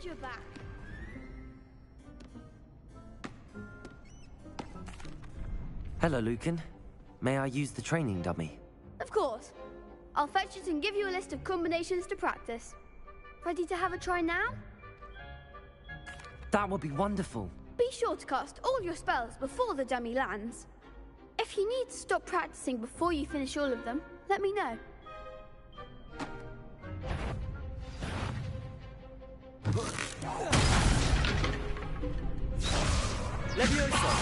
Glad you're back. Hello, Lucan. May I use the training dummy? Of course. I'll fetch it and give you a list of combinations to practice. Ready to have a try now? That would be wonderful. Be sure to cast all your spells before the dummy lands. If you need to stop practicing before you finish all of them, let me know. Leviosa!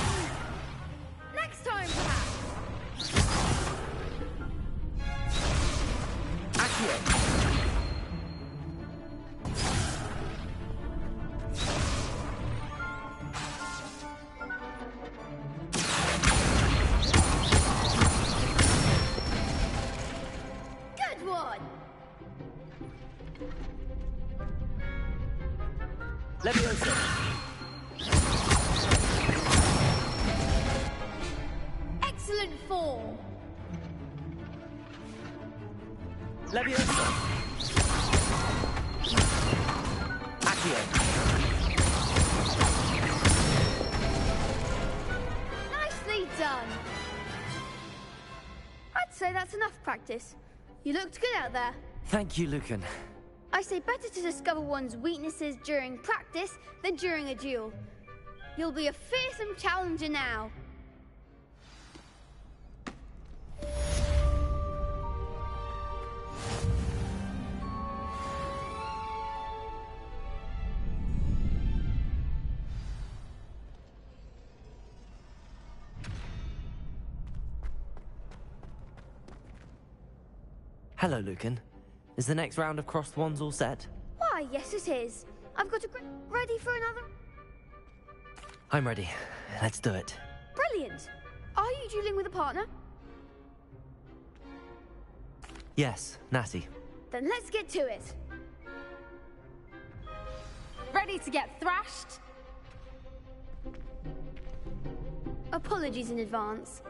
Next time, perhaps! Accio! Good one! Leviosa! Excellent form! Leviosa! Accio! Nicely done! I'd say that's enough practice. You looked good out there. Thank you, Lucan. I say better to discover one's weaknesses during practice than during a duel. You'll be a fearsome challenger now. Hello, Lucan. Is the next round of crossed wands all set? Why, yes it is. I've got a ready for another. I'm ready. Let's do it. Brilliant. Are you dueling with a partner? Yes, Natty. Then let's get to it. Ready to get thrashed? Apologies in advance.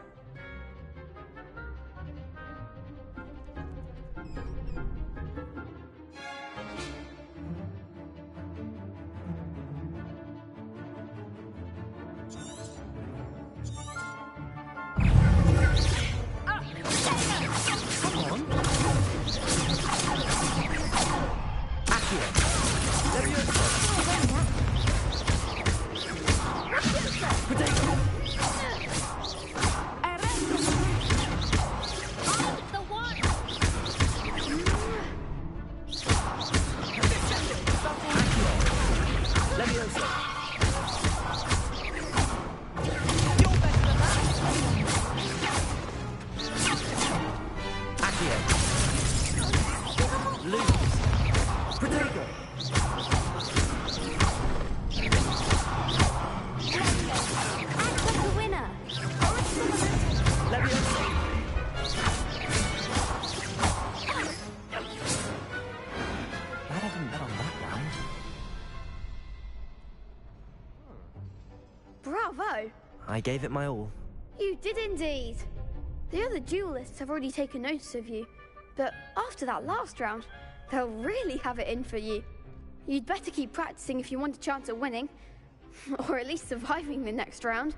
Bravo! I gave it my all. You did indeed. The other duelists have already taken notice of you, but after that last round, they'll really have it in for you. You'd better keep practicing if you want a chance at winning, or at least surviving the next round.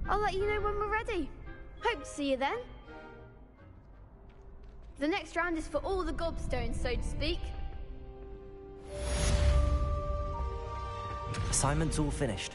I'll let you know when we're ready. Hope to see you then. The next round is for all the gobstones, so to speak. Assignment's all finished.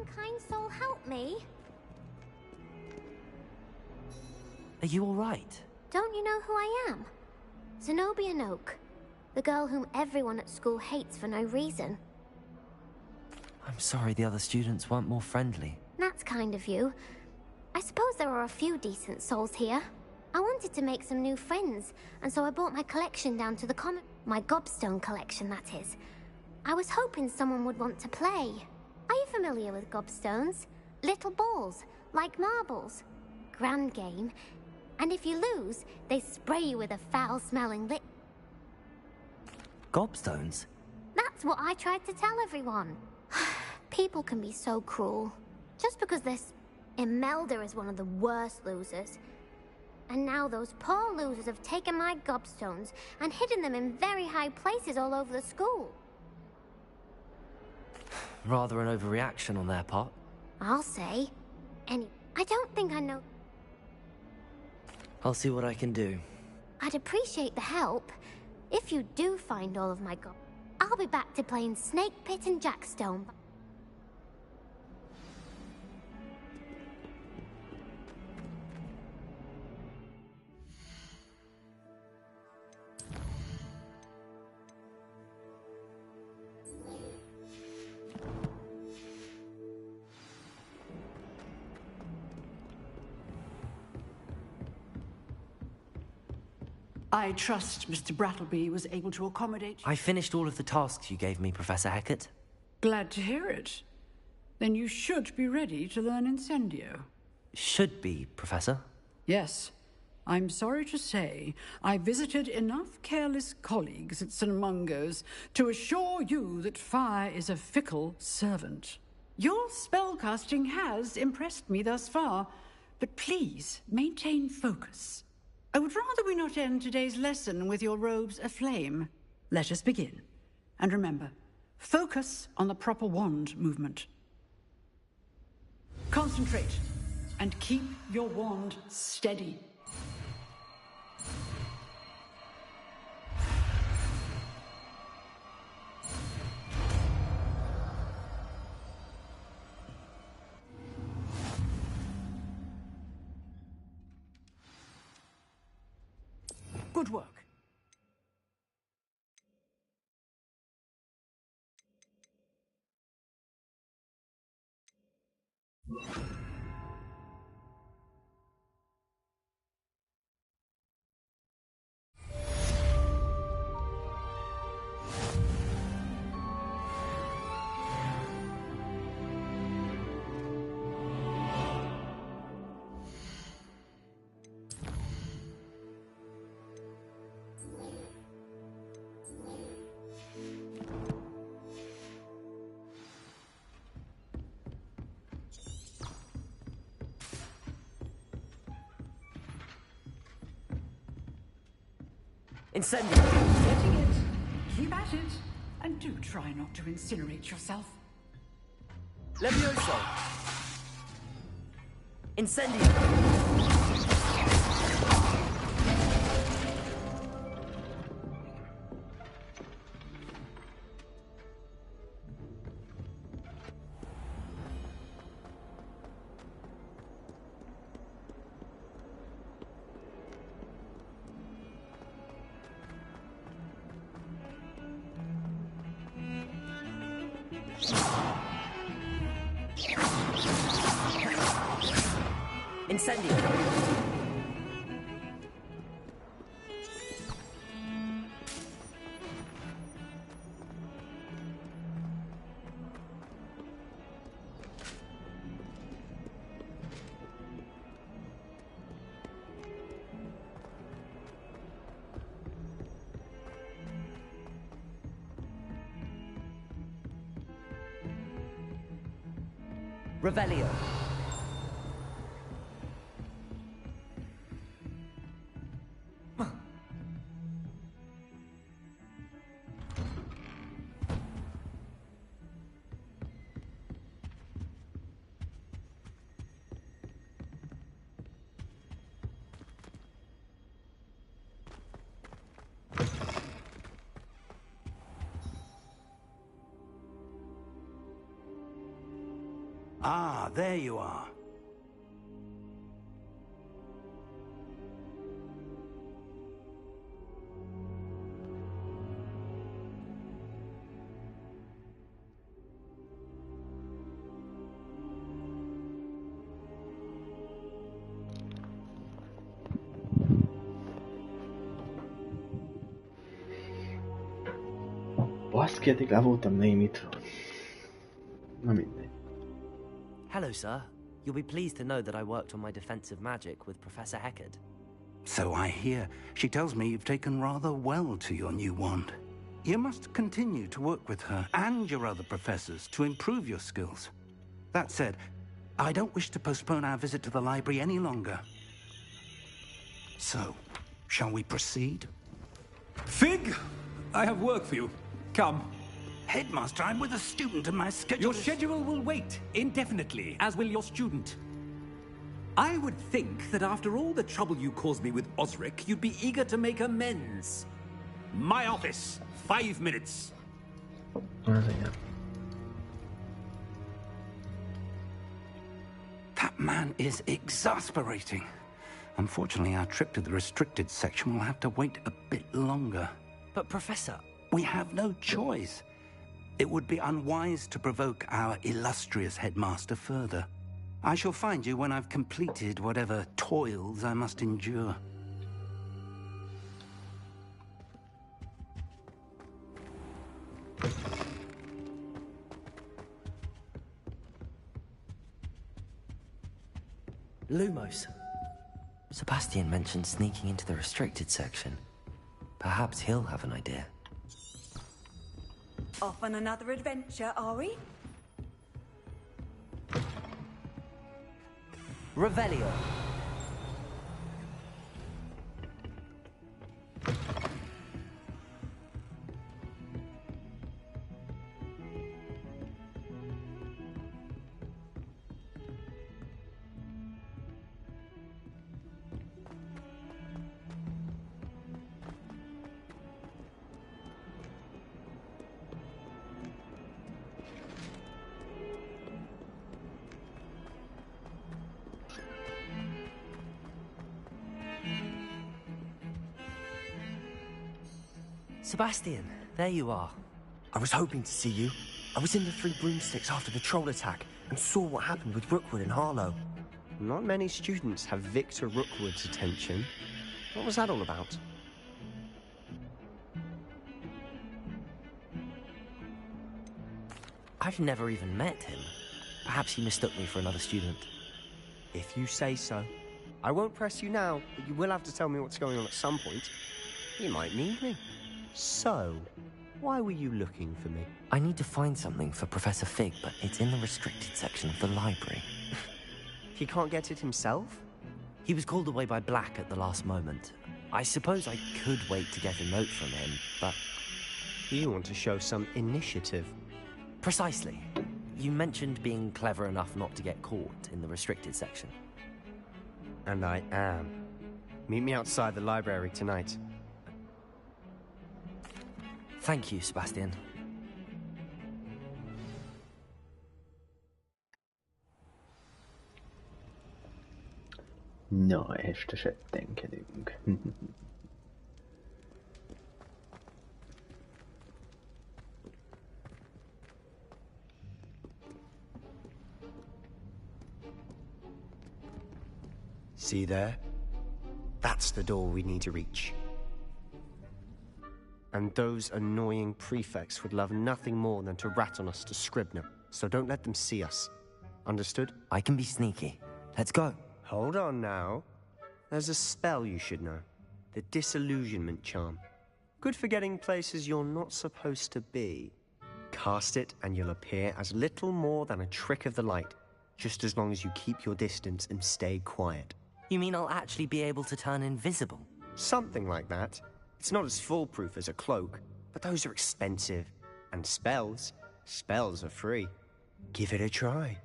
some kind soul help me? Are you all right? Don't you know who I am? Zenobia Noak, the girl whom everyone at school hates for no reason. I'm sorry the other students weren't more friendly. That's kind of you. I suppose there are a few decent souls here. I wanted to make some new friends, and so I brought my collection down to the my gobstone collection, that is. I was hoping someone would want to play. Are you familiar with gobstones? Little balls, like marbles. Grand game. And if you lose, they spray you with a foul-smelling Gobstones? That's what I tried to tell everyone. People can be so cruel. Just because this Imelda is one of the worst losers. And now those poor losers have taken my gobstones and hidden them in very high places all over the school. Rather an overreaction on their part. I'll say. I don't think I know. I'll see what I can do. I'd appreciate the help. If you do find all of my I'll be back to playing Snake Pit and Jackstone. I trust Mr. Brattleby was able to accommodate you. I finished all of the tasks you gave me, Professor Hecat. Glad to hear it. Then you should be ready to learn Incendio. Should be, Professor. Yes. I'm sorry to say, I visited enough careless colleagues at St. Mungo's to assure you that fire is a fickle servant. Your spellcasting has impressed me thus far, but please maintain focus. I would rather we not end today's lesson with your robes aflame. Let us begin. And remember, focus on the proper wand movement. Concentrate, and keep your wand steady. Good work. Incendio! Getting it. Keep at it. And do try not to incinerate yourself. Levioso! Incendio! Incendio! Revelio! Ah, there you are. Baszki, eddig le voltam némítva. Na mindegy. Hello, sir. You'll be pleased to know that I worked on my defensive magic with Professor Heckard. So I hear. She tells me you've taken rather well to your new wand. You must continue to work with her and your other professors to improve your skills. That said, I don't wish to postpone our visit to the library any longer. So, shall we proceed? Fig! I have work for you. Come. Headmaster, I'm with a student and my schedule Your schedule will wait indefinitely, as will your student. I would think that after all the trouble you caused me with Osric, you'd be eager to make amends. My office. 5 minutes. Az igen. That man is exasperating. Unfortunately, our trip to the restricted section will have to wait a bit longer. But, Professor... We have no choice. It would be unwise to provoke our illustrious headmaster further. I shall find you when I've completed whatever toils I must endure. Lumos. Sebastian mentioned sneaking into the restricted section. Perhaps he'll have an idea. Off on another adventure, are we? Revelio. Sebastian, there you are. I was hoping to see you. I was in the Three Broomsticks after the troll attack and saw what happened with Rookwood and Harlow. Not many students have Victor Rookwood's attention. What was that all about? I've never even met him. Perhaps he mistook me for another student. If you say so. I won't press you now, but you will have to tell me what's going on at some point. You might need me. So, why were you looking for me? I need to find something for Professor Fig, but it's in the restricted section of the library. He can't get it himself? He was called away by Black at the last moment. I suppose I could wait to get a note from him, but... You want to show some initiative. Precisely. You mentioned being clever enough not to get caught in the restricted section. And I am. Meet me outside the library tonight. Thank you, Sebastian. Na, este settenkedünk. See there? That's the door we need to reach. And those annoying prefects would love nothing more than to rat on us to Scribner, so don't let them see us. Understood? I can be sneaky. Let's go. Hold on now. There's a spell you should know. The Disillusionment Charm. Good for getting places you're not supposed to be. Cast it and you'll appear as little more than a trick of the light, just as long as you keep your distance and stay quiet. You mean I'll actually be able to turn invisible? Something like that. It's not as foolproof as a cloak, but those are expensive. And spells are free. Give it a try.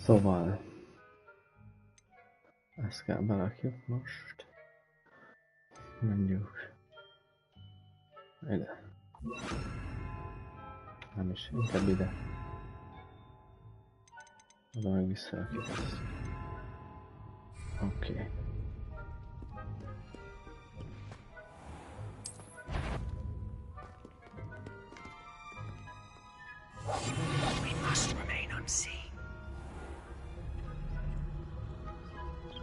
Szóval ezt kell berakjuk most. Mondjuk ide. Nem is, inkább ide. Oda meg visszarakjuk ezt. Oké. We must remain unseen.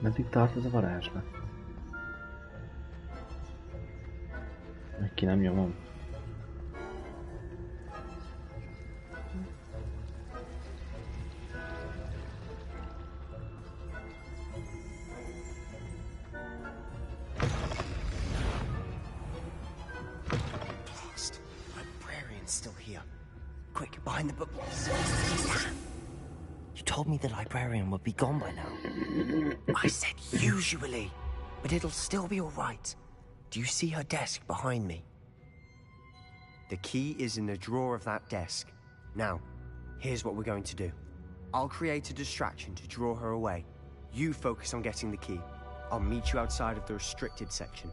Meddig tart ez a varázslat? Meg ki nem nyomom. Blast. Librarian's still here. Quick, behind the books. You told me the librarian would be gone by now. I said usually, but it'll still be all right. Do you see her desk behind me? The key is in the drawer of that desk. Now, here's what we're going to do. I'll create a distraction to draw her away. You focus on getting the key. I'll meet you outside of the restricted section.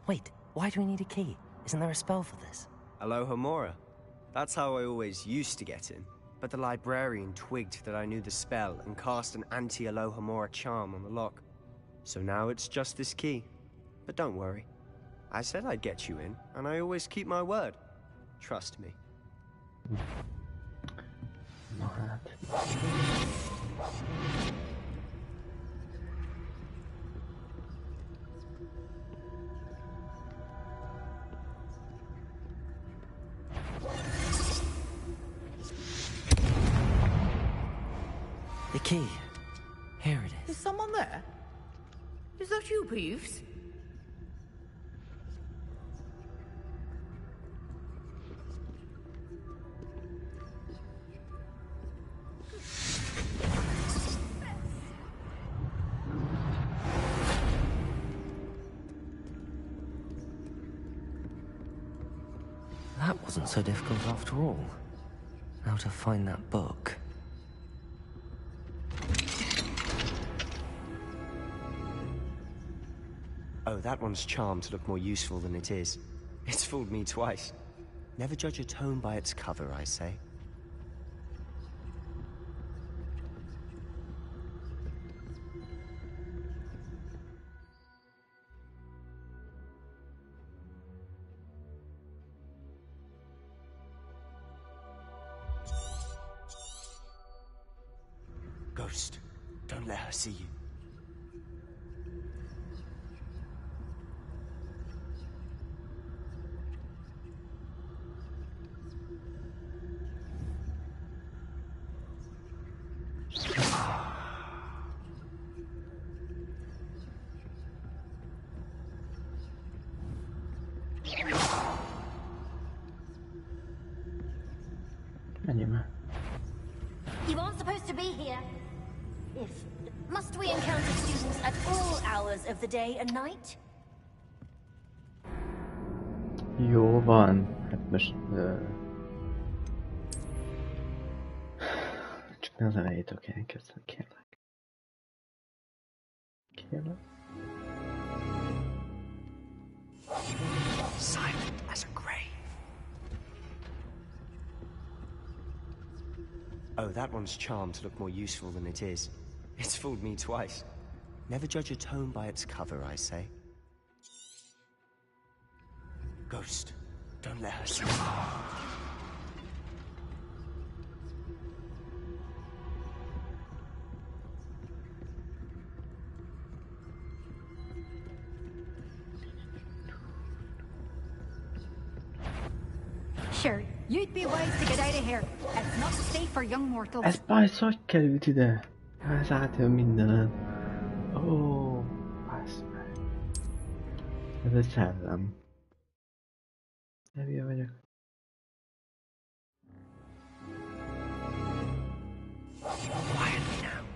Wait, why do we need a key? Isn't there a spell for this? Alohomora. That's how I always used to get in. But the librarian twigged that I knew the spell and cast an anti-Alohomora charm on the lock. So now it's just this key. But don't worry. I said I'd get you in, and I always keep my word. Trust me. Na hát. The key. Here it Is is. someone there? Is that you, Peeves? That wasn't so difficult after all. Now to find that book. Oh, that one's charmed to look more useful than it is. It's fooled me twice. Never judge a tome by its cover, I say. Ghost, don't let her see you. Menjünk már. You aren't supposed to be here. Must we encounter students at all hours of the day and night? Jó van. Hát most... Csak ne az elejétől kell kezdeni, kérlek. Kérlek. Silent as a grave. Oh, that one's charmed to look more useful than it is. It's fooled me twice. Never judge a tome by its cover, I say. Ghost, don't let her see you. Sure, you'd be wise to get out of here. It's not safe for young mortals. Ez bajsz, hogy került ide? Ez átjön mindenen. Ó, bász meg. Ez egy szellem. De hülye vagyok. Quietly now.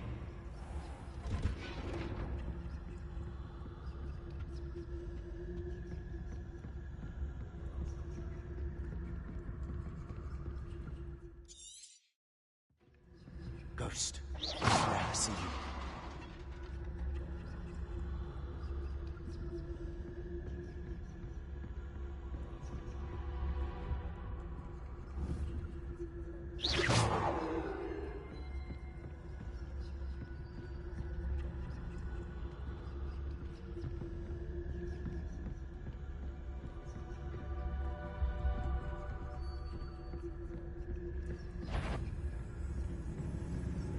ghost. There, I see you.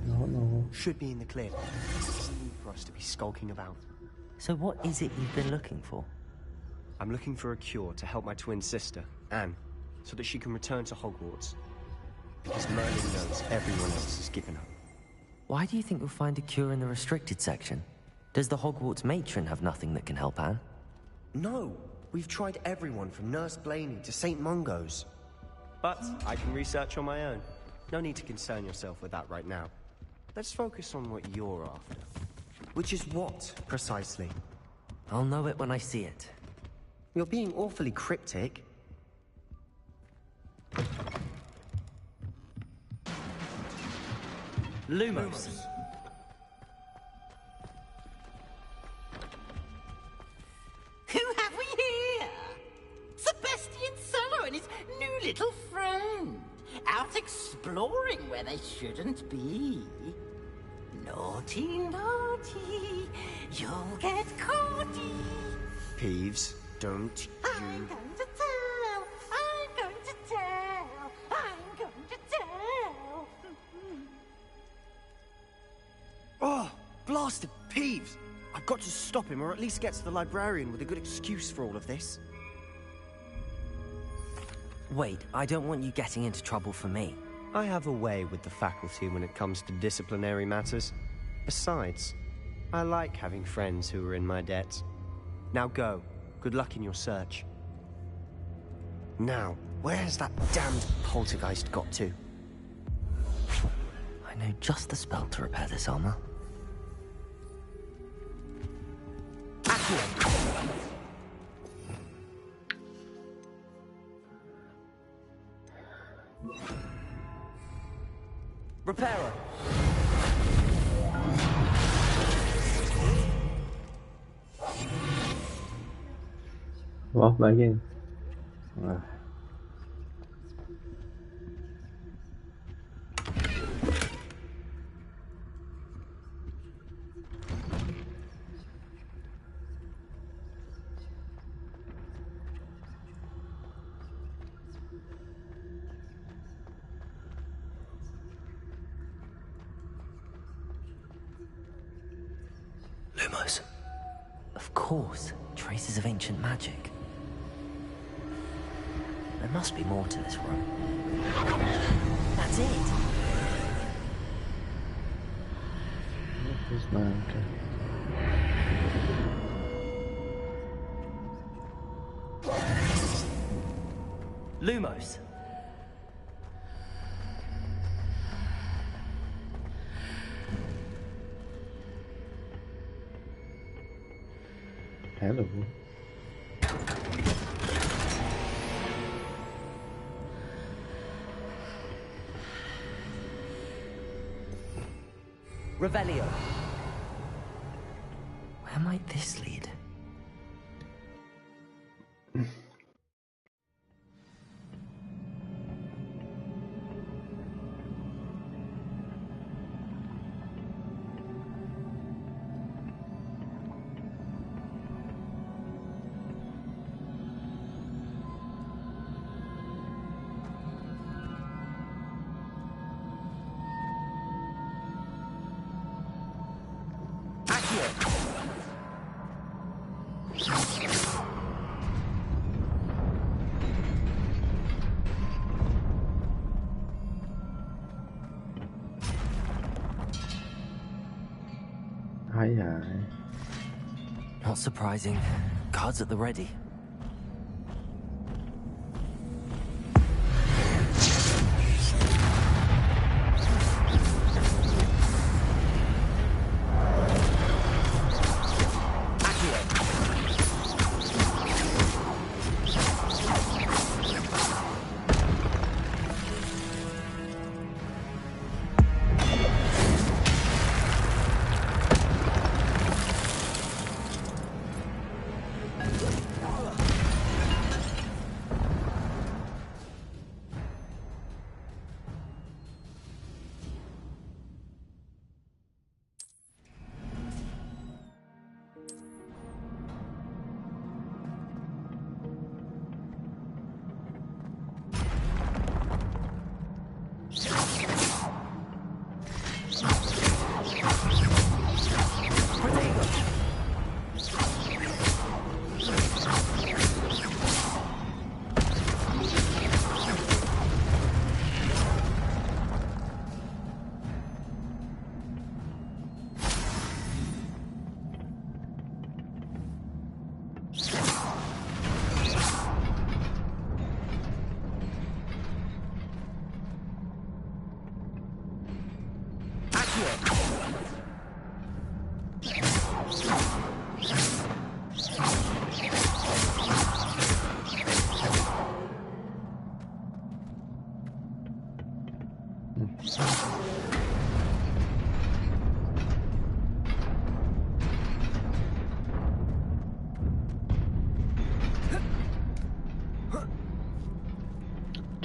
No. Should be in the clear. There's no need for us to be skulking about. So what is it you've been looking for? I'm looking for a cure to help my twin sister, Anne, so that she can return to Hogwarts. Because Merlin knows everyone else has given up. Why do you think you'll find a cure in the restricted section? Does the Hogwarts matron have nothing that can help Anne? No! We've tried everyone from Nurse Blaney to St. Mungo's. But I can research on my own. No need to concern yourself with that right now. Let's focus on what you're after. Which is what, precisely? I'll know it when I see it. You're being awfully cryptic. Lumos. Who have we here? Sebastian Cello and his new little friend. Out exploring where they shouldn't be. Naughty, naughty. You'll get caughty. Peeves, don't I'm you... going to tell. I'm going to tell. I'm going to tell. Oh, blasted Peeves! I've got to stop him, or at least get to the librarian with a good excuse for all of this. Wait, I don't want you getting into trouble for me. I have a way with the faculty when it comes to disciplinary matters. Besides, I like having friends who are in my debt. Now go. Good luck in your search. Now, where's that damned poltergeist got to? I know just the spell to repair this armor. Accio! Repairer! Walk back in. Lumos. Of course, traces of ancient magic. There must be more to this room. That's it! What is my Lumos. Hello. Revelio. Where might this lead? Aye, aye. Not surprising. Guards at the ready.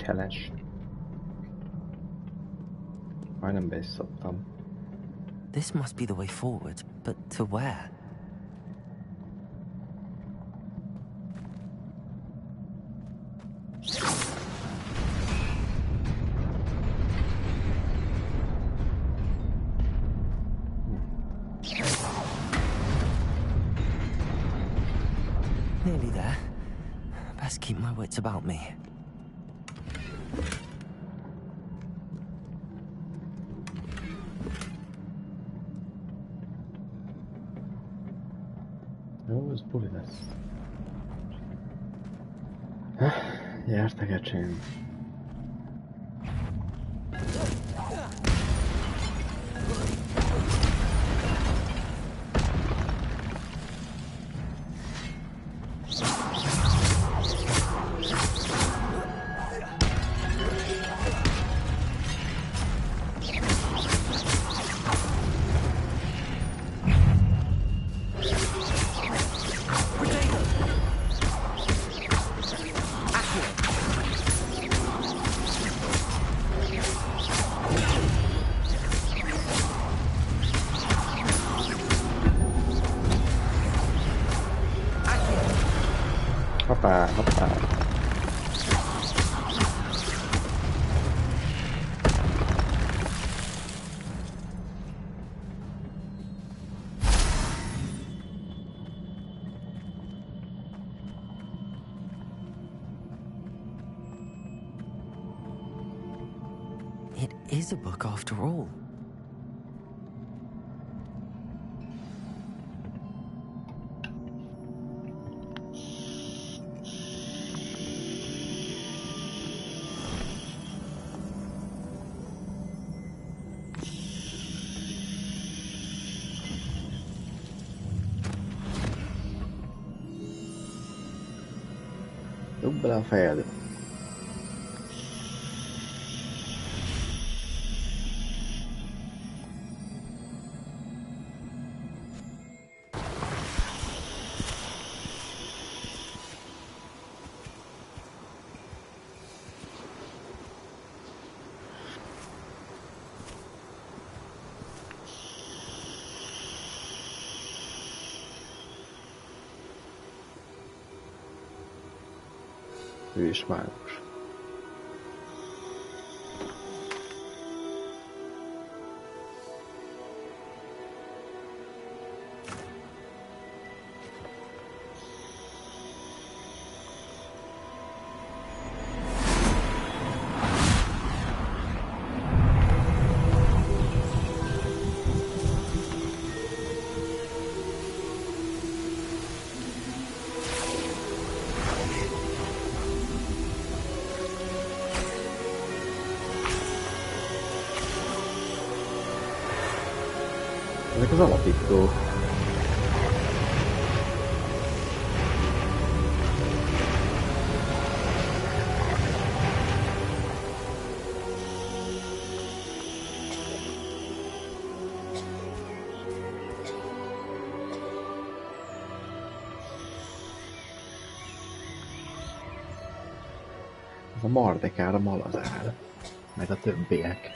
Cseles. Majdnem be is szoptam. This must be the way forward, but to where? Nearly there. Best keep my wits about me. Jó, ez buli lesz. Gyertegecsém. Hoppá, hoppá. It is a book after all. Dugd bele a fejed. Ő is mágus. Ezek az alapítók. Ez a Mardekár, a Malazár, meg a többiek.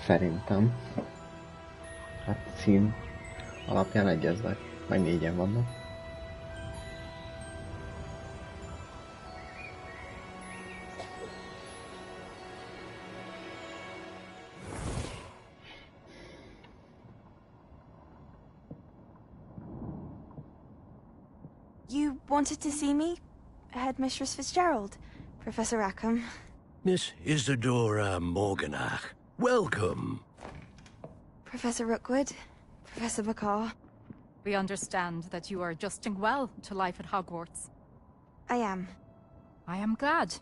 Szerintem. Hát szín alapján egyeznek, meg 4-en vannak. You wanted to see me? Headmistress Fitzgerald, Professor Rackham. Miss Isadora Morganach, welcome. Professor Rookwood, Professor McCaw. We understand that you are adjusting well to life at Hogwarts. I am. I am glad.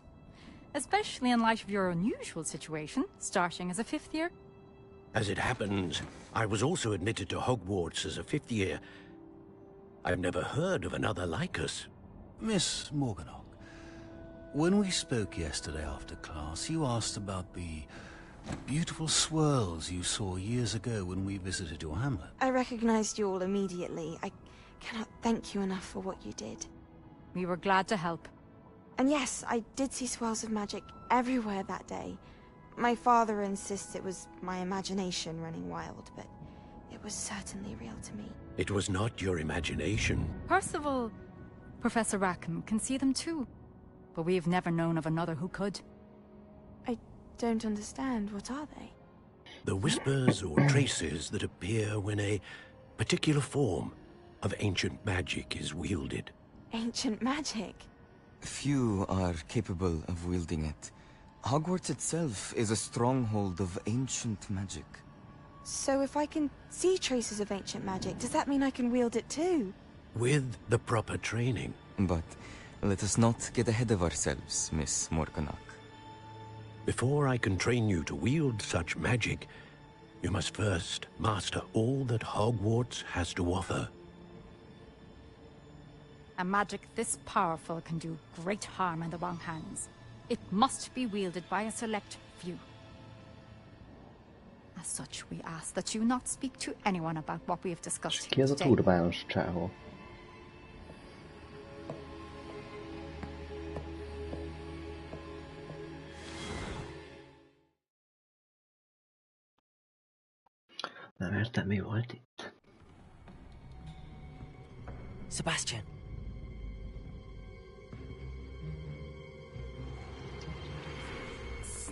Especially in light of your unusual situation, starting as a 5th year. As it happens, I was also admitted to Hogwarts as a 5th year. I've never heard of another like us. Miss Morganach, when we spoke yesterday after class, you asked about the beautiful swirls you saw years ago when we visited your hamlet. I recognized you all immediately. I cannot thank you enough for what you did. We were glad to help. And yes, I did see swirls of magic everywhere that day. My father insists it was my imagination running wild, but it was certainly real to me. It was not your imagination. Percival, Professor Rackham can see them too. But we've never known of another who could. I don't understand. What are they? The whispers or traces that appear when a particular form of ancient magic is wielded. Ancient magic? Few are capable of wielding it. Hogwarts itself is a stronghold of ancient magic. So if I can see traces of ancient magic, does that mean I can wield it too? With the proper training. But let us not get ahead of ourselves, Miss Morganach. Before I can train you to wield such magic, you must first master all that Hogwarts has to offer. A magic this powerful can do great harm in the wrong hands. It must be wielded by a select few. As such, we ask that you not speak to anyone about what we have discussed Ki here az a today. turbános csávó? Nem értem, mi volt itt. Sebastian.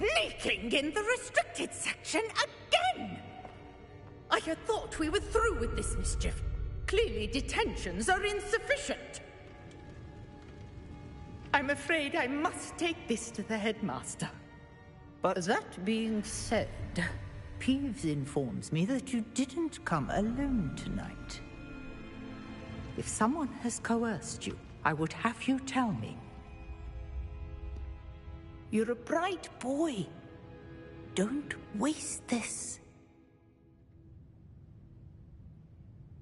Sneaking in the restricted section again! I had thought we were through with this mischief. Clearly detentions are insufficient. I'm afraid I must take this to the headmaster. But that being said, Peeves informs me that you didn't come alone tonight. If someone has coerced you, I would have you tell me. You're a bright boy. Don't waste this.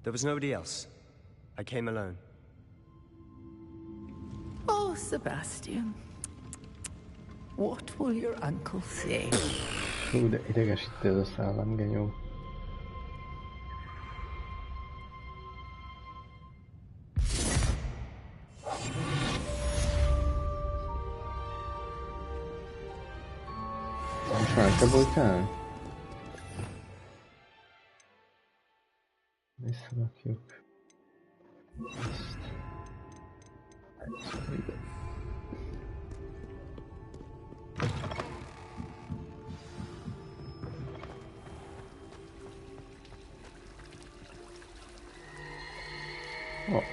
There was nobody else. I came alone. Oh, Sebastian. What will your uncle say? Hú, de idegesítő ez a szállamgenyó. Most már te voltál? Visszarakjuk. Ezt. Egyszer ide. Oh.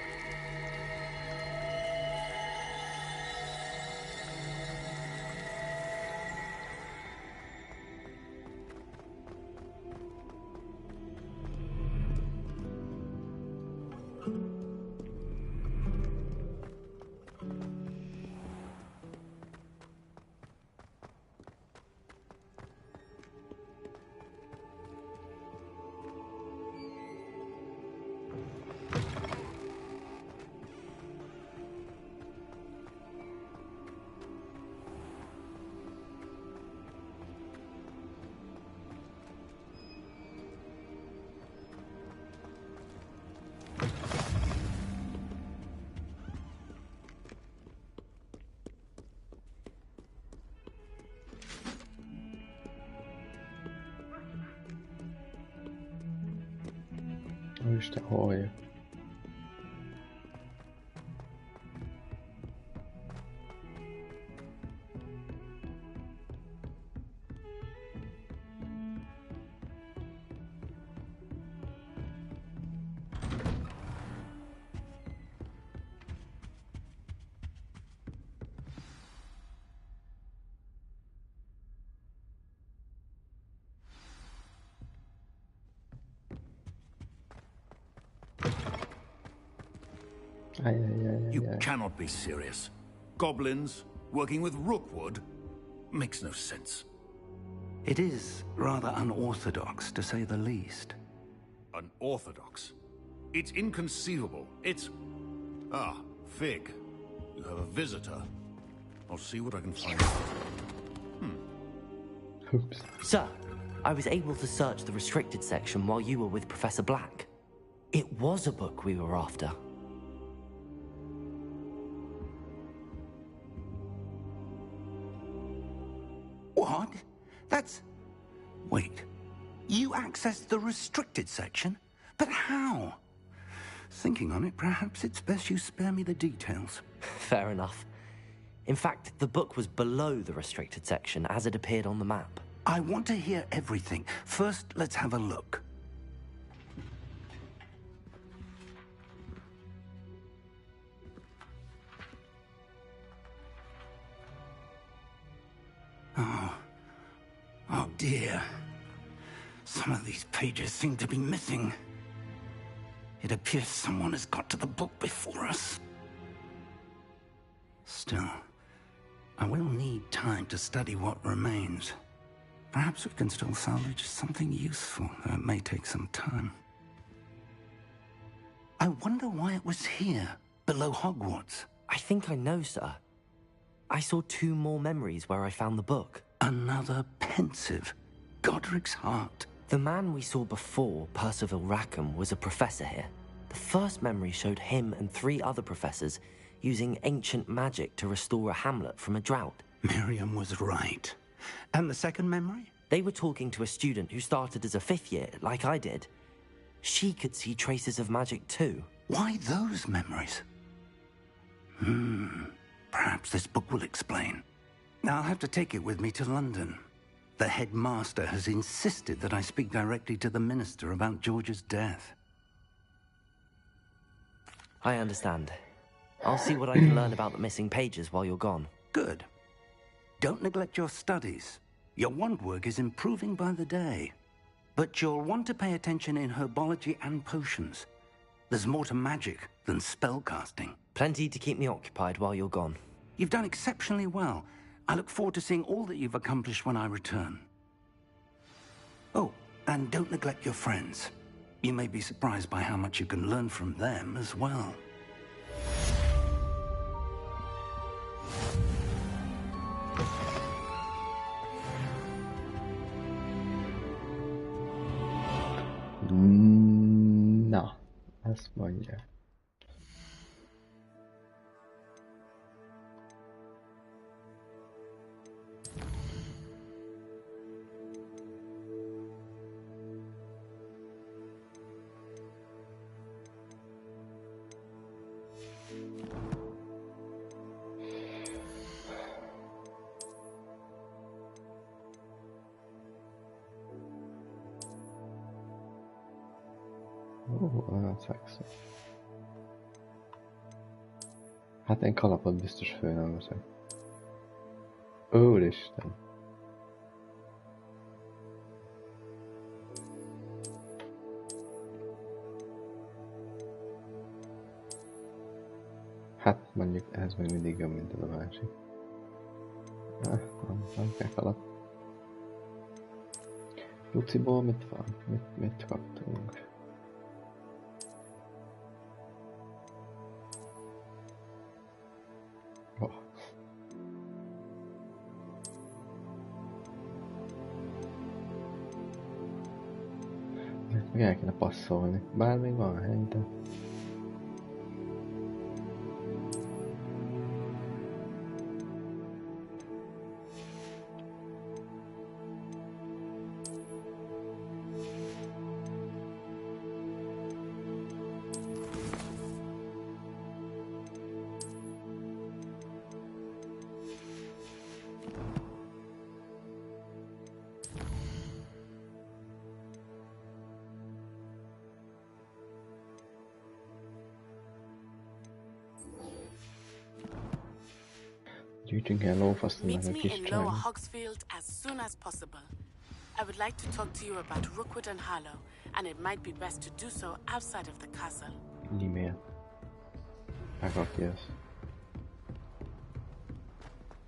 Úristen, hol vagyok? You cannot be serious. Goblins working with Rookwood makes no sense. It is rather unorthodox, to say the least. Unorthodox? It's inconceivable. It's... Ah, Fig. You have a visitor. I'll see what I can find out. Oops. Sir, I was able to search the restricted section while you were with Professor Black. It was a book we were after. That's... Wait. You accessed the restricted section? But how? Thinking on it, perhaps it's best you spare me the details. Fair enough. In fact, the book was below the restricted section as it appeared on the map. I want to hear everything. First, let's have a look. Oh dear. Some of these pages seem to be missing. It appears someone has got to the book before us. Still, I will need time to study what remains. Perhaps we can still salvage something useful, though it may take some time. I wonder why it was here, below Hogwarts. I think I know, sir. I saw 2 more memories where I found the book. Another pensive. Godric's heart. The man we saw before, Percival Rackham, was a professor here. The first memory showed him and 3 other professors using ancient magic to restore a hamlet from a drought. Miriam was right. And the second memory? They were talking to a student who started as a 5th year, like I did. She could see traces of magic too. Why those memories? Perhaps this book will explain. Now I'll have to take it with me to London. The headmaster has insisted that I speak directly to the minister about George's death. I understand. I'll see what I can learn about the missing pages while you're gone. Good. Don't neglect your studies. Your wand work is improving by the day. But you'll want to pay attention in herbology and potions. There's more to magic than spellcasting. Plenty to keep me occupied while you're gone. You've done exceptionally well. I look forward to seeing all that you've accomplished when I return. Oh, and don't neglect your friends. You may be surprised by how much you can learn from them as well. Na, azt mondja. Szexi. Hát én kalapot biztos föl nem veszek. Úristen. Hát mondjuk ez még mindig jobb, mint az a másik. Nem kell kalap. Luciból mit van? Mit kaptunk? Meg el kéne passzolni. Bár még van hely, de... Gyűjtünk el lófaszt, meg a kis Meet me in Lower Hogsfield as soon as possible. I would like to talk to you about Rookwood and Harlow, and it might be best to do so outside of the castle. E-mail. I got this.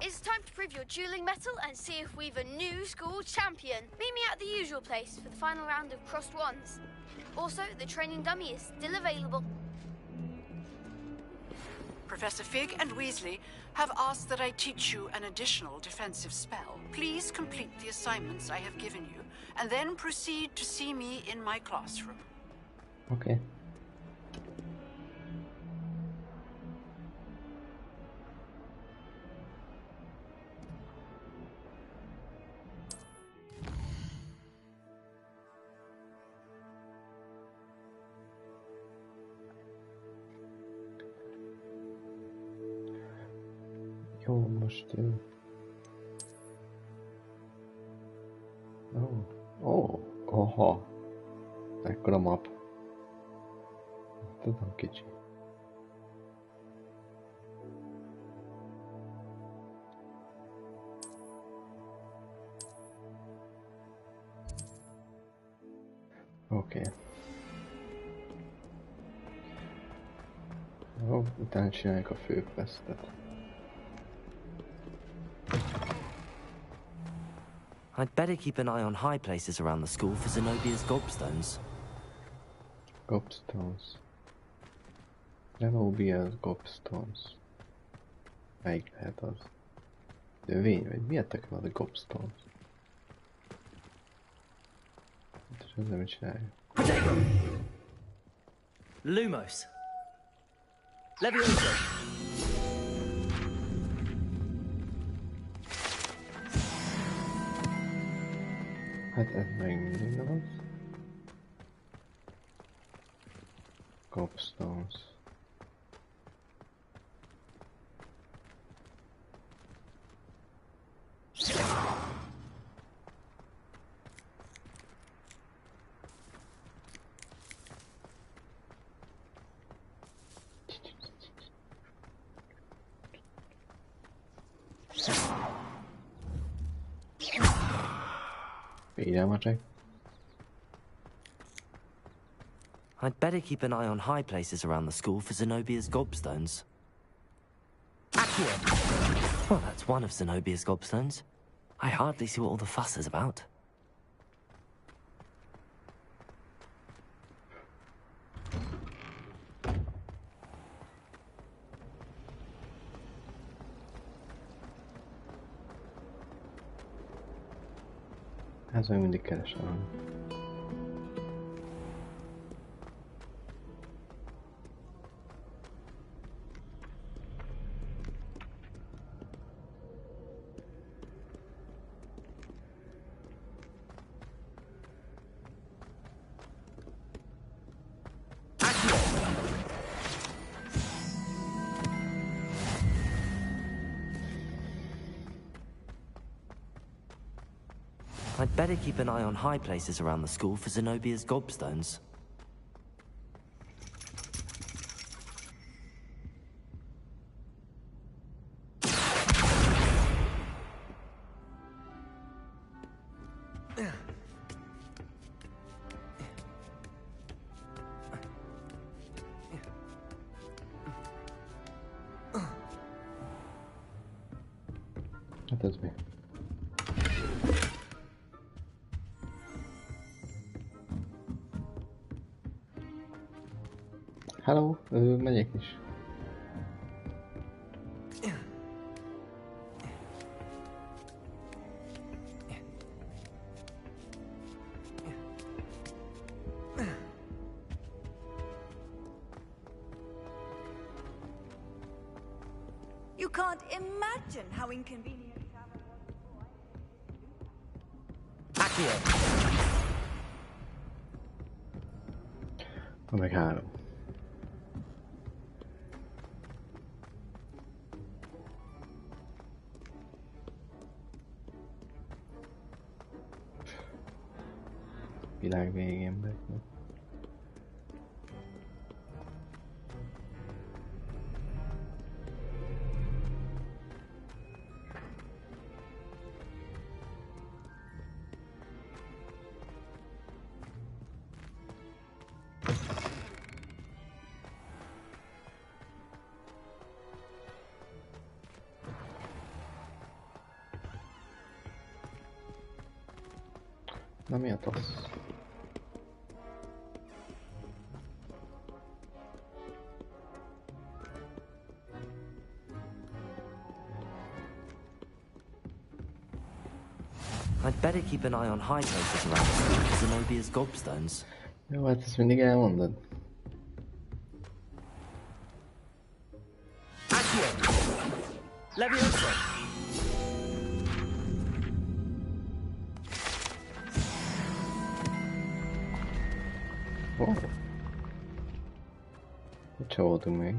It's time to prove your dueling mettle and see if we've a new school champion. Meet me at the usual place for the final round of crossed wands. Also, the training dummy is still available. Professor Fig and Weasley have asked that I teach you an additional defensive spell. Please complete the assignments I have given you, and then proceed to see me in my classroom. Okay. Jó, most... Oha. Ekkora map. Tudom, kicsi. Oké. Jó, utána csináljuk a főquestet. I'd better keep an eye on high places around the school for Zenobia's gobstones. Gobstones. Zenobia's gobstones. Melyik lehet az? Növény, vagy miért tökéletes van a gobstones? És ezzel mit csináljuk? Lumos. Leviosa. Hát ez még mindig nem az. Gobstones. I'd better keep an eye on high places around the school for Zenobia's gobstones. Accio! Well, that's one of Zenobia's gobstones. I hardly see what all the fuss is about. Ez olyan mindig keresem. I'd better keep an eye on high places around the school for Zenobia's gobstones. Hát ez mi? Hello, megyek is. You can't imagine how inconvenient travel was before. Van meg 3. Világ végén vagyok. Na mi a tosz? I'd better keep an eye on high places around the school for Zenobia's gobstones. Jó, hát ezt mindig elmondod. Accio! Leviosa! Oh. Mit csavoltunk még?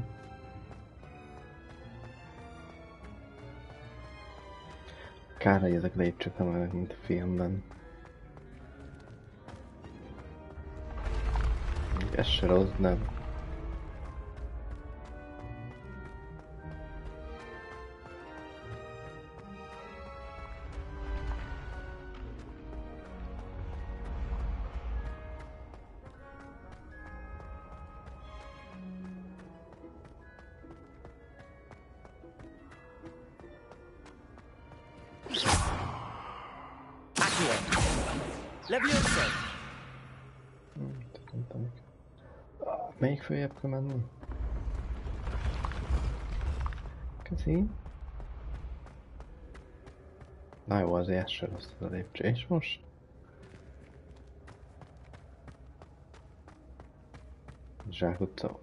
Kár, hogy ezek lépcsők nem olyanok, mint a filmben. Ez se rossz, nem. Leviosa! Melyik följebb kell menni? Köszi. Na jó, azért ez se rossz a lépcső. És most? Zsákutca.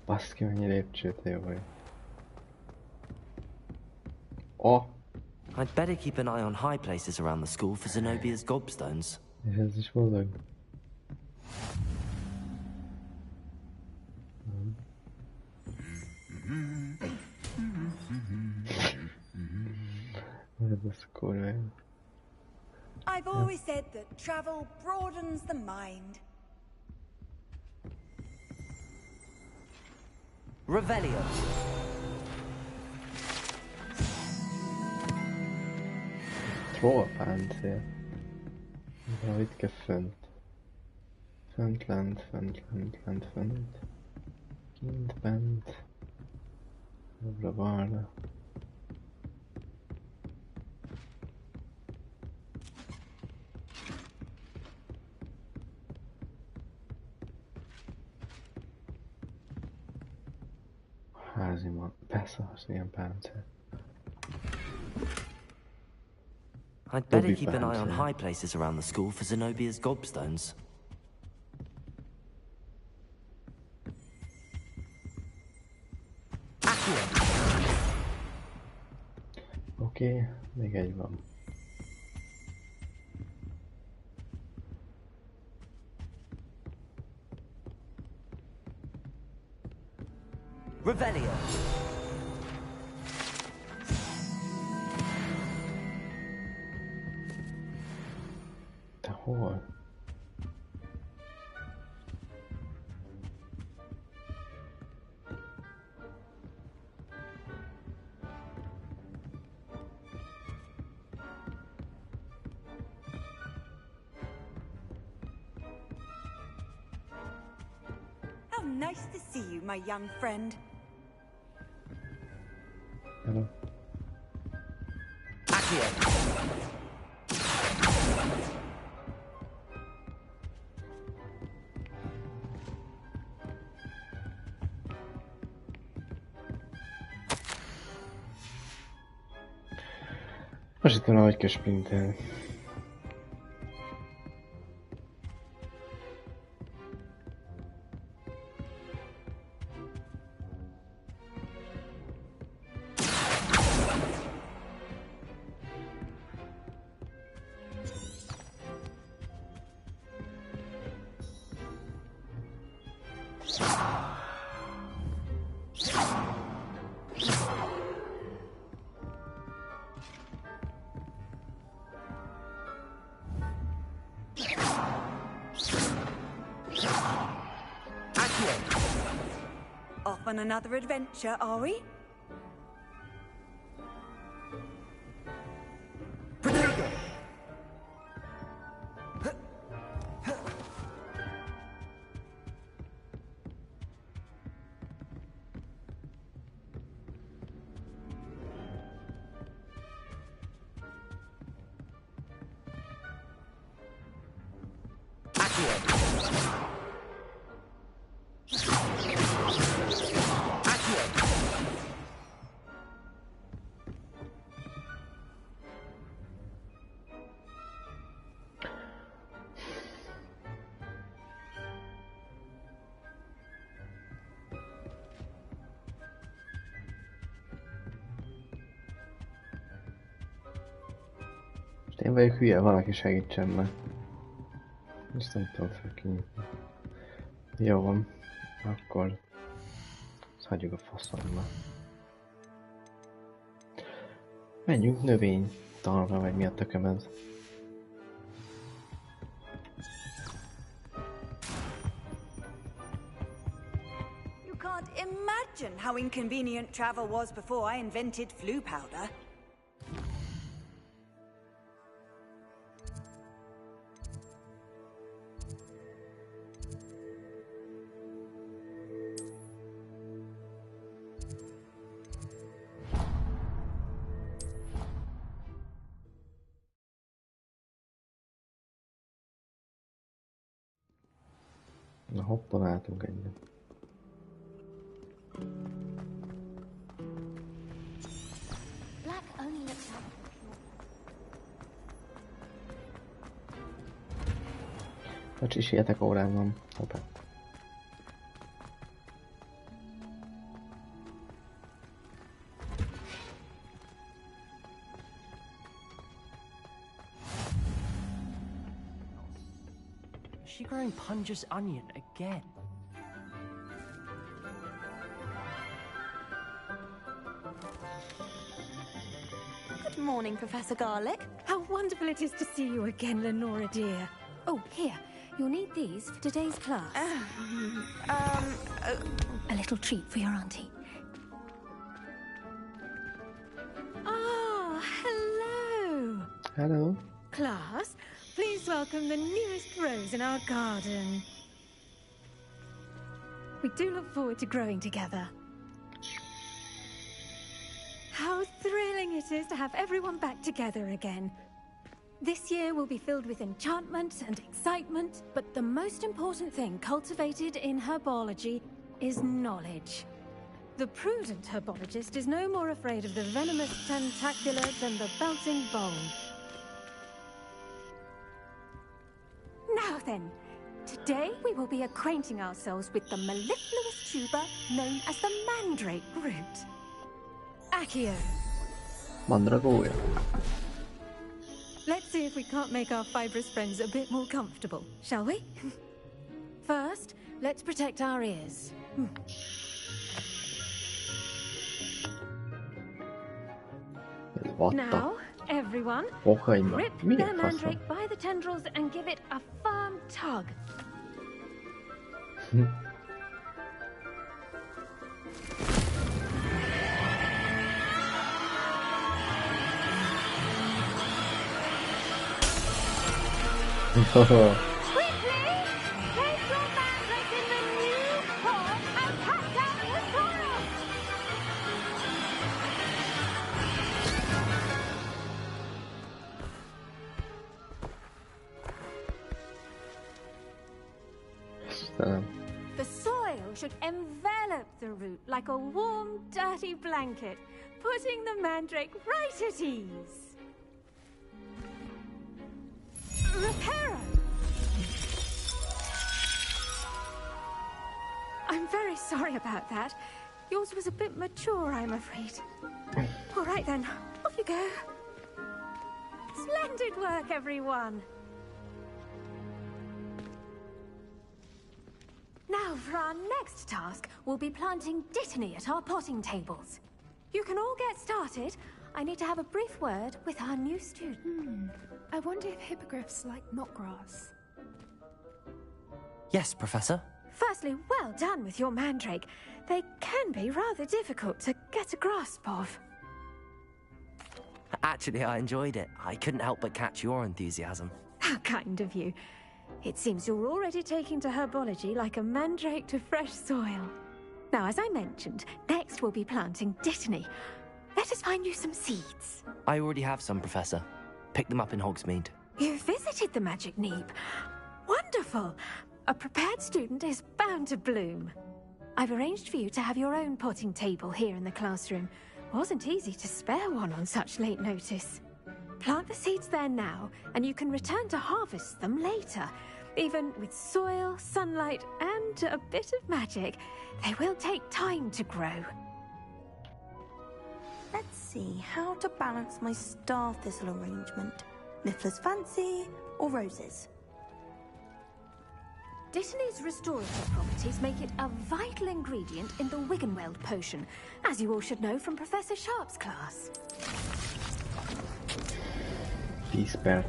Baszki, mennyi lépcsőt jó vagy. Oh! I'd better keep an eye on high places around the school for Zenobia's gobstones. És ez is mozog. Ez az kurva jó. I've always said that travel broadens the mind. Revelio! Trollpáncél. De itt kell fönt. Fönt, lent, fönt, lent, lent, fönt. Kint, bent. Jobbra, balra. Háziman. Beszarsz, ilyen páncél. I'd better keep an eye on high places around the school for Zenobia's gobstones. Oké, még egy van. Revelio! Te hol? How nice to see you, my young friend. Hello. Most itt valahogy kell sprintelni. Off on another adventure, are we? Én vagyok hülye, valaki segítsen meg. Ezt nem tudom felkinyitni. Jó van. Akkor... Ezt hagyjuk a faszomba. Menjünk növénytanra, vagy mi a tököm ez. You can't imagine how inconvenient travel was before I invented flu powder. Na hoppon álltunk egyet. Black only looks like... Bocsi, sietek, órán van. Hoppá. Is she growing Punja's onion again? Good morning, Professor Garlick. How wonderful it is to see you again, Lenora dear. Oh, here. You'll need these for today's class. A little treat for your auntie. Ah, hello. Hello. Class, please welcome the newest rose in our garden. We do look forward to growing together. How thrilling it is to have everyone back together again. This year will be filled with enchantment and excitement, but the most important thing cultivated in herbology is knowledge. The prudent herbologist is no more afraid of the venomous tentacular than the bouncing bowl. Now then, today we will be acquainting ourselves with the mellifluous tuber known as the mandrake root. Accio. Mandragója. Let's see if we can't make our fibrous friends a bit more comfortable, shall we? First, let's protect our ears. What now, everyone, rip the mandrake by the tendrils and give it a firm tug. Quickly! Place your mandrake in the new pot and cut down the soil! The soil should envelop the root like a warm, dirty blanket, putting the mandrake right at ease. Reparo! I'm very sorry about that. Yours was a bit mature, I'm afraid. All right then, off you go. Splendid work, everyone. Now, for our next task, we'll be planting dittany at our potting tables. You can all get started. I need to have a brief word with our new student. I wonder if hippogriffs like knotgrass. Yes, Professor. Firstly, well done with your mandrake. They can be rather difficult to get a grasp of. Actually, I enjoyed it. I couldn't help but catch your enthusiasm. How kind of you. It seems you're already taking to herbology like a mandrake to fresh soil. Now, as I mentioned, next we'll be planting dittany. Let us find you some seeds. I already have some, Professor. Picked them up in Hogsmeade. You visited the Magic Neep. Wonderful! A prepared student is bound to bloom. I've arranged for you to have your own potting table here in the classroom. Wasn't easy to spare one on such late notice. Plant the seeds there now, and you can return to harvest them later. Even with soil, sunlight, and a bit of magic, they will take time to grow. Let's see how to balance my star thistle arrangement. Niffler's Fancy, or Roses? Dittany's restorative properties make it a vital ingredient in the Wiggenweld potion, as you all should know from Professor Sharp's class. Expert.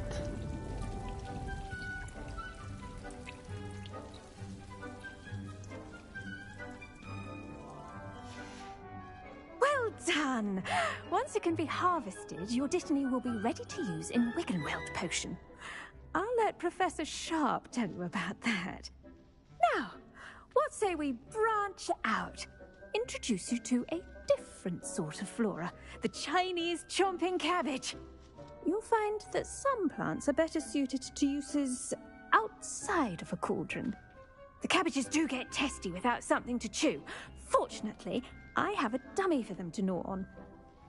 Well done! Once it can be harvested, your Dittany will be ready to use in Wiggenweld potion. I'll let Professor Sharp tell you about that. Now, what say we branch out? Introduce you to a different sort of flora, the Chinese chomping cabbage. You'll find that some plants are better suited to uses outside of a cauldron. The cabbages do get testy without something to chew. Fortunately, I have a dummy for them to gnaw on.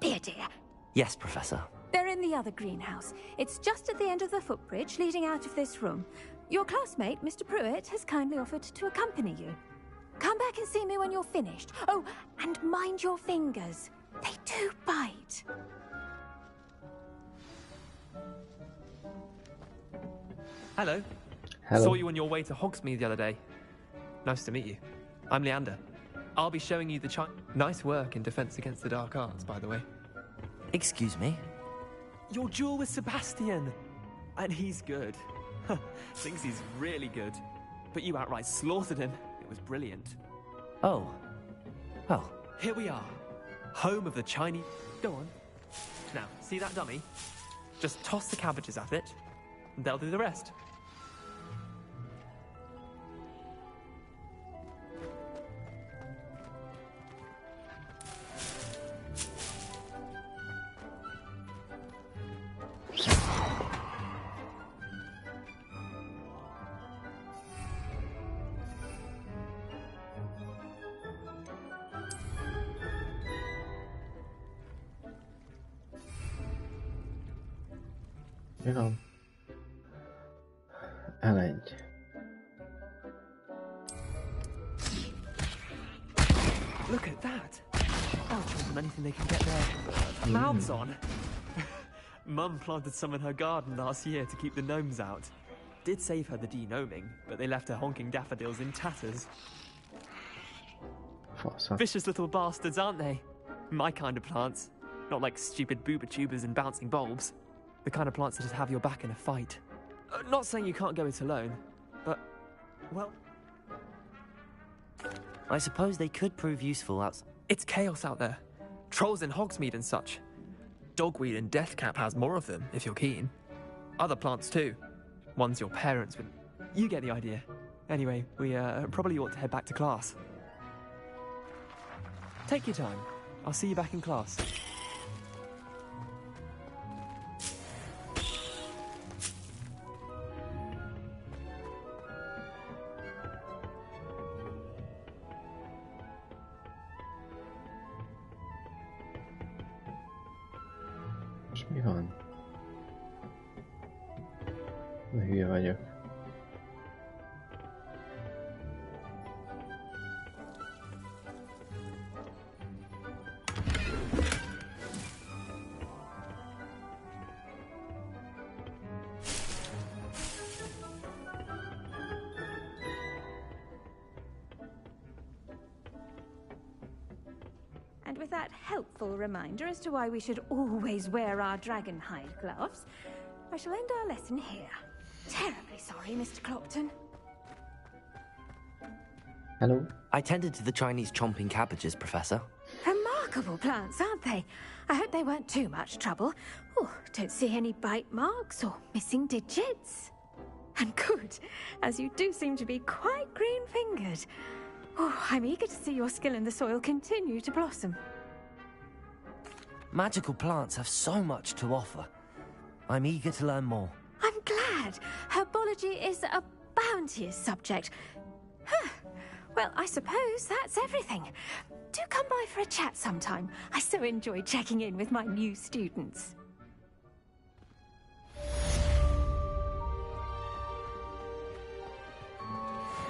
Beer dear. Yes, Professor. They're in the other greenhouse. It's just at the end of the footbridge leading out of this room. Your classmate, Mr. Pruitt, has kindly offered to accompany you. Come back and see me when you're finished. Oh, and mind your fingers. They do bite. Hello. Hello. Saw you on your way to Hogsmeade the other day. Nice to meet you. I'm Leander. I'll be showing you the Nice work in Defense Against the Dark Arts, by the way. Excuse me? Your duel with Sebastian! And he's good. Thinks he's really good. But you outright slaughtered him. It was brilliant. Oh. Well. Here we are. Home of the Chinese... Go on. Now, see that dummy? Just toss the cabbages at it, and they'll do the rest. Jenom eleď. Look at that! I'll give them anything they can get their mouths on. Mum planted some in her garden last year to keep the gnomes out. Did save her the de-gnoming, but they left her honking daffodils in tatters. Vicious little bastards, aren't they? My kind of plants. Not like stupid booba tubers and bouncing bulbs. The kind of plants that just have your back in a fight. Not saying you can't go it alone, but, well... I suppose they could prove useful outside. It's chaos out there. Trolls in Hogsmeade and such. Dogweed and Deathcap has more of them, if you're keen. Other plants too. Ones your parents would... You get the idea. Anyway, we probably ought to head back to class. Take your time. I'll see you back in class. Most mi van? De hülye vagyok. And with that helpful reminder as to why we should always wear our dragon hide gloves, I shall end our lesson here. Terribly sorry, Mr. Clopton. Hello? I tended to the Chinese chomping cabbages, Professor. Remarkable plants, aren't they? I hope they weren't too much trouble. Oh, don't see any bite marks or missing digits. And good, as you do seem to be quite green-fingered. Oh, I'm eager to see your skill in the soil continue to blossom. Magical plants have so much to offer. I'm eager to learn more. I'm glad. Herbology is a bounteous subject. Huh. Well, I suppose that's everything. Do come by for a chat sometime. I so enjoy checking in with my new students.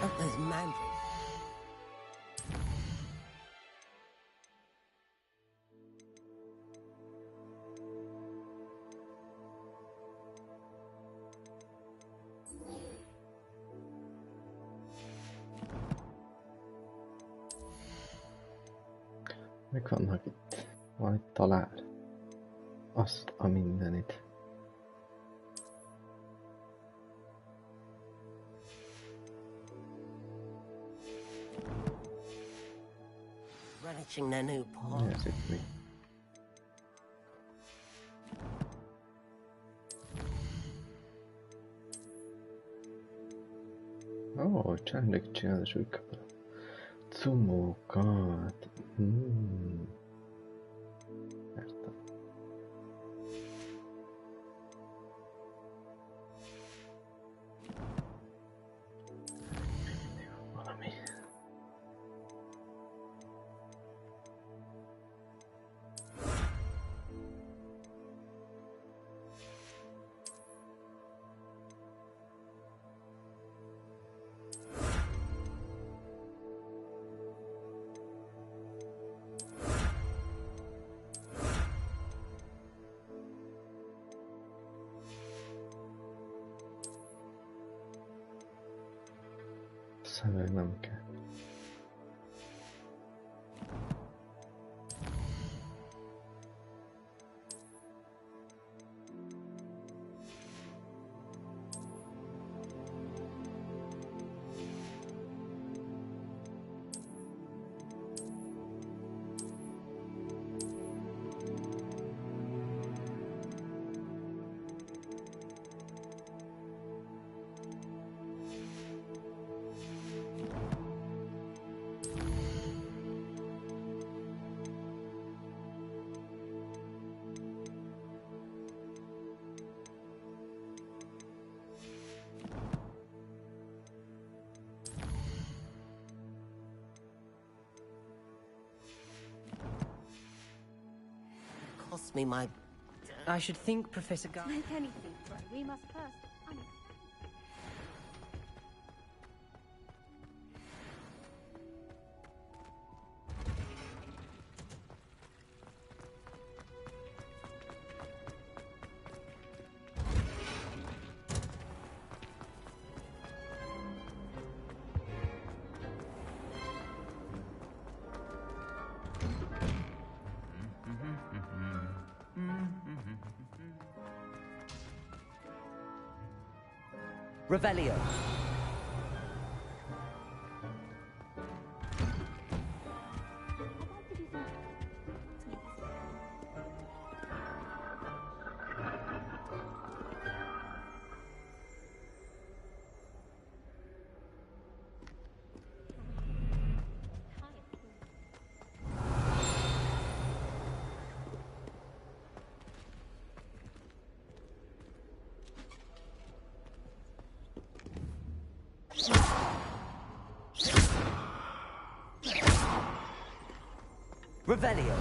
Oh, there's Mandarin. Mik vannak itt? Van itt talál. Azt a mindenit. Relishing their new pot. Ez itt mi? Ó, csendek csinál az új kapra. Cumókat. Értem. Valami. Szöveg nem kell. Cost me my... I should think, Professor Gar... Like anything, bro, we must first... Revelio. Revelio.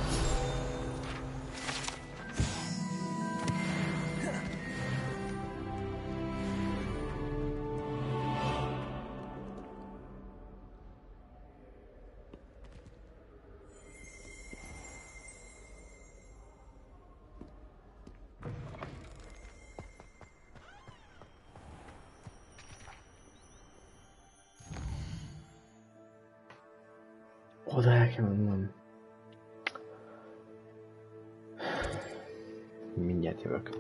Oda el kell mennem. Mindjárt jövök.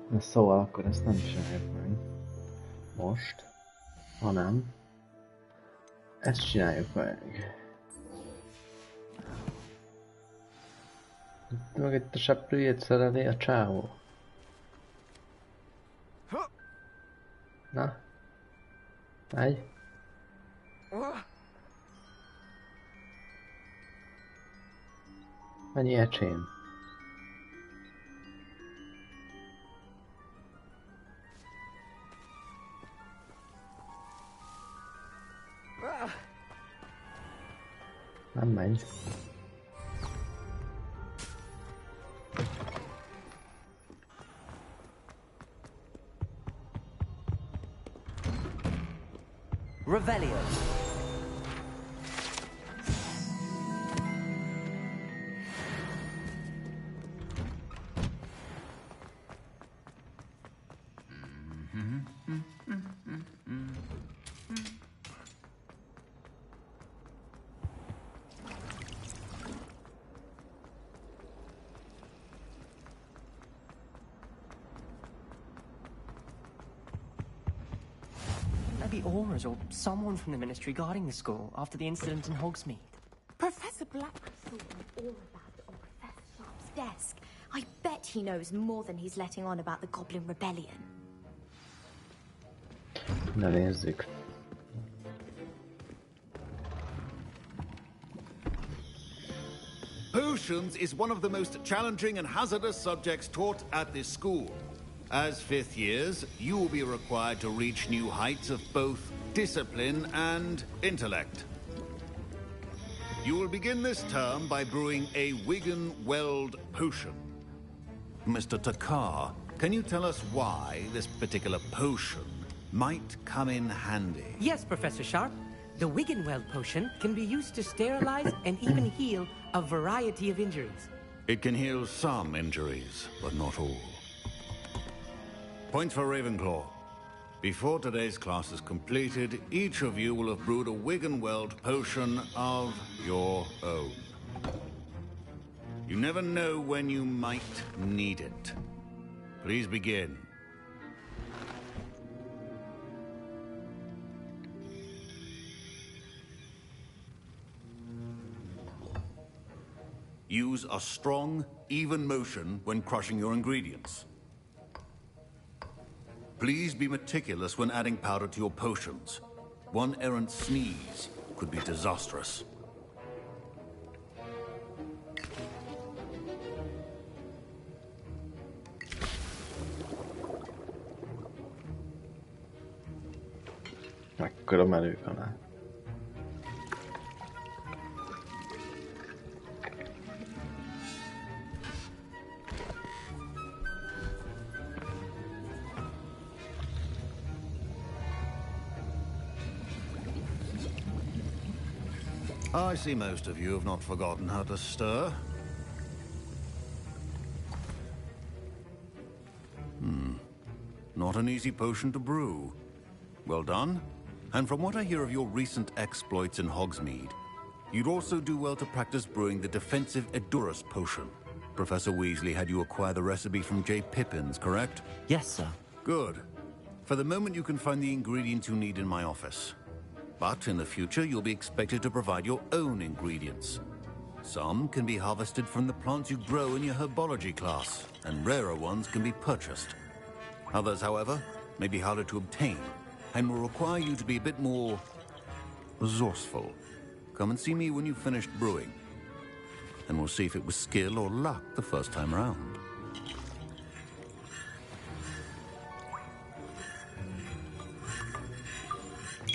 Na szóval akkor ezt nem csináljuk meg. Most. Hanem. Ezt csináljuk meg. Meg itt a seprűjét szereli a csávó. Na. Megy. Mennyi ecsém? Nem megy. Revelio. Maybe Aura's or someone from the Ministry guarding the school after the incident in Hogsmeade. Professor Blackwood told me all about it on Professor Sharp's desk. I bet he knows more than he's letting on about the Goblin Rebellion. Na nézzük. Potions is one of the most challenging and hazardous subjects taught at this school. As fifth years, you will be required to reach new heights of both discipline and intellect. You will begin this term by brewing a Wigan-Weld potion. Mr. Takar, can you tell us why this particular potion might come in handy? Yes, Professor Sharp. The Wigan-Weld potion can be used to sterilize and even heal a variety of injuries. It can heal some injuries, but not all. Points for Ravenclaw. Before today's class is completed, each of you will have brewed a Wigan-Weld potion of your own. You never know when you might need it. Please begin. Use a strong, even motion when crushing your ingredients. Please be meticulous when adding powder to your potions. One errant sneeze could be disastrous. Mekkora merőkanál. I see most of you have not forgotten how to stir. Not an easy potion to brew. Well done. And from what I hear of your recent exploits in Hogsmeade, you'd also do well to practice brewing the defensive Edurus potion. Professor Weasley had you acquire the recipe from J. Pippins, correct? Yes, sir. Good. For the moment, you can find the ingredients you need in my office. But in the future, you'll be expected to provide your own ingredients. Some can be harvested from the plants you grow in your herbology class, and rarer ones can be purchased. Others, however, may be harder to obtain, and will require you to be a bit more resourceful. Come and see me when you've finished brewing, and we'll see if it was skill or luck the first time round.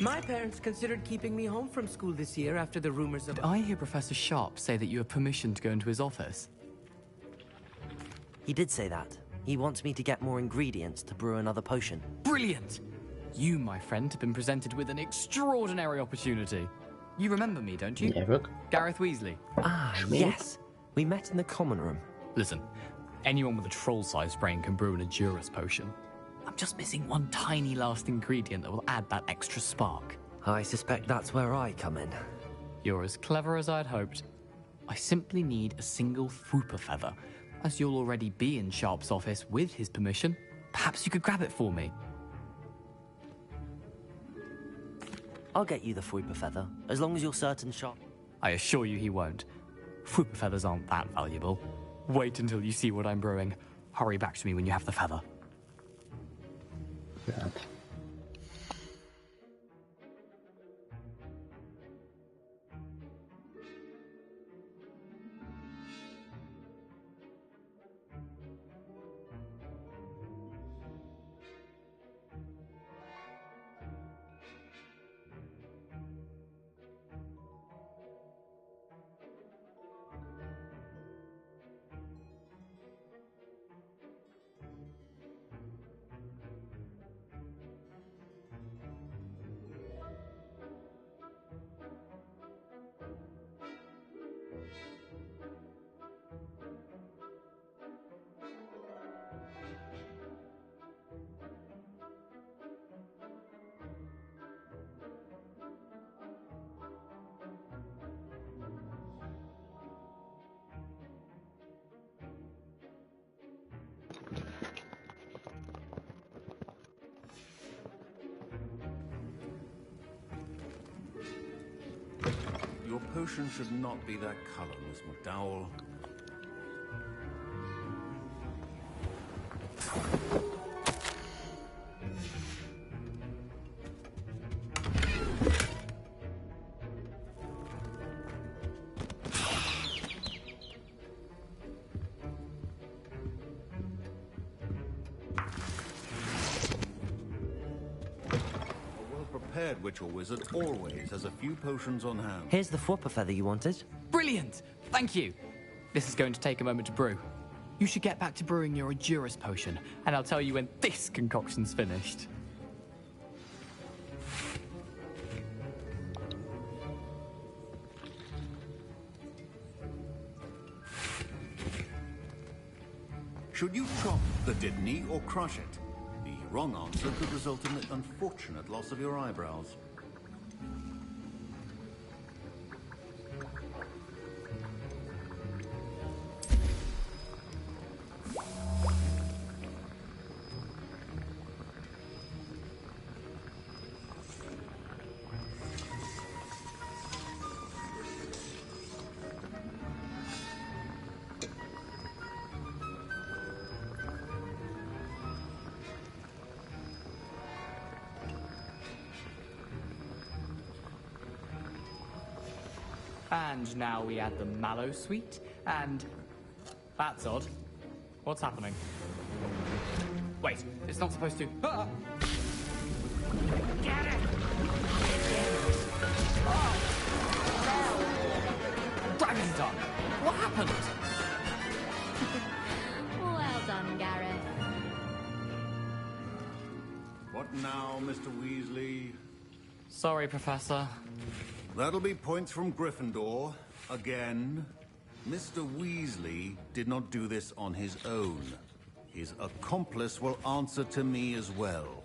My parents considered keeping me home from school this year after the rumors of... Did I hear Professor Sharp say that you have permission to go into his office? He did say that. He wants me to get more ingredients to brew another potion. Brilliant! You, my friend, have been presented with an extraordinary opportunity. You remember me, don't you? Yeah, look. Gareth Weasley. Ah, yes. We met in the common room. Listen, anyone with a troll-sized brain can brew an Edurus potion. I'm just missing one tiny last ingredient that will add that extra spark. I suspect that's where I come in. You're as clever as I'd hoped. I simply need a single Fwooper feather, as you'll already be in Sharp's office with his permission. Perhaps you could grab it for me. I'll get you the Fruiper feather, as long as you're certain shop. I assure you he won't. Fruiper feathers aren't that valuable. Wait until you see what I'm brewing. Hurry back to me when you have the feather. Certo. Your potion should not be that color, Miss McDowell. Prepared witch or wizard always has a few potions on hand. Here's the Fruiper feather you wanted. Brilliant! Thank you! This is going to take a moment to brew. You should get back to brewing your Edurus potion, and I'll tell you when this concoction's finished. Should you chop the Didney or crush it? The wrong answer could result in the unfortunate loss of your eyebrows. And now we add the mallow sweet, and... That's odd. What's happening? Wait, it's not supposed to... Ah! Get it! Oh! Dragon's done! What happened? Well done, Gareth. What now, Mr. Weasley? Sorry, Professor. That'll be points from Gryffindor. Again. Mr. Weasley did not do this on his own. His accomplice will answer to me as well.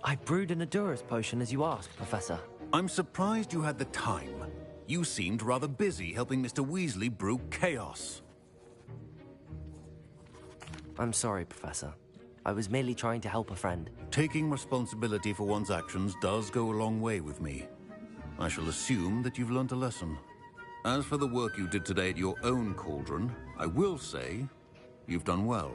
I brewed an Edurus potion as you asked, Professor. I'm surprised you had the time. You seemed rather busy helping Mr. Weasley brew chaos. I'm sorry, Professor. I was merely trying to help a friend. Taking responsibility for one's actions does go a long way with me. I shall assume that you've learnt a lesson. As for the work you did today at your own cauldron, I will say you've done well.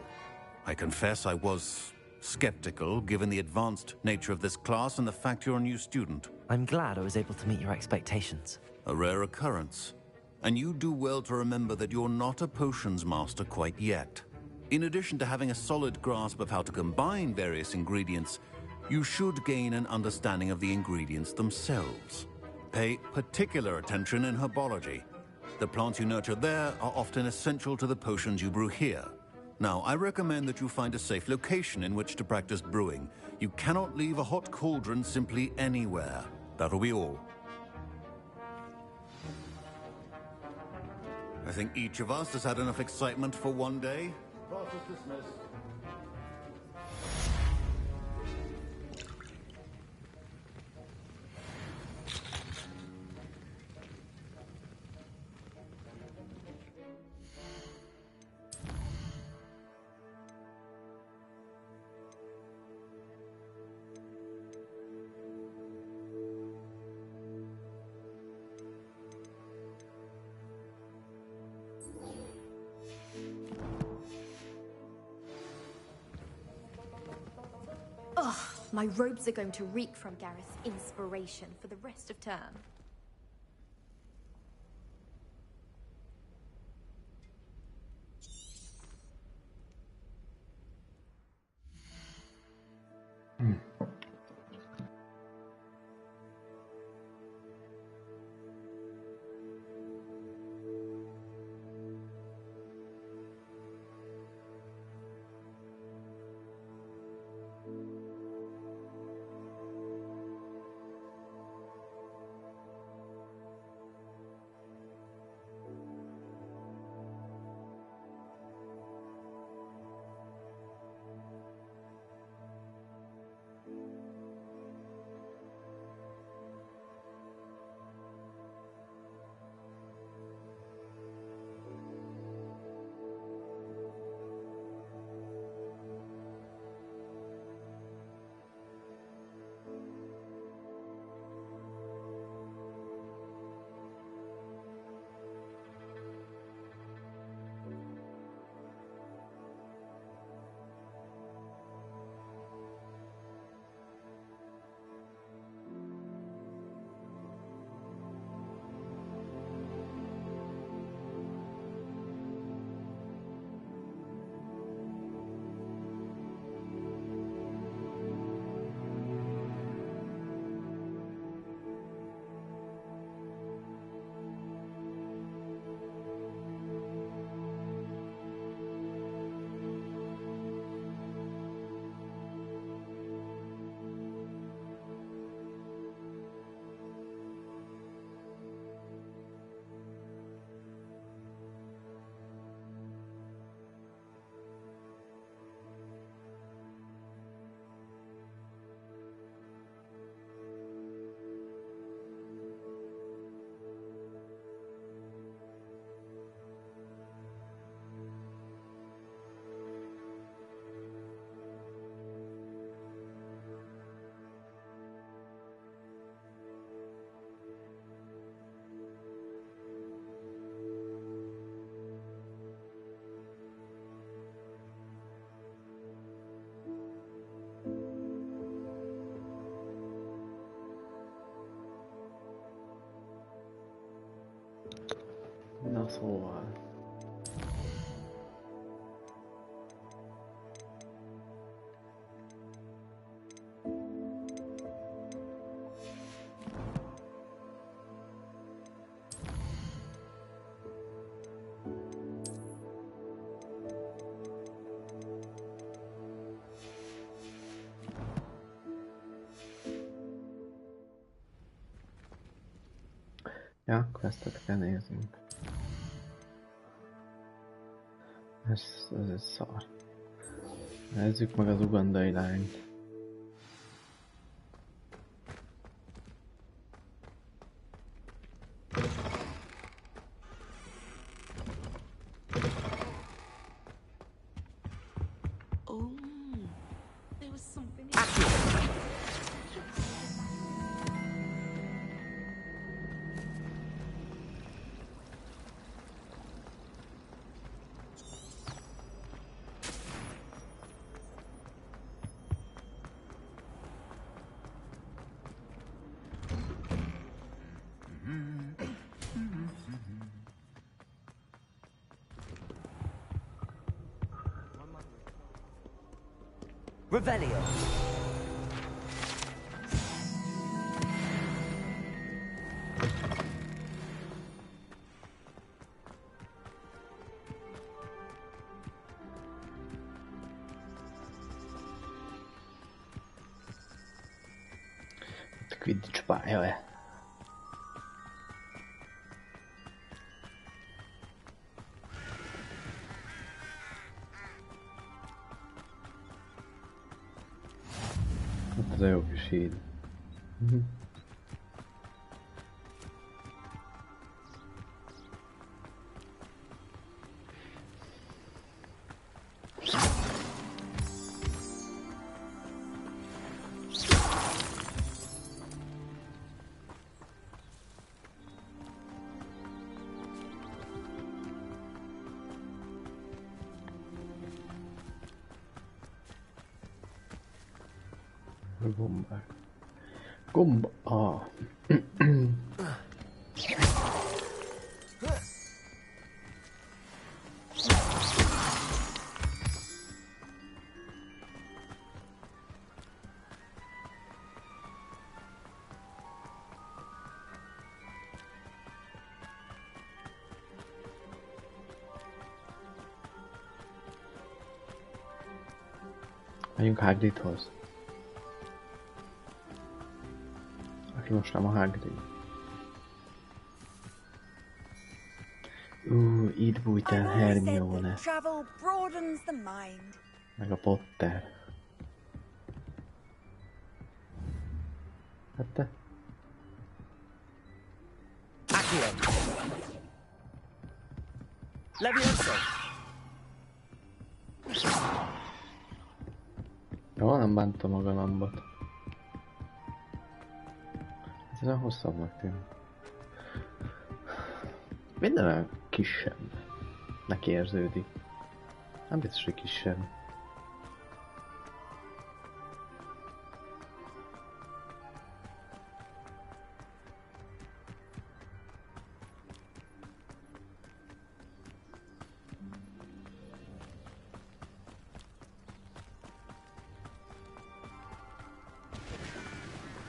I confess I was skeptical, given the advanced nature of this class and the fact you're a new student. I'm glad I was able to meet your expectations. A rare occurrence. And you do well to remember that you're not a potions master quite yet. In addition to having a solid grasp of how to combine various ingredients, you should gain an understanding of the ingredients themselves. Pay particular attention in herbology. The plants you nurture there are often essential to the potions you brew here. Now, I recommend that you find a safe location in which to practice brewing. You cannot leave a hot cauldron simply anywhere. That'll be all. I think each of us has had enough excitement for one day. Class is dismissed. Ugh, my robes are going to reek from Gareth's inspiration for the rest of term. Nasıl var? Ja, questet kell nézzünk. Ez egy szar. Nézzük meg az ugandai lányt. Revelio. Quidditch pálya. Hát ez a jó kis híd. Gombák. Gomba... Ah. Menjünk Hagridhoz. Aki most nem a Hagrid. Itt bújt el Hermione. Travel broadens the mind. Meg a Potter. Hát te? Accio! Levioso! Jó, nem bántam a galambot. Ez olyan hosszabbnak tűnik. Minden olyan kisebb. Neki érződik. Nem biztos, hogy kisebb.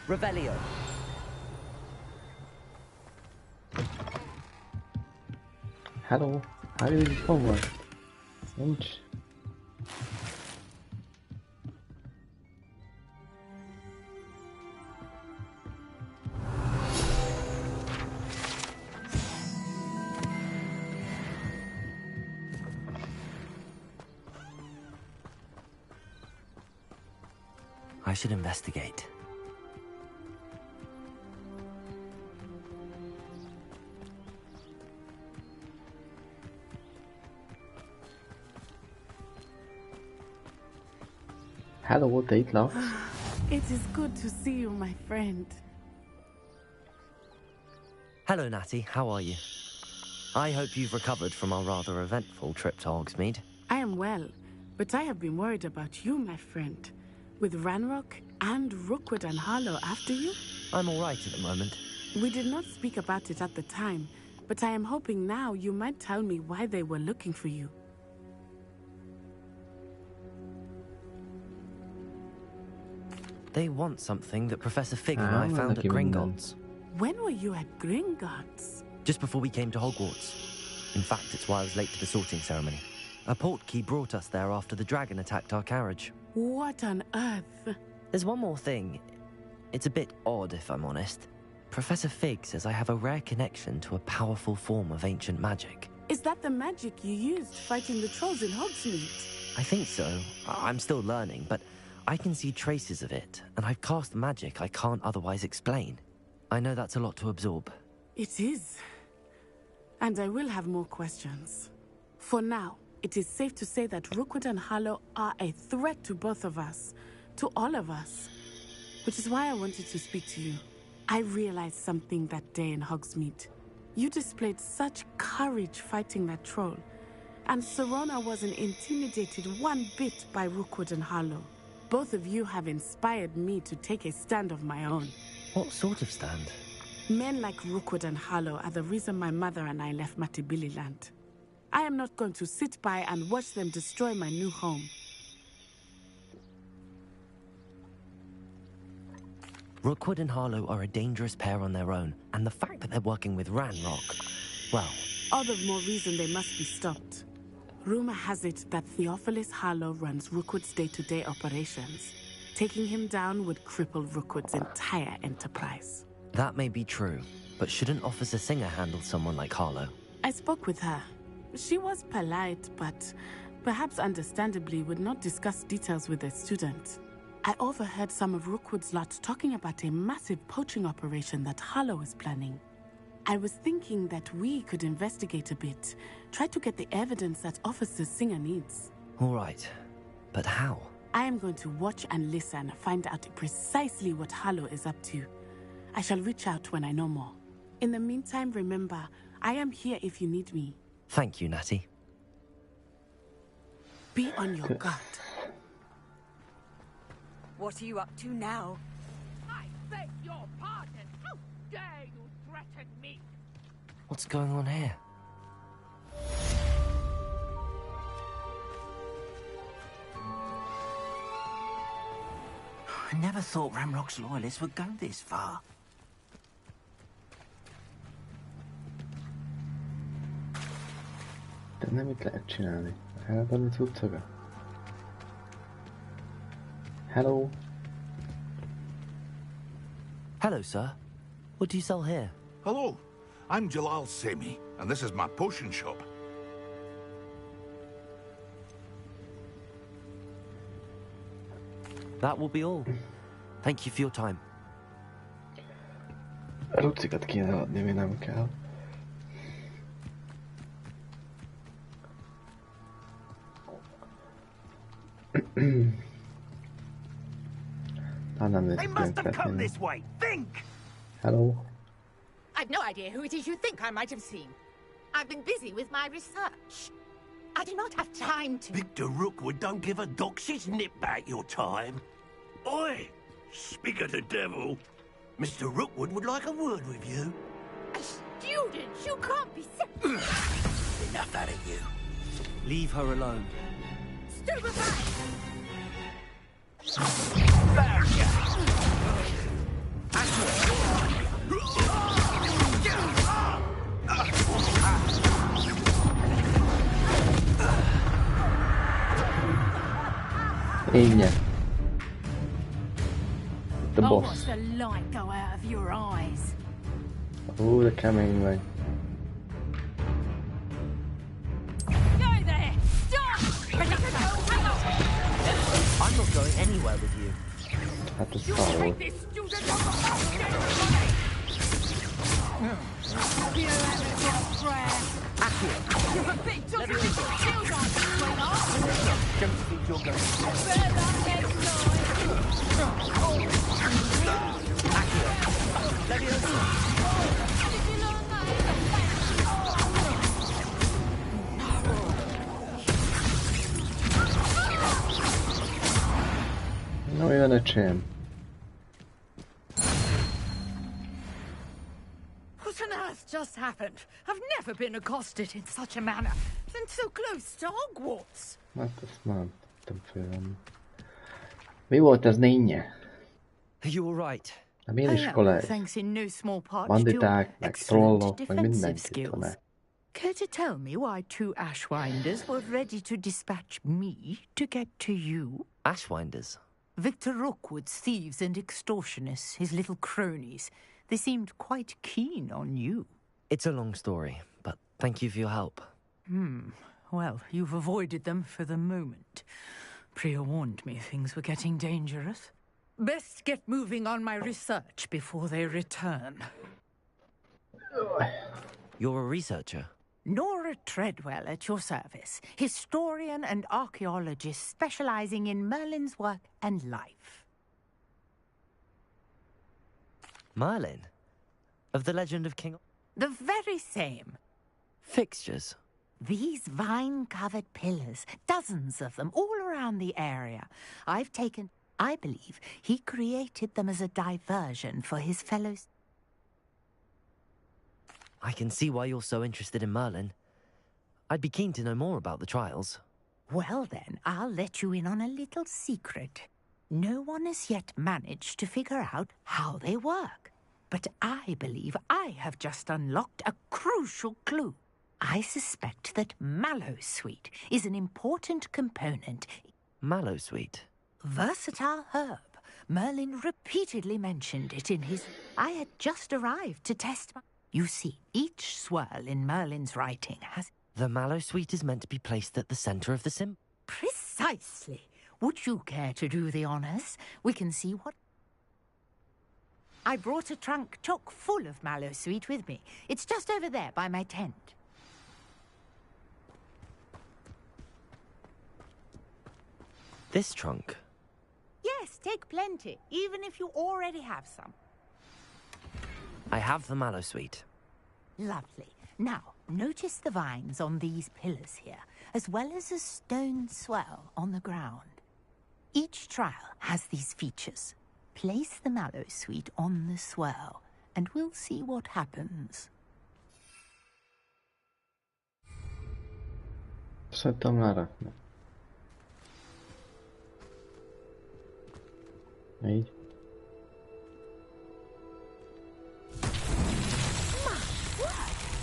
Revelio. Hello, Hagrid itt hol van? Nincs. I should investigate. Hello, te itt laksz? It is good to see you, my friend. Hello, Natty. How are you? I hope you've recovered from our rather eventful trip to Hogsmeade. I am well, but I have been worried about you, my friend. With Ranrock and Rookwood and Harlow after you? I'm all right at the moment. We did not speak about it at the time, but I am hoping now you might tell me why they were looking for you. They want something that Professor Fig and I found at Gringotts. When were you at Gringotts? Just before we came to Hogwarts. In fact, it's why I was late to the sorting ceremony. A portkey brought us there after the dragon attacked our carriage. What on earth? There's one more thing. It's a bit odd, if I'm honest. Professor Fig says I have a rare connection to a powerful form of ancient magic. Is that the magic you used fighting the trolls in Hogsmeade? I think so. I'm still learning, but I can see traces of it, and I've cast magic I can't otherwise explain. I know that's a lot to absorb. It is. And I will have more questions. For now, it is safe to say that Rookwood and Harlow are a threat to both of us. To all of us. Which is why I wanted to speak to you. I realized something that day in Hogsmeade. You displayed such courage fighting that troll. And Serona wasn't intimidated one bit by Rookwood and Harlow. Both of you have inspired me to take a stand of my own. What sort of stand? Men like Rookwood and Harlow are the reason my mother and I left Matibili Land. I am not going to sit by and watch them destroy my new home. Rookwood and Harlow are a dangerous pair on their own, and the fact that they're working with Ranrock, well... All the more reason they must be stopped. Rumor has it that Theophilus Harlow runs Rookwood's day-to-day operations. Taking him down would cripple Rookwood's entire enterprise. That may be true, but shouldn't Officer Singer handle someone like Harlow? I spoke with her. She was polite, but perhaps understandably would not discuss details with a student. I overheard some of Rookwood's lot talking about a massive poaching operation that Harlow is planning. I was thinking that we could investigate a bit, try to get the evidence that Officer Singer needs. All right, but how? I am going to watch and listen, find out precisely what Harlow is up to. I shall reach out when I know more. In the meantime, remember, I am here if you need me. Thank you, Natty. Be on your guard. What are you up to now? I beg your pardon. How dare you threaten me? What's going on here? I never thought Ramrock's loyalists would go this far. De nem mit lehet csinálni? Eladni cuccokat? Hello? Hello, sir. What do you sell here? Hello, I'm Jalal Semi, and this is my potion shop. That will be all. Thank you for your time. Rucikat kéne eladni, mi nem kell. They must have come this way. Think! Hello? I've no idea who it is you think I might have seen. I've been busy with my research. I do not have time to... Victor Rookwood don't give a doxy's nip back your time. Oi! Speak of the devil. Mr. Rookwood would like a word with you. A student? You can't be... Enough out of you. Leave her alone. Stupefy! Ingyen. The Oh, boss. watch the light go out of your eyes. Ó, de kemény vagy. Go there! Stop! Ready to go? Hang on! I'm not going anywhere with you. Hát a You szarul. take this student on the basket! You haven't got prayer. You're a big dog with your shield on, sweetheart. Don't think you're going to... Better not make noise. Let me know. No olyan öcsém. What on earth just happened? I've never been accosted in such a manner. And so close to Hogwarts. Hát azt nem tudtam félni. Mi volt ez nénye? You all right? A milyen iskola ez? Thanks in no small part Banditák, to meg excellent trollok, meg defensive mindenkit van. skills. Care to tell me why two Ashwinders were ready to dispatch me to get to you? Ashwinders? Victor Rookwood's thieves and extortionists, his little cronies. They seemed quite keen on you. It's a long story, but thank you for your help. Well, you've avoided them for the moment. Priya warned me things were getting dangerous. Best get moving on my research before they return. You're a researcher? Nora Treadwell at your service, historian and archaeologist specializing in Merlin's work and life. Merlin? Of the legend of King... The very same. Fixtures? These vine-covered pillars, dozens of them, all around the area. I believe he created them as a diversion for his fellows. I can see why you're so interested in Merlin. I'd be keen to know more about the trials. Well then, I'll let you in on a little secret. No one has yet managed to figure out how they work. But I believe I have just unlocked a crucial clue. I suspect that Mallowsweet is an important component. Mallowsweet? Versatile herb. Merlin repeatedly mentioned it in his... I had just arrived to test my... You see, each swirl in Merlin's writing has... The Mallowsweet is meant to be placed at the center of the symbol. Precisely. Would you care to do the honors? We can see what... I brought a trunk chock full of Mallowsweet with me. It's just over there by my tent. This trunk? Yes, take plenty, even if you already have some. I have the Mallowsweet. Lovely. Now, notice the vines on these pillars here, as well as a stone swell on the ground. Each trial has these features. Place the mallow sweet on the swirl, and we'll see what happens. Szedtem lerakni. Így.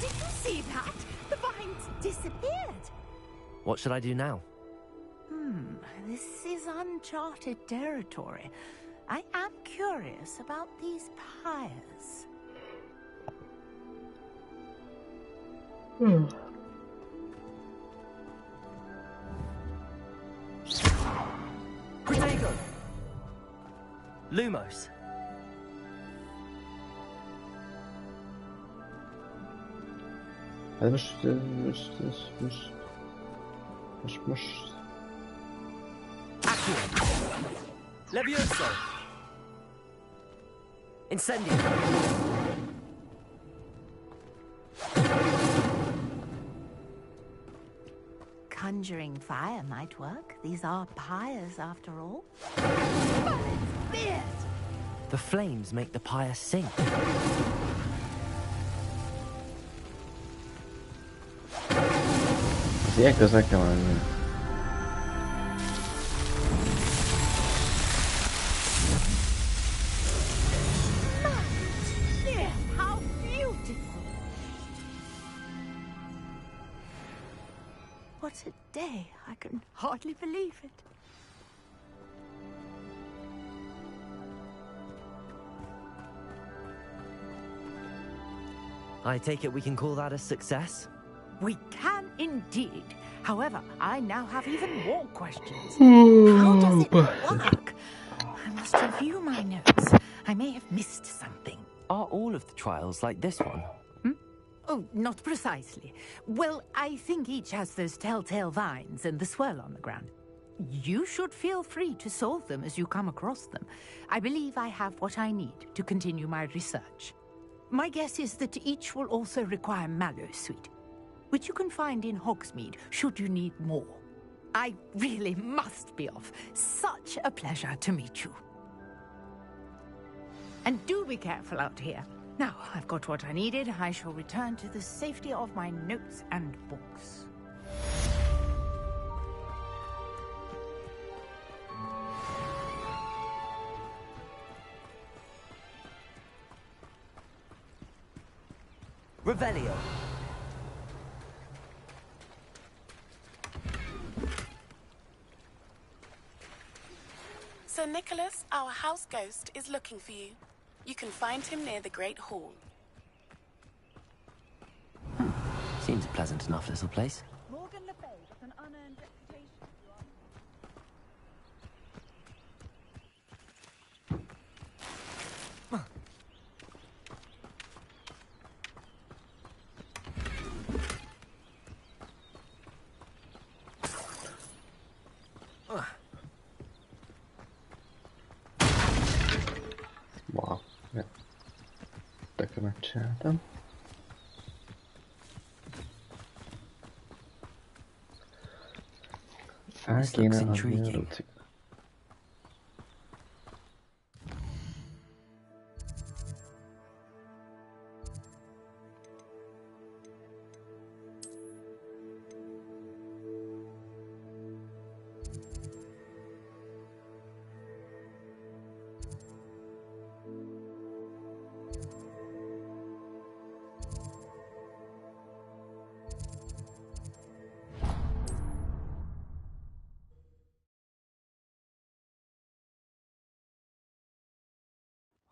Did you see that? The vines disappeared. What should I do now? This is uncharted territory. I am curious about these pyres. Protego! Lumos! Ez most... Levioso! Incendio! Conjuring fire might work. These are pyres, after all. The flames make the pyre sink. Az ilyen közel kell menni. How beautiful! What a day. I can hardly believe it. I take it we can call that a success? We can indeed. However, I now have even more questions. Oh, How does it work? I must review my notes. I may have missed something. Are all of the trials like this one? Oh, not precisely. Well, I think each has those telltale vines and the swirl on the ground. You should feel free to solve them as you come across them. I believe I have what I need to continue my research. My guess is that each will also require mallow sweet, which you can find in Hogsmeade should you need more. I really must be off. Such a pleasure to meet you. And do be careful out here. Now, I've got what I needed. I shall return to the safety of my notes and books. Revelio. Sir Nicholas, our house ghost, is looking for you. You can find him near the Great Hall. Seems a pleasant enough little place. Morgan Le Fay with an unearned reputation. Wow. Ja. Tökre megcsináltam. El kéne adni a rucik.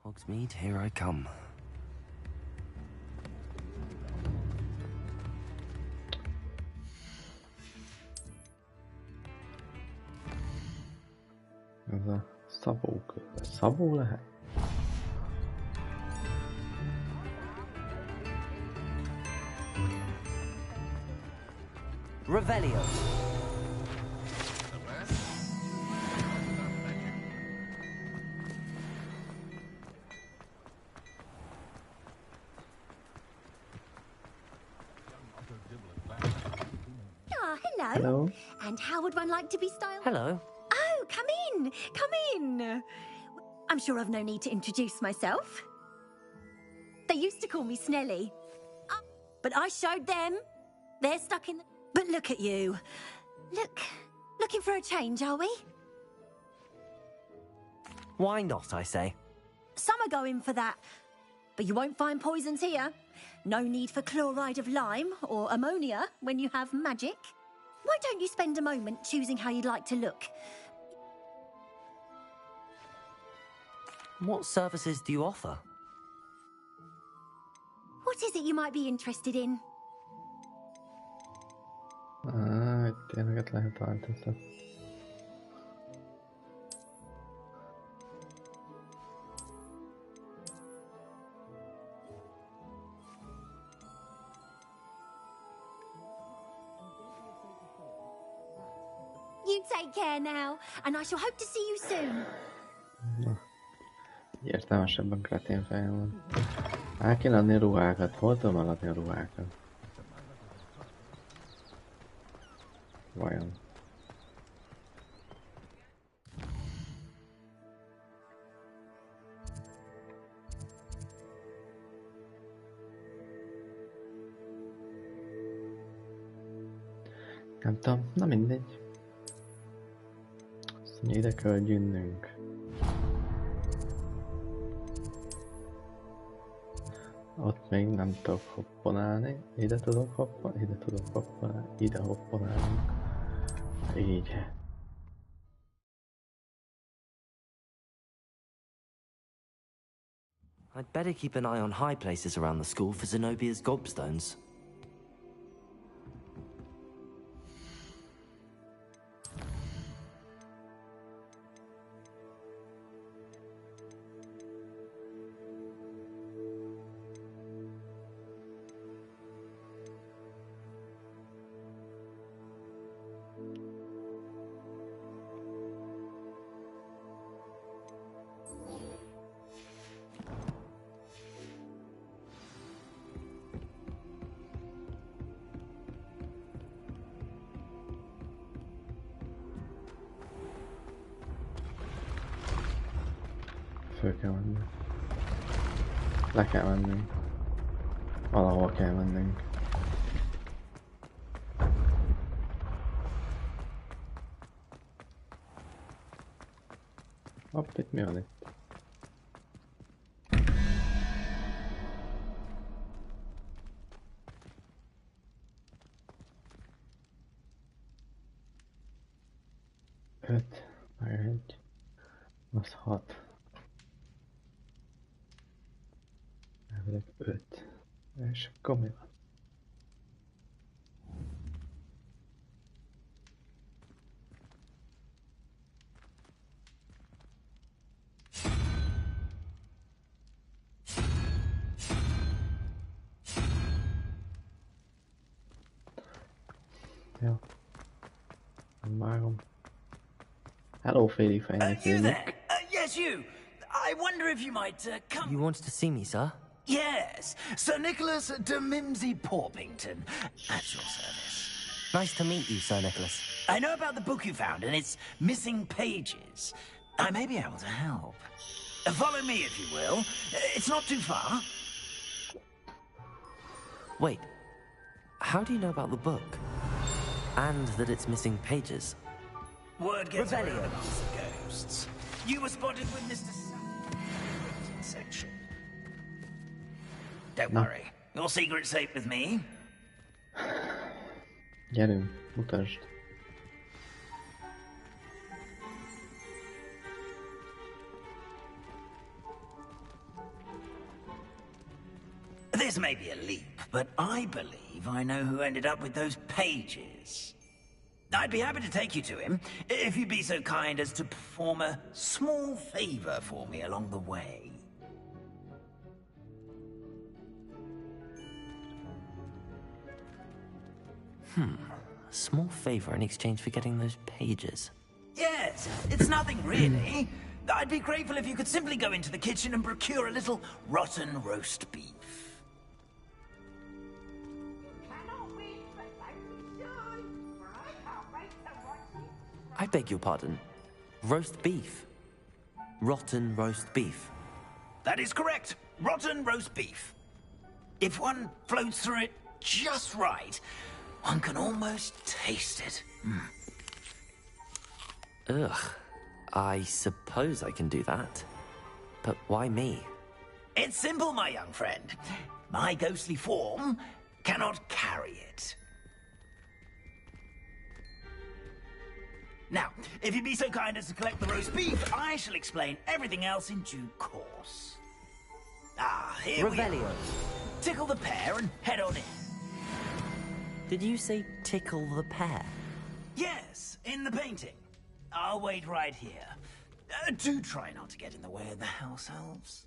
Hogsmeade, here I come. Ez a szabókör. Szabó lehet? Revelio. Hello. Hello. And how would one like to be styled? Hello. Oh, come in! Come in! I'm sure I've no need to introduce myself. They used to call me Snelly. But I showed them. They're stuck in the... But look at you. Looking for a change, are we? Why not, I say? Some are going for that. But you won't find poisons here. No need for chloride of lime or ammonia when you have magic. Why don't you spend a moment choosing how you'd like to look? What services do you offer? What is it you might be interested in? Itt ilyeneket lehet változtatni. You take care now, and I shall hope to see you soon. Értelmesebben kretén fejem van. El kéne adni a ruhákat. Hol tudom eladni a ruhákat? Vajon? Nem tudom, na mindegy. Azt mondja, ide kell gyűnnünk. Ott még nem tudok hopponálni. Ide tudok hopponálni, ide tudok hopponálni, ide hopponálni. Így. I'd better keep an eye on high places around the school for Zenobia's gobstones. Föl kell menni. Le kell mennünk. Valahol kell mennünk. Hopp, itt mi van itt? Öt, meg egy, az 6. Elvileg 5. És akkor mi van? Ja. Nem vágom. Hello, félig fejnőtőnök. Yes, you. I wonder if you might come... You wanted to see me, sir? Yes, Sir Nicholas de Mimsy Porpington, at your service. Nice to meet you, Sir Nicholas. I know about the book you found and its missing pages. I may be able to help. Follow me, if you will. It's not too far. Wait, how do you know about the book? And that it's missing pages? Word gets around amongst the ghosts. You were spotted with Mr. Sam section. Don't worry, your secret's safe with me. Gyerünk, mutasd. This may be a leap, but I believe I know who ended up with those pages. I'd be happy to take you to him, if you'd be so kind as to perform a small favor for me along the way. A small favor in exchange for getting those pages. Yes, it's nothing really. I'd be grateful if you could simply go into the kitchen and procure a little rotten roast beef. I beg your pardon. Roast beef. Rotten roast beef. That is correct. Rotten roast beef. If one floats through it just right, one can almost taste it. Ugh. I suppose I can do that. But why me? It's simple, my young friend. My ghostly form cannot carry it. Now, if you'd be so kind as to collect the roast beef, I shall explain everything else in due course. Here Revelio. we are. Tickle the pear and head on in. Did you say tickle the pear? Yes, in the painting. I'll wait right here. Do try not to get in the way of the house elves.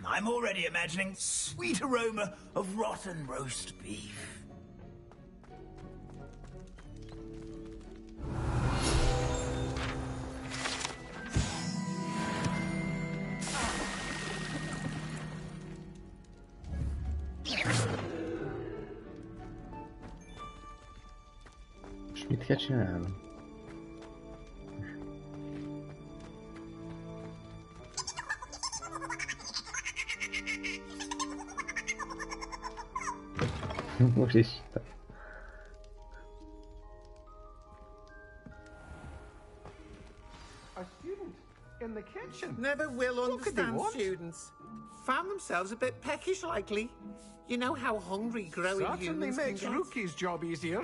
I'm already imagining sweet aroma of rotten roast beef. És mit kell csinálnom? Úristen. A student in the kitchen. Never will understand students. Found themselves a bit peckish, likely. You know how hungry growing humans can get. Certainly makes Rookie's job easier.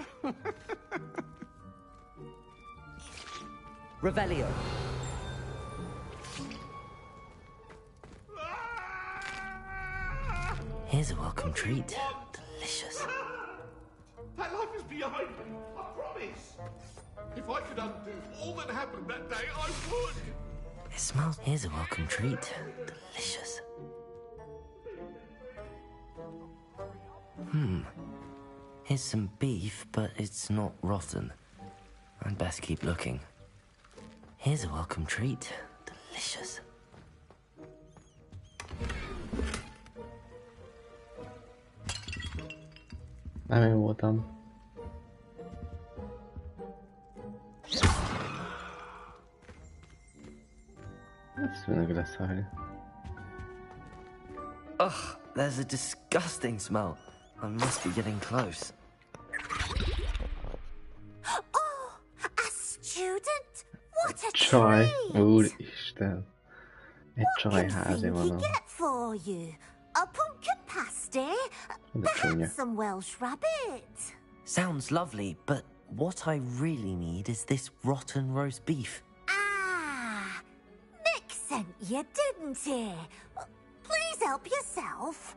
Revelio. Here's a welcome treat. Delicious. That life is behind me, I promise. If I could undo all that happened that day, I would. It smells. Here's a welcome treat. Delicious. Here's some beef, but it's not rotten. I'd best keep looking. Here's a welcome treat. Delicious. Nem én voltam. Ezt meg lesz hajni. Ugh, there's a disgusting smell. I must be getting close. Oh, a student? What a Csaj, treat! úristen. Egy csajházi van. What get for you? A pumpkin pasty? Perhaps some Welsh rabbit? Sounds lovely, but what I really need is this rotten roast beef. Ah, Nick sent you, didn't he? Please help yourself.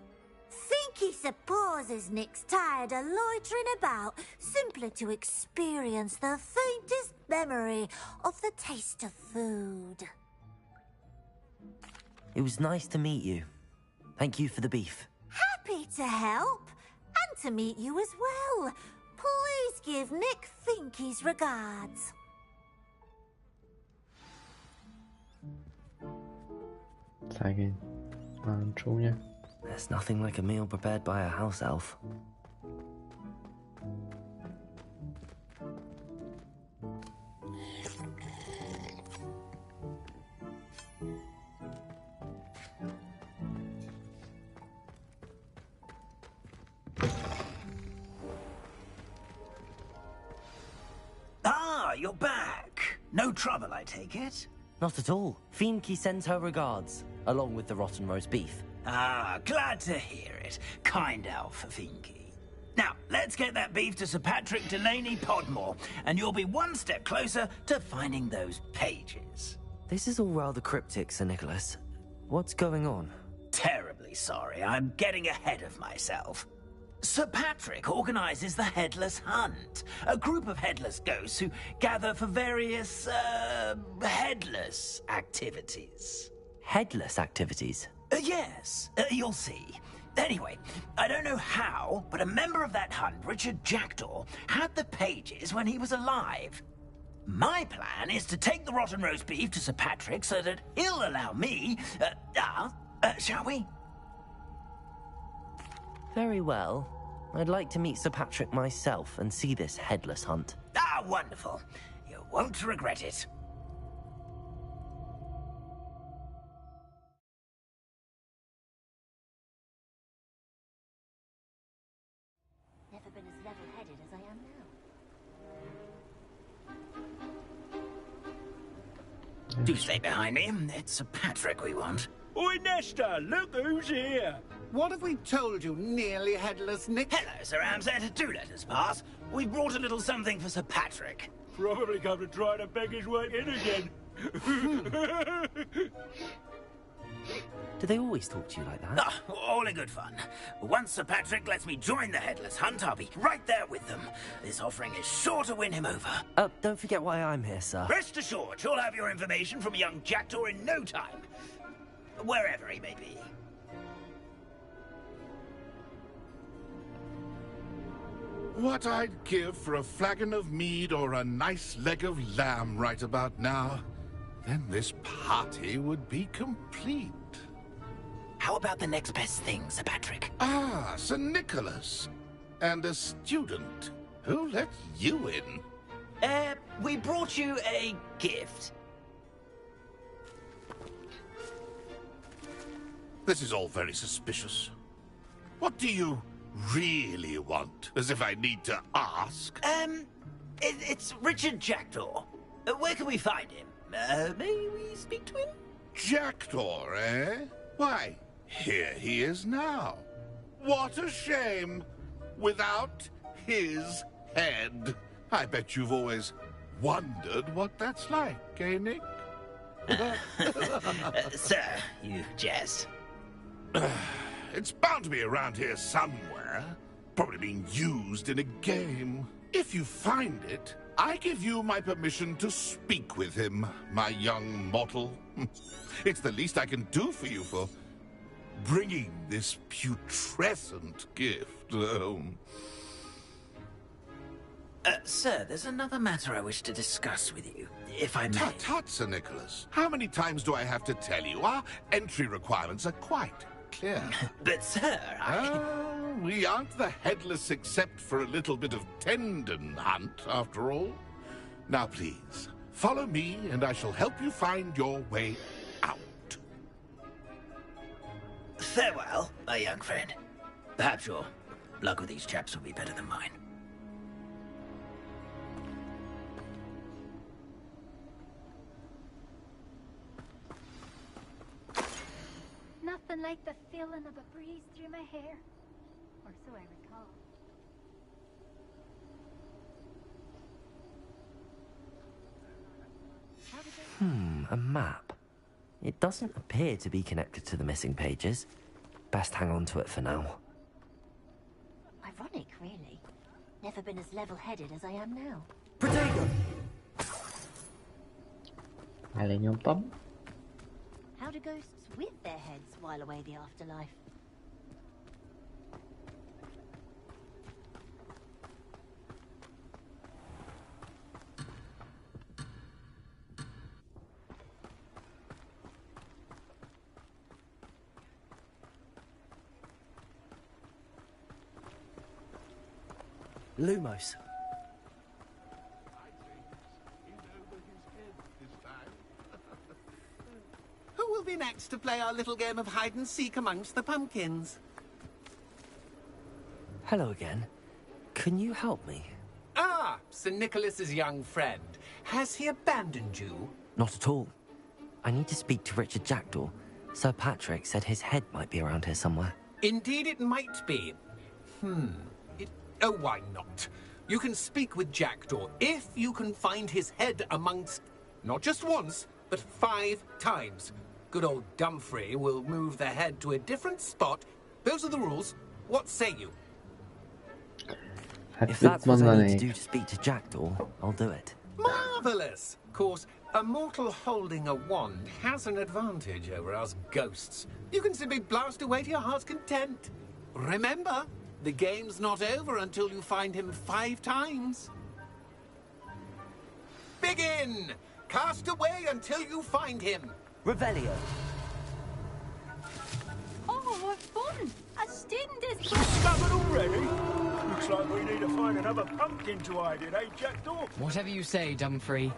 Think he supposes Nick's tired of loitering about simply to experience the faintest memory of the taste of food. It was nice to meet you. Thank you for the beef. Happy to help, and to meet you as well. Please give Nick Finky's regards. Szegény. Nagyon csúnya. There's nothing like a meal prepared by a house elf. Ah, you're back. No trouble, I take it? Not at all. Fienke sends her regards, along with the rotten roast beef. Ah, glad to hear it. Kind elf, Finky. Now, let's get that beef to Sir Patrick Delaney Podmore, and you'll be one step closer to finding those pages. This is all rather cryptic, Sir Nicholas. What's going on? Terribly sorry, I'm getting ahead of myself. Sir Patrick organizes the Headless Hunt, a group of headless ghosts who gather for various, headless activities. Headless activities? Yes, you'll see. Anyway, I don't know how, but a member of that hunt, Richard Jackdaw, had the pages when he was alive. My plan is to take the rotten roast beef to Sir Patrick so that he'll allow me... shall we? Very well. I'd like to meet Sir Patrick myself and see this headless hunt. Ah, wonderful. You won't regret it. Do stay behind me. It's Sir Patrick we want. Oi, Nesta, look who's here. What have we told you, nearly headless Nick? Hello, Sir Ramsay. Do let us pass. We've brought a little something for Sir Patrick. Probably come to try to beg his way in again. Do they always talk to you like that? Ah, all in good fun. Once Sir Patrick lets me join the Headless Hunt, I'll be right there with them. This offering is sure to win him over. Don't forget why I'm here, sir. Rest assured, you'll have your information from young Jackdaw in no time. Wherever he may be. What I'd give for a flagon of mead or a nice leg of lamb right about now. Then this party would be complete. How about the next best thing, Sir Patrick? Ah, Sir Nicholas. And a student. Who let you in? We brought you a gift. This is all very suspicious. What do you really want? As if I need to ask. It's Richard Jackdaw. Where can we find him? May we speak to him? Jackdaw, eh? Why, here he is now. What a shame. Without his head. I bet you've always wondered what that's like, eh, Nick? Sir, you jest. It's bound to be around here somewhere. Probably being used in a game. If you find it, I give you my permission to speak with him, my young mortal. It's the least I can do for you for bringing this putrescent gift home. Sir, there's another matter I wish to discuss with you, if I may. Tut, Sir Nicholas. How many times do I have to tell you? Our entry requirements are quite clear. But, sir, we aren't the Headless except for a little bit of tendon hunt, after all. Now, please, follow me, and I shall help you find your way out. Farewell, my young friend. Perhaps your luck with these chaps will be better than mine. Nothing like the feeling of a breeze through my hair. Or so I recall. A map. It doesn't appear to be connected to the missing pages. Best hang on to it for now. Ironic, really. Never been as level-headed as I am now. Alin yung pump? How do ghosts with their heads while away the afterlife? Lumos. Who will be next to play our little game of hide-and-seek amongst the pumpkins? Hello again. Can you help me? Ah, Sir Nicholas's young friend. Has he abandoned you? Not at all. I need to speak to Richard Jackdaw. Sir Patrick said his head might be around here somewhere. Indeed it might be. Oh, why not? You can speak with Jackdaw if you can find his head amongst, not just once, but 5 times. Good old Dumfrey will move the head to a different spot. Those are the rules. What say you? If that's what I need to do to speak to Jackdaw, I'll do it. Marvellous! Of course, a mortal holding a wand has an advantage over us ghosts. You can simply blast away to your heart's content. Remember, the game's not over until you find him 5 times. Begin! Cast away until you find him. Revelio. Oh, what fun! A student is... Discovered already? Looks like we need to find another pumpkin to hide in, eh, Jackdaw? Whatever you say, Dumfrey.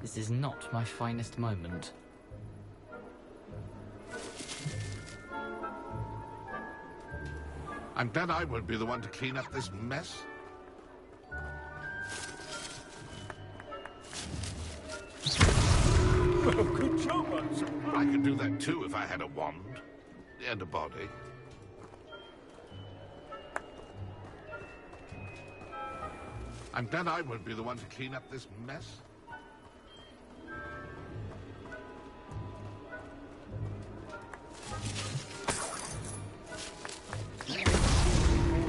This is not my finest moment. I'm glad I won't be the one to clean up this mess. Well, good job, I could do that too if I had a wand. And a body. I'm glad I won't be the one to clean up this mess.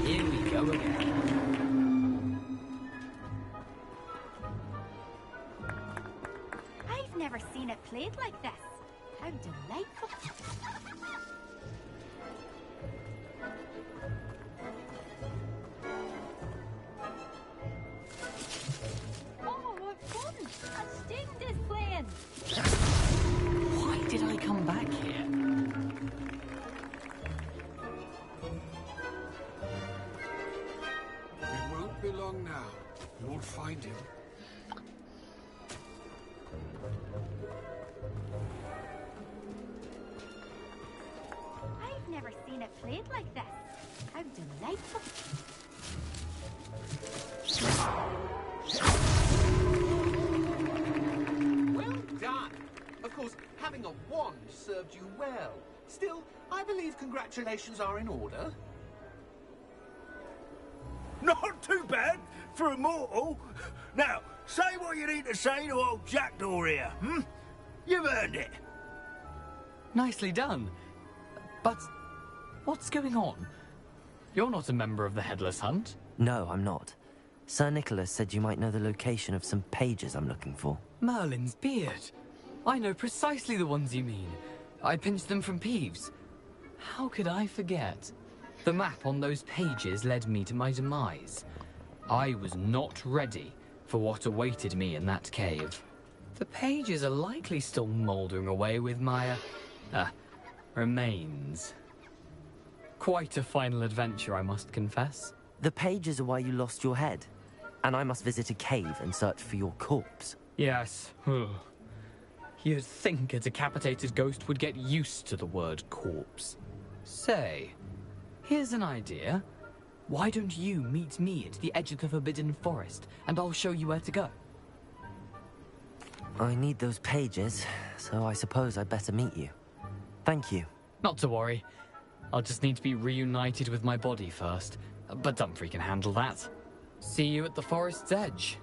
Here we go again. I've never seen it played like this. How delightful. Oh, what fun! A sting is playing. Why did I come back here? It won't be long now. You'll find him. I've never seen it played like this. How delightful. Well done. Of course, having a wand served you well. Still, I believe congratulations are in order. Not too bad for a mortal. Now, say what you need to say to old Jackdaw here, hmm? You've earned it. Nicely done. But what's going on? You're not a member of the Headless Hunt. No, I'm not. Sir Nicholas said you might know the location of some pages I'm looking for. Merlin's beard. I know precisely the ones you mean. I pinched them from Peeves. How could I forget? The map on those pages led me to my demise. I was not ready for what awaited me in that cave. The pages are likely still mouldering away with my, remains. Quite a final adventure, I must confess. The pages are why you lost your head, and I must visit a cave and search for your corpse. Yes. You'd think a decapitated ghost would get used to the word corpse. Say, here's an idea. Why don't you meet me at the edge of the Forbidden Forest, and I'll show you where to go? I need those pages, so I suppose I'd better meet you. Thank you. Not to worry. I'll just need to be reunited with my body first. But Dumfrey can handle that. See you at the forest's edge.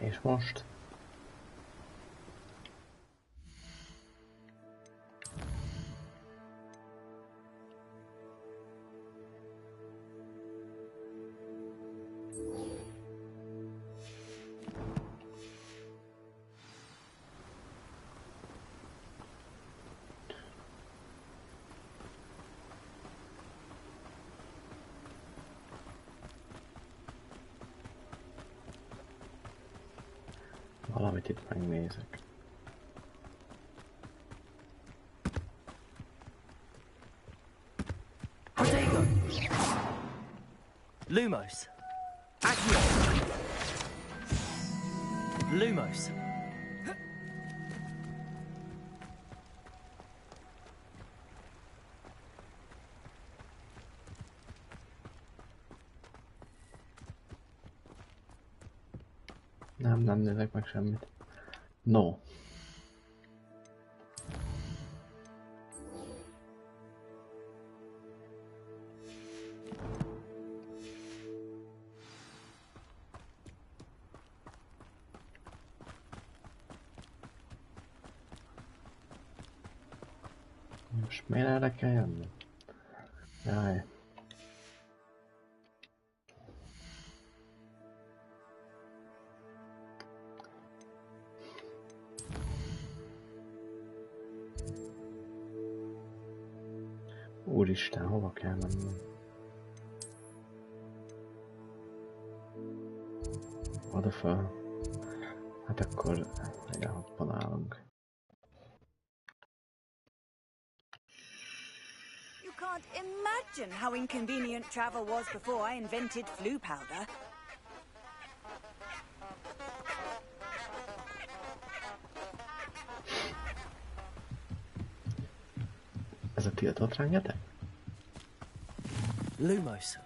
És most? Valamit itt megnézek. Protego! Lumos! Accio! Lumos! Nem nézek meg semmit. No. Most miért erre kell jönni? Jaj. Úristen, hova kell mennem? Oda fel. Hát akkor ide hoppanálunk. You can't imagine how inconvenient travel was before I invented flu powder. Ez a tiltott rengeteg? Lumos.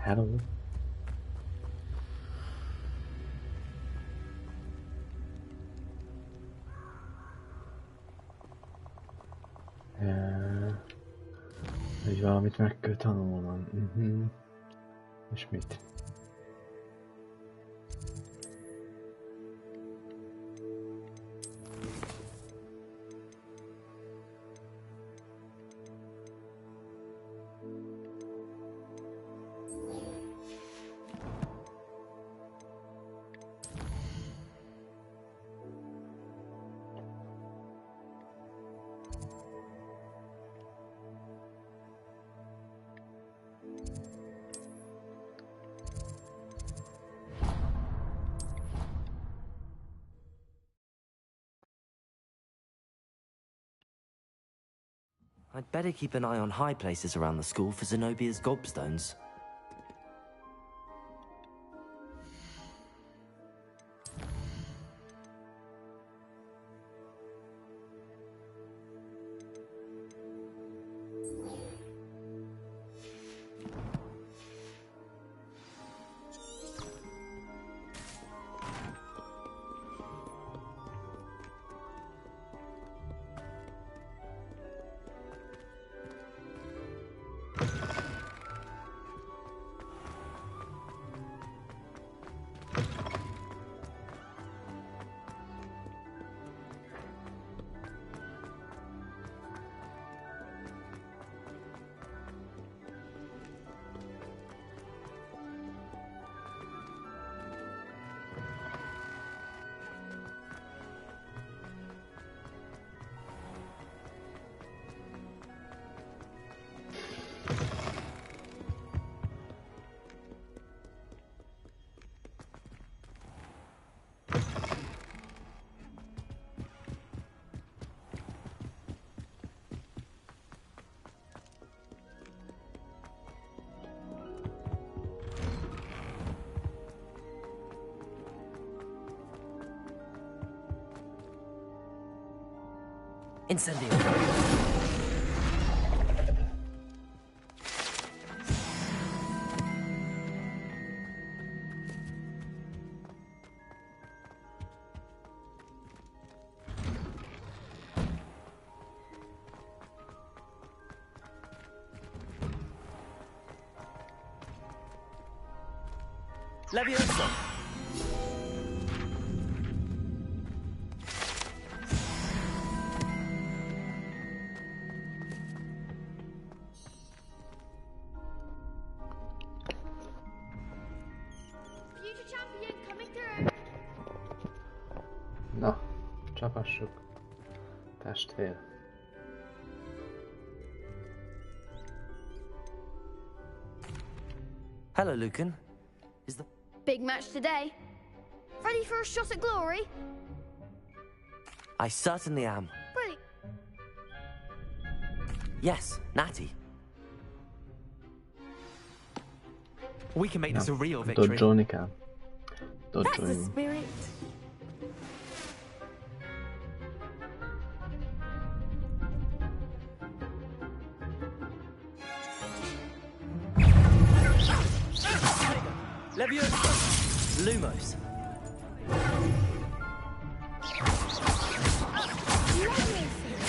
Hello. Hogy valamit meg kell tanulnom. És mit? I'd better keep an eye on high places around the school for Zenobia's gobstones. Incendio. Leviosa. Na, csapassuk. Testvér. Hello, Lucan. Is the big match today? Ready for a shot at glory? I certainly am. Brilliant. Yes, Natty. We can make this a real victory. Dodżonika. That's the spirit. Leviosa. Lumos.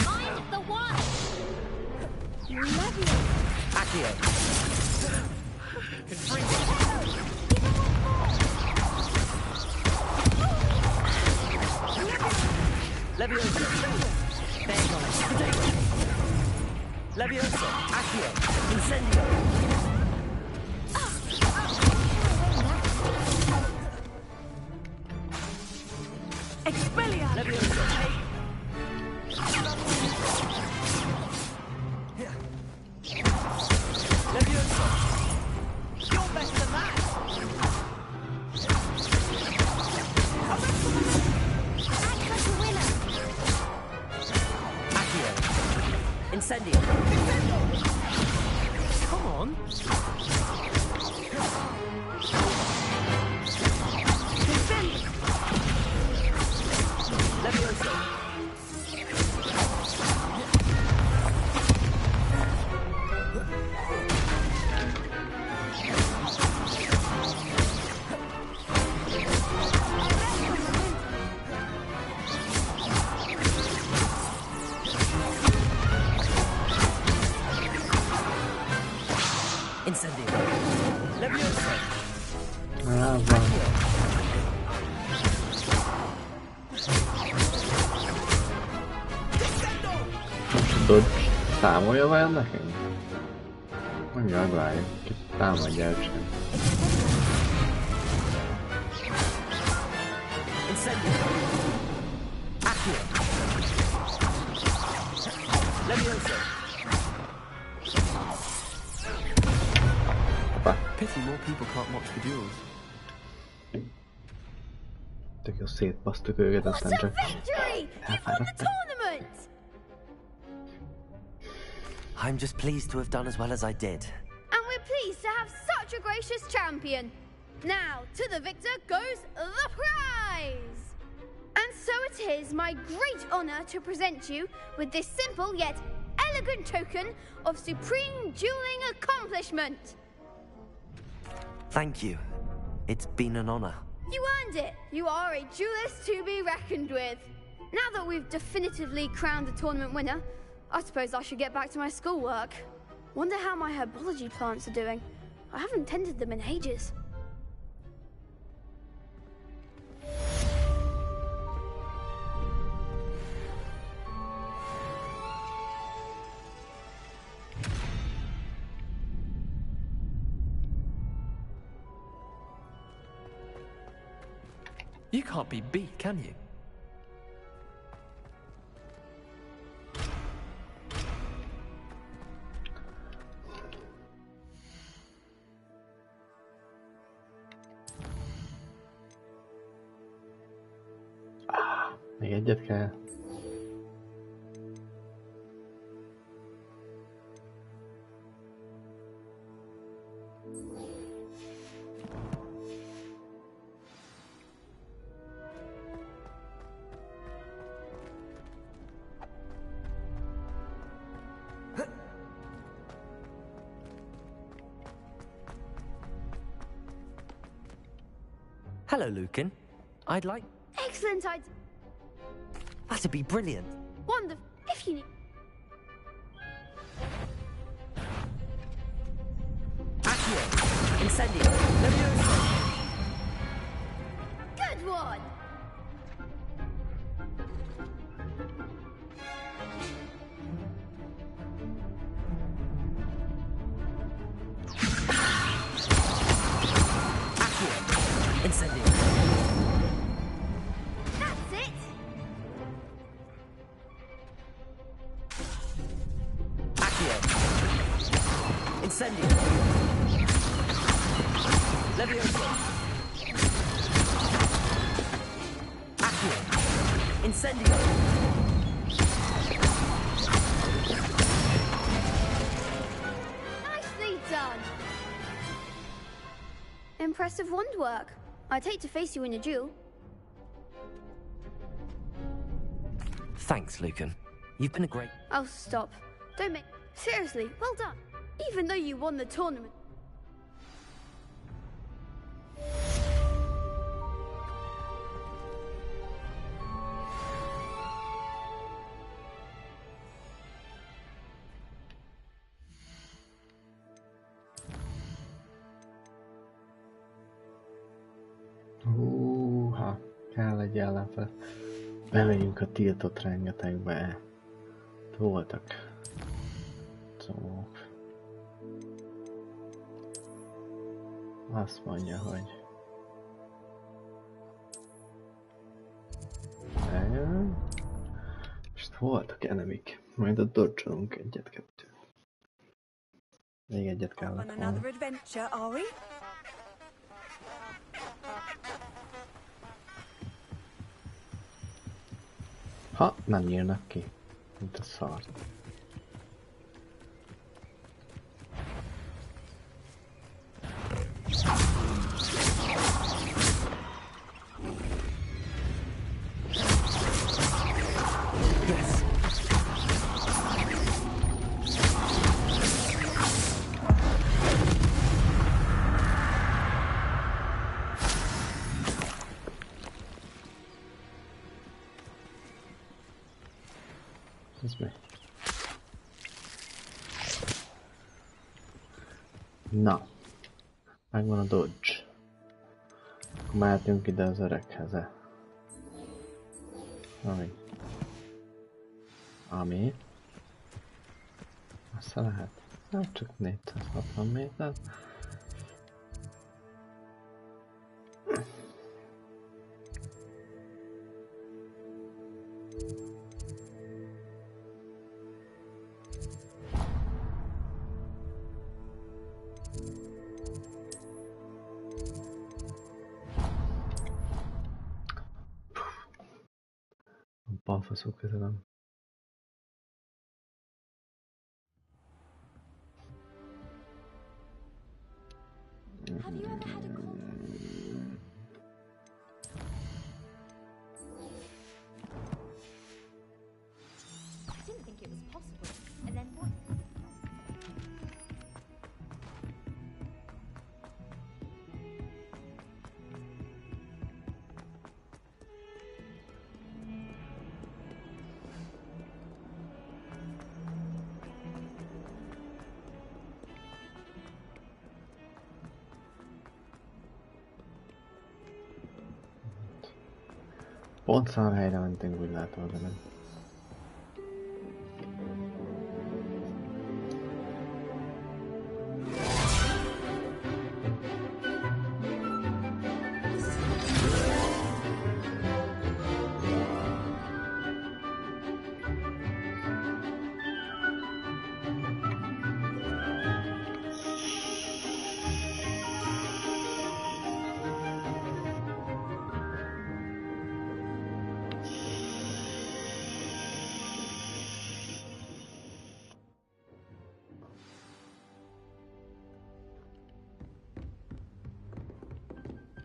Find the one. Leviosa. Accio. Leviosa. Leviosa. Accio. Incendio. You're better than that! Incendio! Come on! Levioso! Incendio! Levioso! Brava! Tudod, számolja vajon nekünk? Mondja, várjuk, ki támadja el sem. Incendio! Accio! Levioso! Pity more people can't watch the duels. Tök jó szétbasztuk őket, aztán csak elfáradtak. I'm just pleased to have done as well as I did. And we're pleased to have such a gracious champion. Now, to the victor goes the prize! And so it is my great honor to present you with this simple yet elegant token of supreme dueling accomplishment. Thank you. It's been an honor. You earned it. You are a duelist to be reckoned with. Now that we've definitively crowned the tournament winner, I suppose I should get back to my schoolwork. Wonder how my herbology plants are doing. I haven't tended them in ages. You can't be beat, can you? Még egyet kell. Hello, Lucan. I'd like... Excellent idea. That'd be brilliant. Wonderful. If you need... Accio! Incendio! Levioso! Good one! Incendio! That's it! Accio! Incendio! Levioso! Accio! Incendio! Nicely done! Impressive wand work. I'd hate to face you in a duel. Thanks, Lucan. You've been a great... Oh, stop. Don't make... Seriously, well done. Even though you won the tournament. Húha, kell egy ellenfele. Bemegyünk a tiltott rengetegbe. Voltak szomók. Azt mondja, hogy... Eljön. voltak enemik. Majd a dodge-olunk egyet-kettőt. Még egyet kellett volna. Another adventure, are we? Ha nem nyílnak ki, mint a szart. Ez mi? Na, megvan a dodge. Akkor mehetünk ide az öreghez. Ami? Azt lehet. Hát csak 460 méter. Balfaszok közelem. Have you ever had a call? I didn't think it was possible. And then what? Pont szar helyre mentünk, úgy látom, de nem.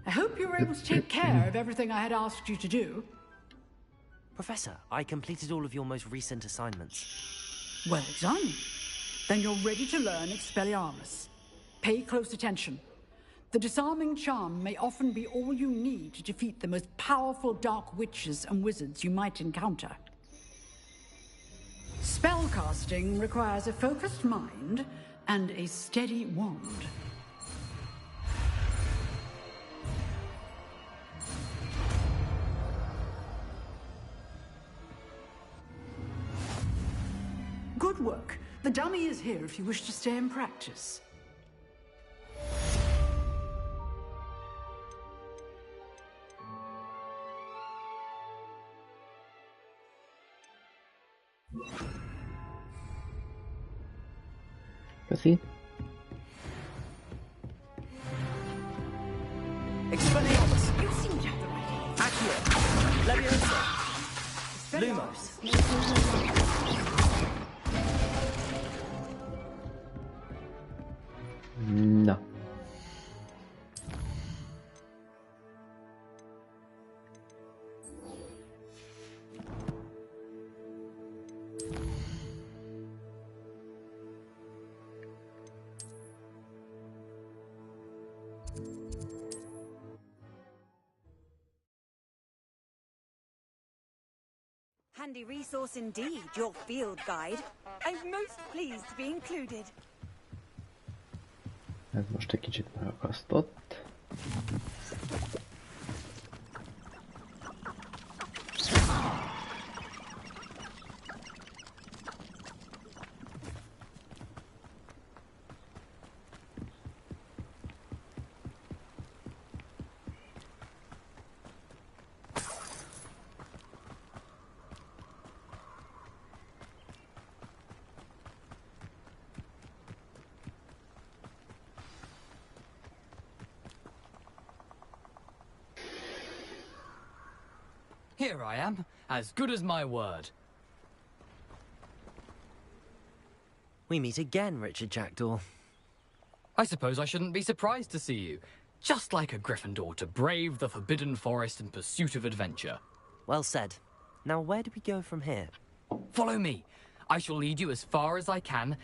I hope you were able to take care of everything I had asked you to do. Professor, I completed all of your most recent assignments. Well done. Then you're ready to learn Expelliarmus. Pay close attention. The disarming charm may often be all you need to defeat the most powerful dark witches and wizards you might encounter. Spellcasting requires a focused mind and a steady wand. Good work. The dummy is here if you wish to stay and practice. Köszi. Expelliarmus. You seem to have the right idea. Accio. Leviosa. Lumos. Na. Handy resource indeed, your field guide. I'm most pleased to be included. Ez most egy kicsit megakasztott. Here I am, as good as my word. We meet again, Richard Jackdaw. I suppose I shouldn't be surprised to see you. Just like a Gryffindor to brave the Forbidden Forest in pursuit of adventure. Well said. Now, where do we go from here? Follow me. I shall lead you as far as I can,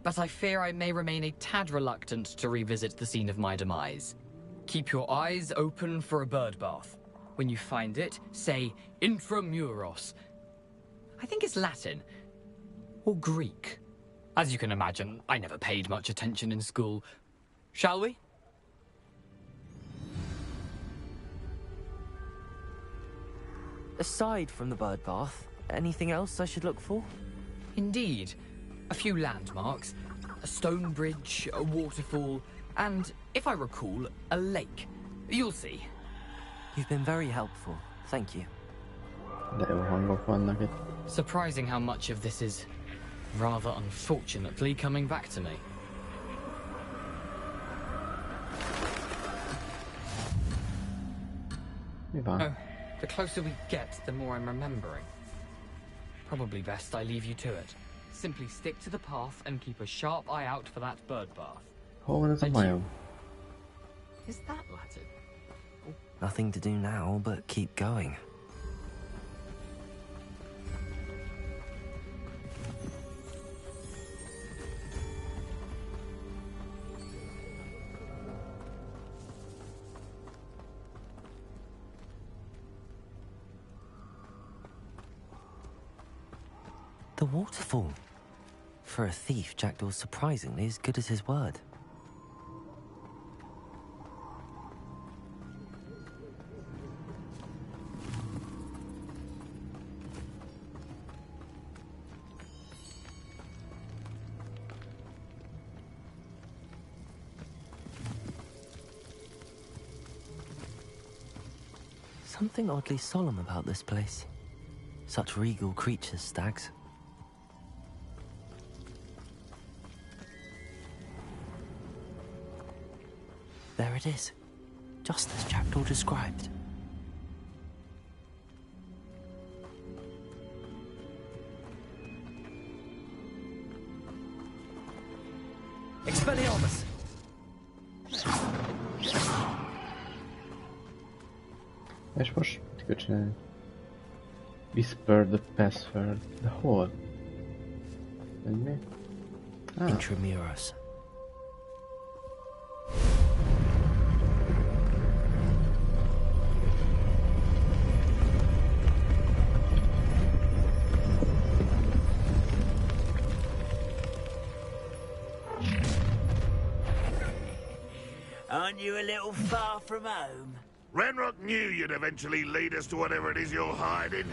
but I fear I may remain a tad reluctant to revisit the scene of my demise. Keep your eyes open for a bird bath. When you find it, say intramuros. I think it's Latin. Or Greek. As you can imagine, I never paid much attention in school. Shall we? Aside from the bird bath, anything else I should look for? Indeed. A few landmarks, a stone bridge, a waterfall, and, if I recall, a lake. You'll see. You've been very helpful. Thank you. De jó hangok vannak itt. Surprising how much of this is, rather unfortunately, coming back to me. Mi van? Oh, the closer we get, the more I'm remembering. Probably best I leave you to it. Simply stick to the path and keep a sharp eye out for that bird bath. Hol van ez a majom? Is that Latin? Nothing to do now but keep going. The waterfall. For a thief, Jackdaw's surprisingly as good as his word. Something oddly solemn about this place. Such regal creatures, stags. There it is, just as Jackdaw described. Expelliarmus! És most mit kell csinálni? Whisper the password. De hol? Vagy mi? Intramuros. Aren't you a little far from home? Ranrock knew you'd eventually lead us to whatever it is you're hiding.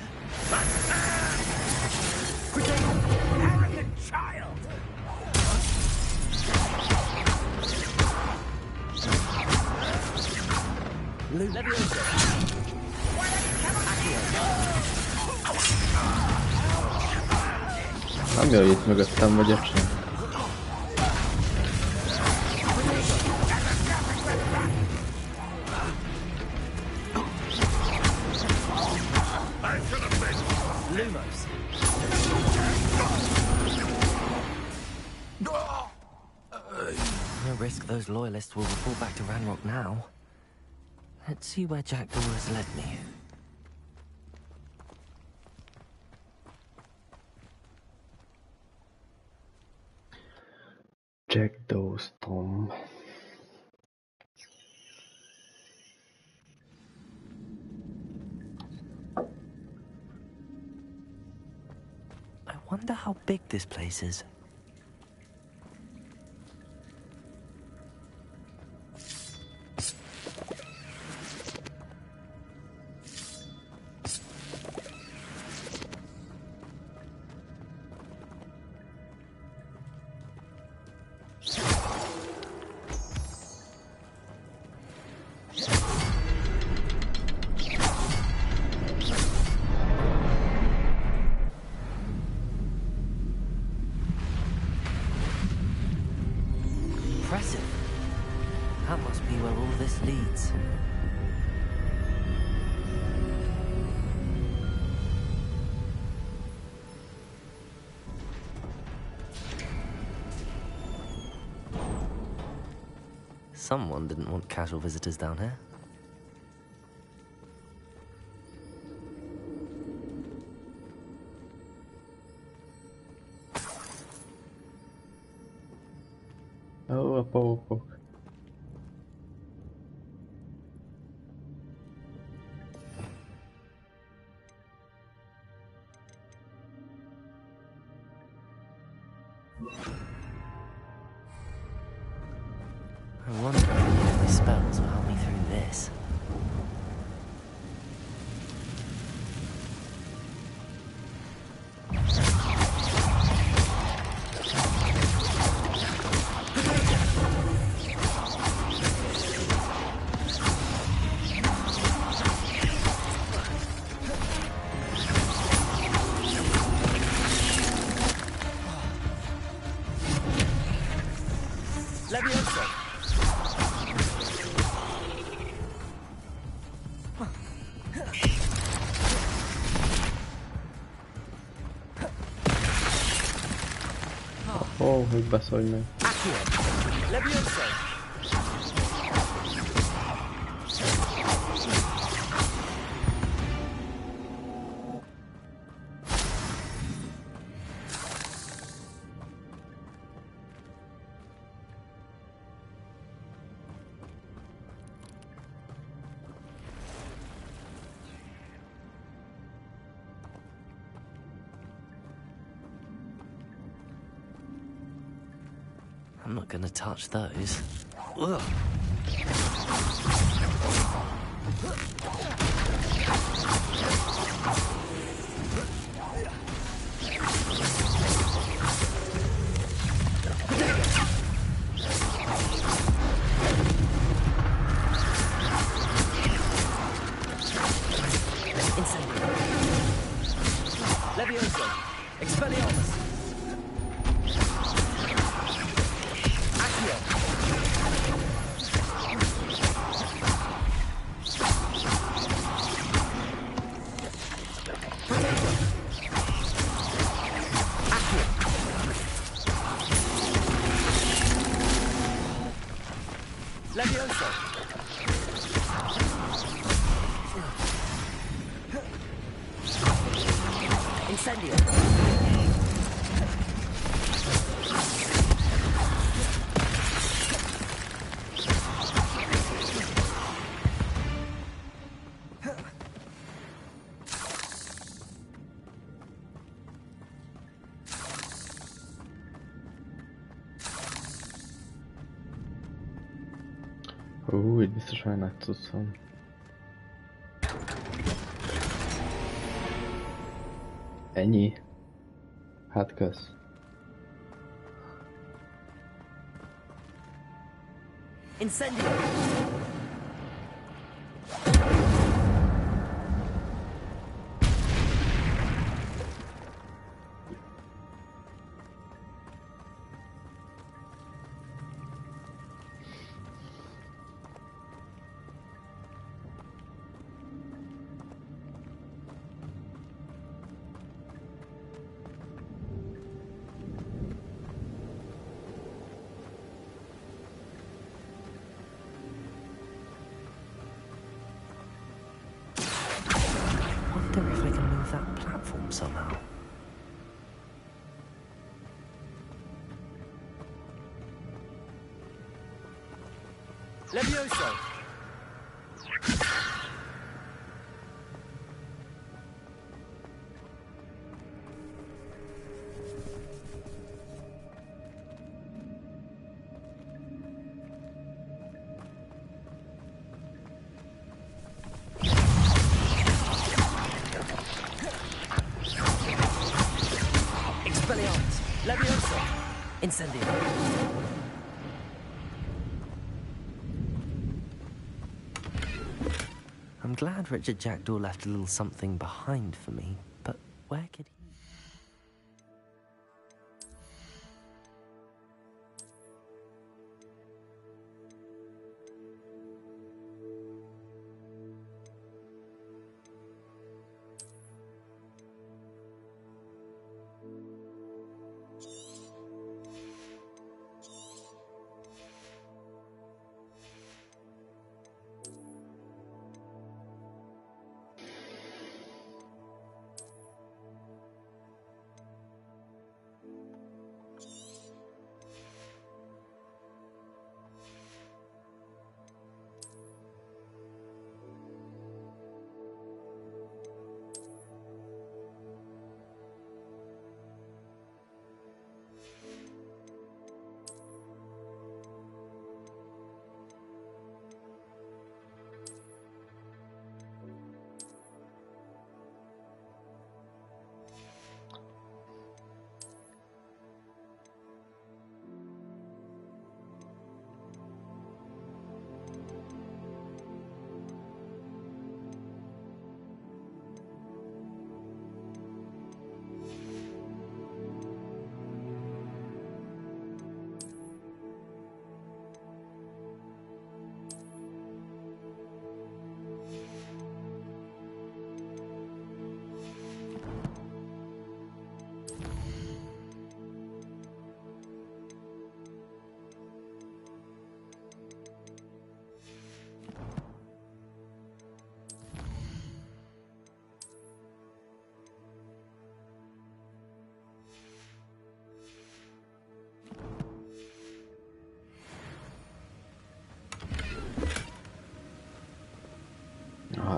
Arrogant child! Nem jól itt mögöttem vagyok sem. No risk those loyalists will report back to Ranrock now. Let's see where Jackdaw has led me. Jackdaw's tomb. I wonder how big this place is. Impressive. That must be where all this leads. Someone didn't want casual visitors down here. Oh, a pouco. I wonder if any of my spells will help me through this. Oh, chyba solny. I'm not gonna touch those. Ugh. Itt biztos olyan nagy cucc van. Ennyi? Hát kösz. Incendio! I wonder if I can move that platform somehow. Levioso! Levioso! Incendio! I'm glad Richard Jackdaw left a little something behind for me, but where could he...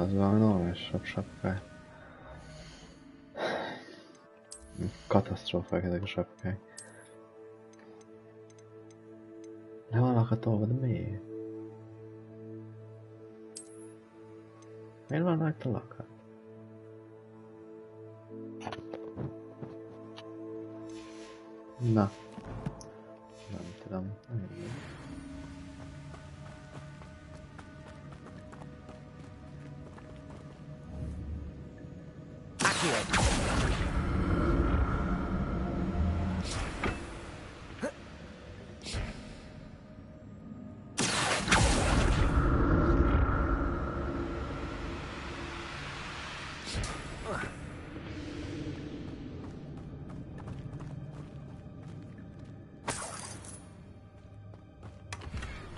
az valami normálisabb sapkák. Katasztrófák ezek a sapkák. Le van lakatolva, de miért? Miért van rajta lakat? Na. Nem tudom.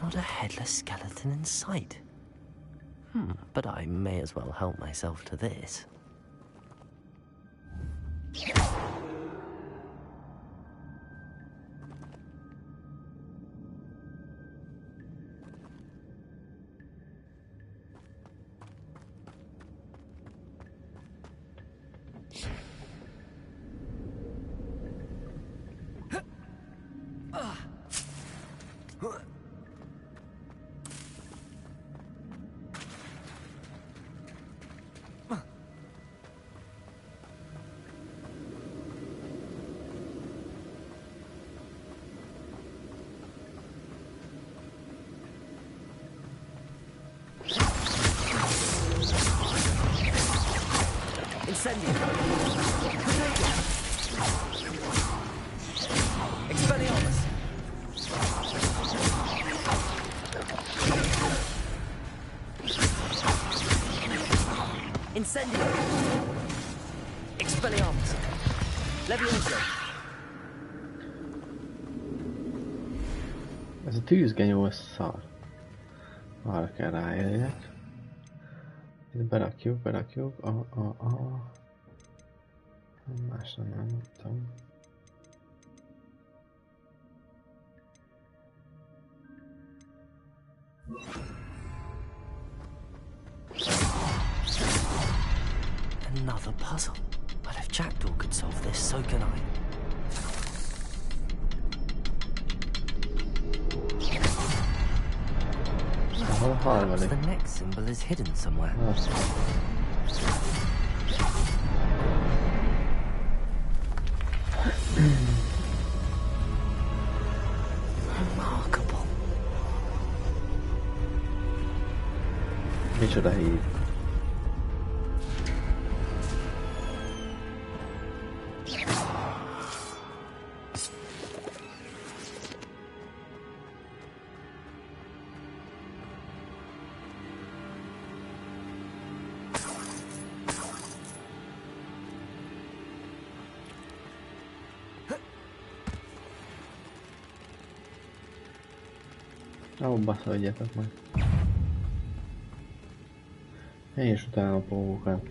Not a headless skeleton in sight. But I may as well help myself to this. Incendio. Expelliarmus. Incendio. Expelliarmus. Levioso. Ez a tűzgenyó, ez szar. Arra kell ráérjek. Berakjuk. Másra nem tudom. Another puzzle. But if Jackdaw could solve this, so can I. Perhaps the next symbol is hidden somewhere. Remarkable. Micsoda hív. Ó, baszoljatok meg. Én is utána a pókokat.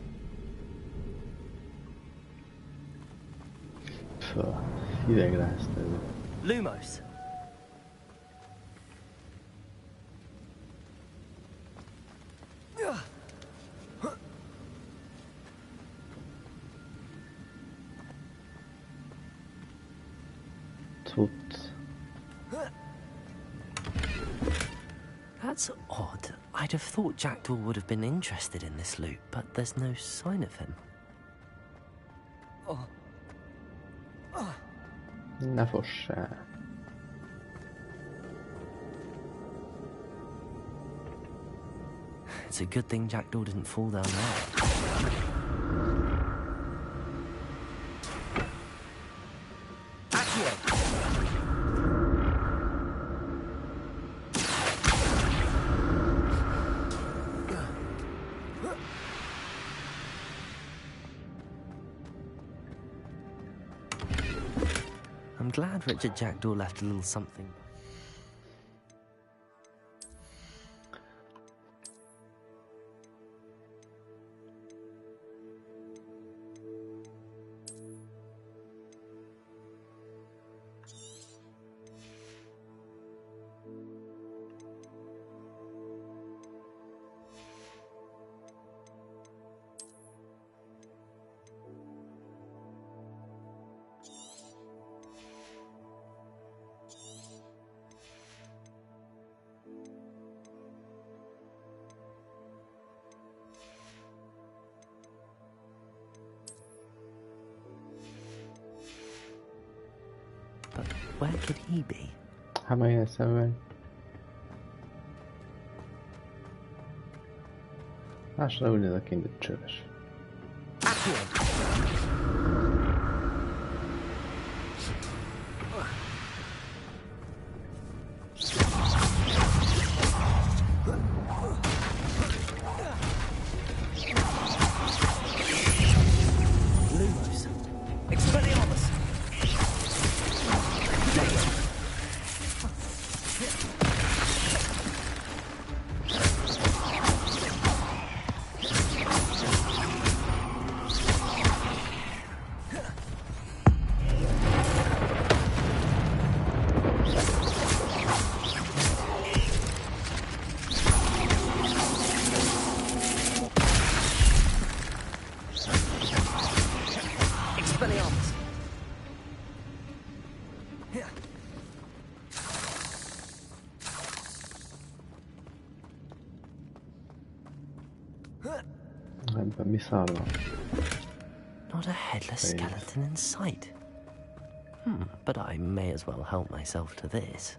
Hidegráztő. Lumos. That's odd. I'd have thought Jackdaw would have been interested in this loot, but there's no sign of him. Ne fossál. It's a good thing Jackdaw didn't fall down there. I'm glad Richard Jackdaw left a little something. where could he be? How am I gonna survey? I should only look in the church. Lumos. Expelliarmus. Expelliarmus. Mi salva. Not a headless skeleton in sight. But I may as well help myself to this.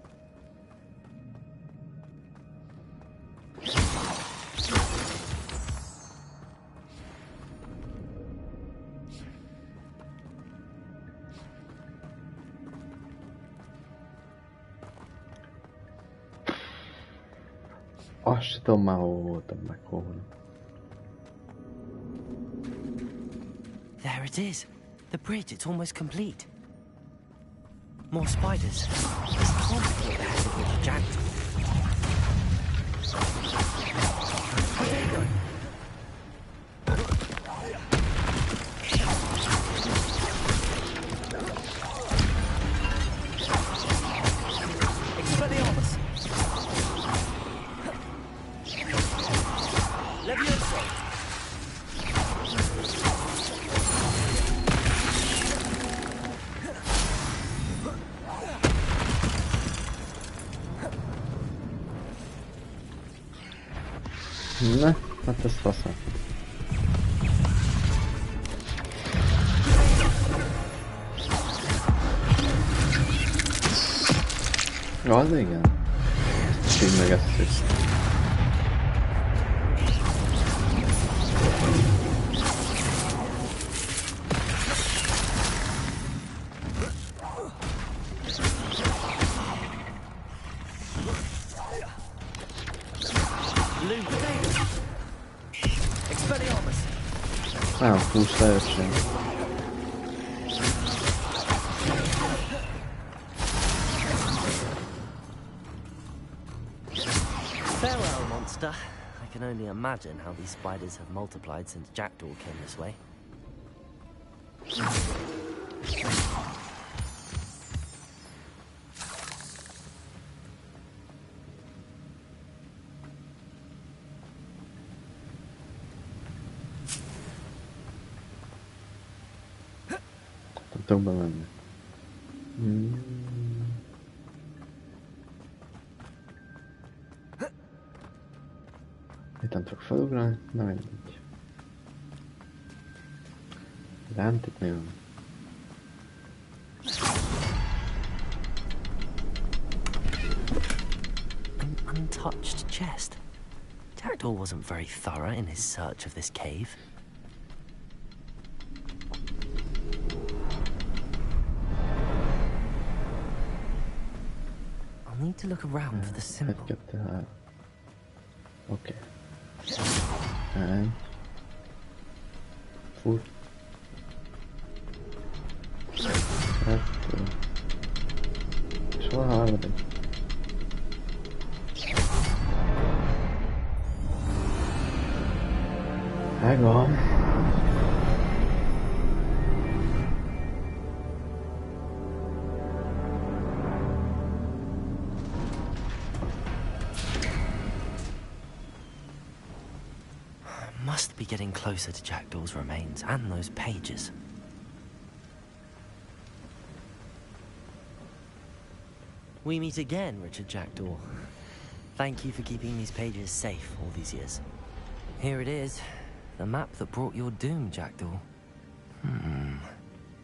Azt se tudom már, hol voltam meg hol. There it is. The bridge, it's almost complete. More spiders. This can't be the head of the jackdaw. Expelliarmus. Levioso. Ne, hát ez faszom. Az igen. Ezt így megesszük. Nagyon fúsz lejöttsön. Farewell, monster. I can only imagine how these spiders have multiplied since Jackdaw came this way. Tudok bemenni. Itt nem tudok felugrani, na mindegy. Lent itt mi van? An untouched chest. Jackdaw wasn't very thorough in his search of this cave. I'll need to look around for the symbol. Okay. And food. Soha hallgatom. Megvan. Must be getting closer to Jackdaw's remains and those pages. We meet again, Richard Jackdaw. Thank you for keeping these pages safe all these years. Here it is, the map that brought your doom, Jackdaw.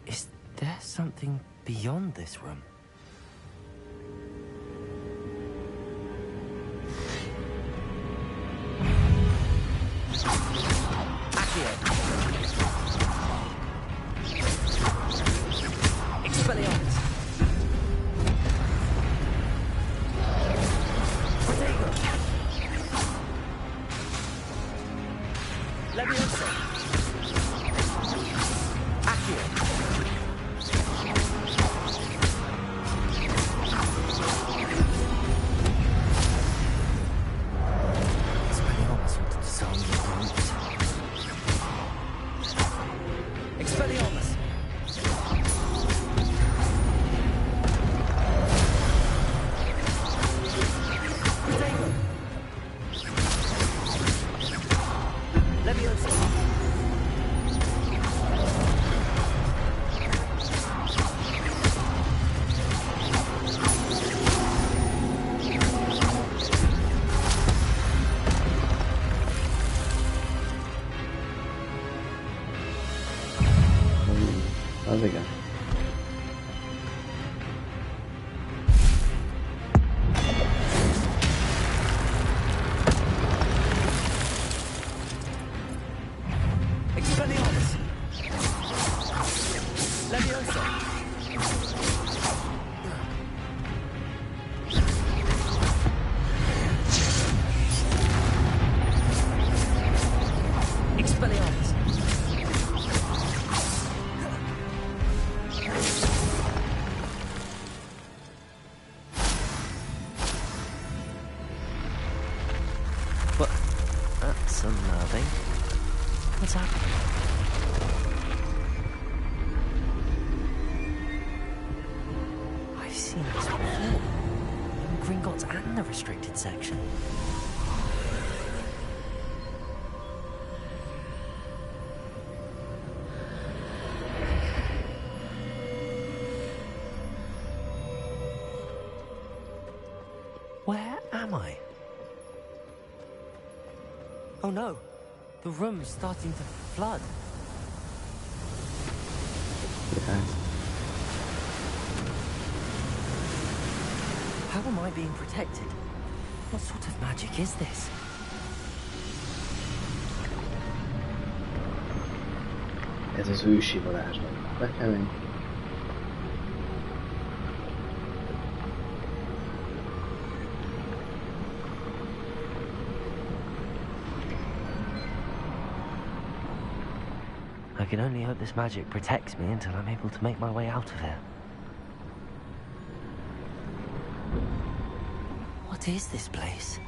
Is there something beyond this room? What? That's unnerving. What's happening? I've seen this before. In Gringotts and the restricted section. Where am I? Oh no, the room's starting to flood. Yes. How am I being protected? What sort of magic is this? Ez az ősi varázslat. Bekelünk. I can only hope this magic protects me until I'm able to make my way out of here. What is this place?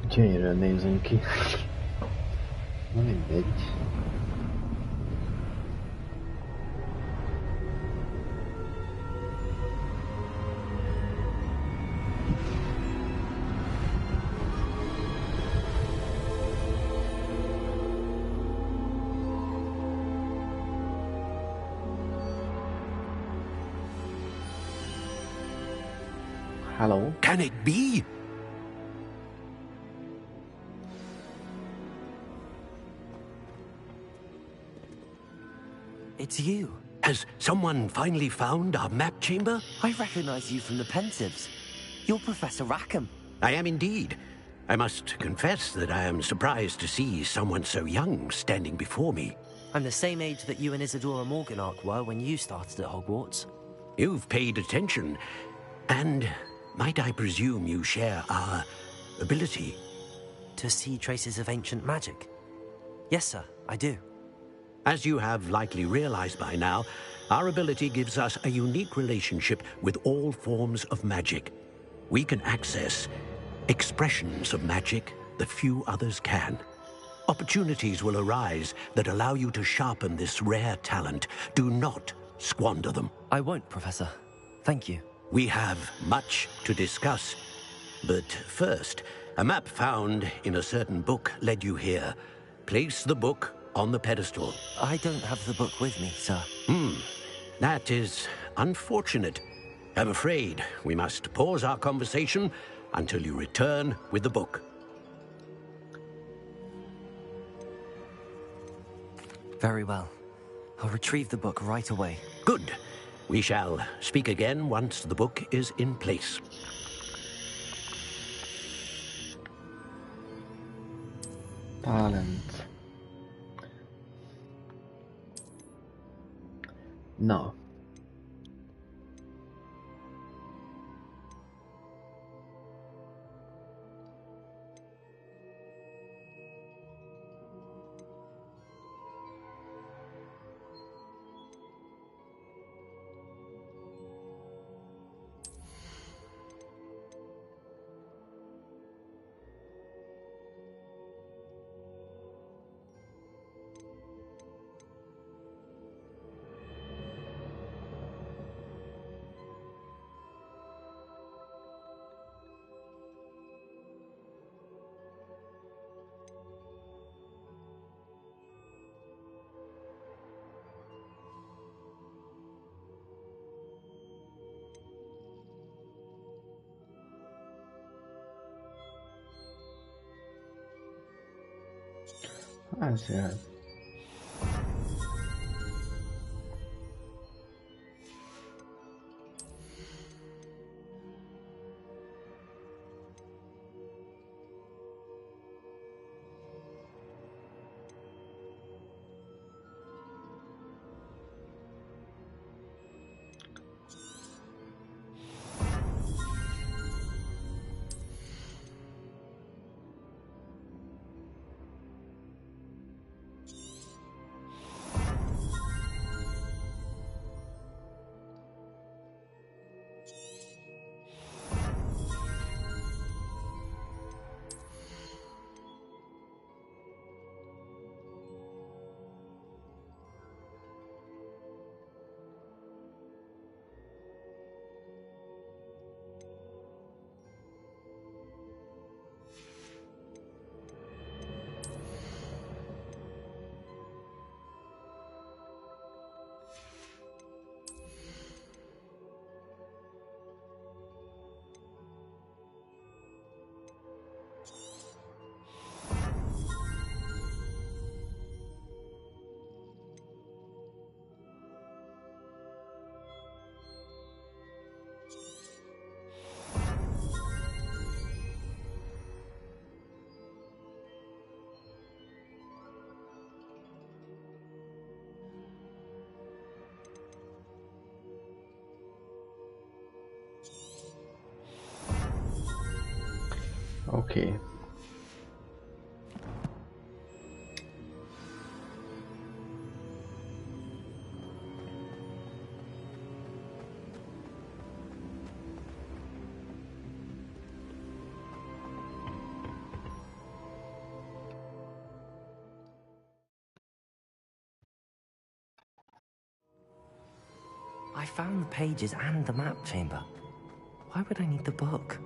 Gyönyörűen nézünk ki. Na mindegy. Hello? Can it be? It's you. Has someone finally found our map chamber? I recognize you from the Pensives. You're Professor Rackham. I am indeed. I must confess that I am surprised to see someone so young standing before me. I'm the same age that you and Isadora Morganach were when you started at Hogwarts. You've paid attention, and might I presume you share our ability? To see traces of ancient magic? Yes, sir, I do. As you have likely realized by now, our ability gives us a unique relationship with all forms of magic. We can access expressions of magic that few others can. Opportunities will arise that allow you to sharpen this rare talent. Do not squander them. I won't, Professor. Thank you. We have much to discuss. But first, a map found in a certain book led you here. Place the book on the pedestal. I don't have the book with me, sir. That is unfortunate. I'm afraid we must pause our conversation until you return with the book. Very well. I'll retrieve the book right away. Good. We shall speak again once the book is in place. Talent. No. Azért. Oké. I found the pages and the map chamber. Why would I need the book?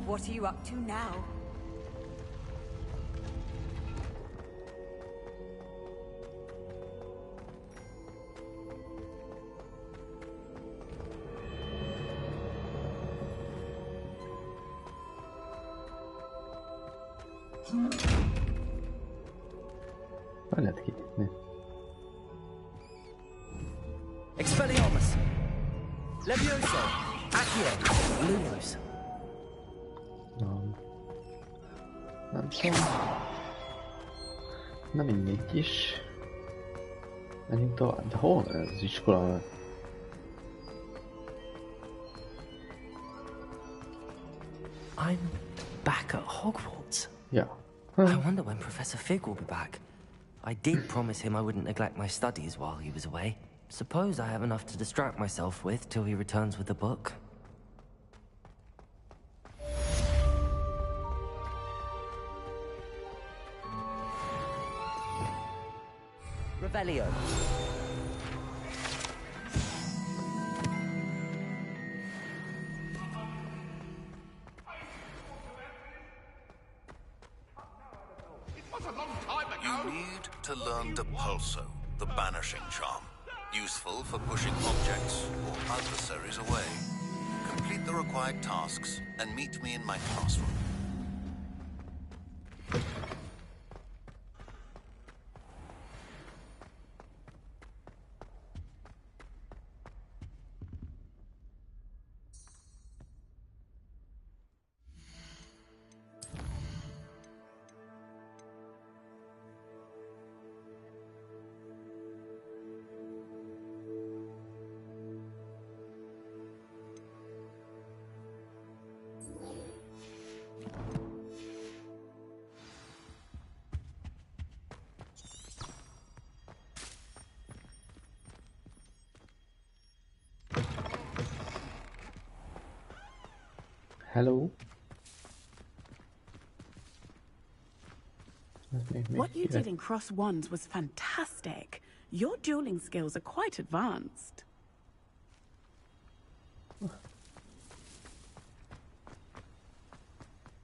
What are you up to now? Lehet kinyitni. Expelliarmus! Levioso! Accio! Lumos! Nem szól. Na mindegy is. Menjünk tovább. De hol ez az iskola? I'm back at Hogwarts. Yeah. I wonder when Professor Fig will be back. I did promise him I wouldn't neglect my studies while he was away. Suppose I have enough to distract myself with till he returns with the book. Revelio. You need to learn Depulso, the banishing charm. Useful for pushing objects or adversaries away. Complete the required tasks and meet me in my classroom. Hello. What you did in Cross Wands was fantastic. Your dueling skills are quite advanced.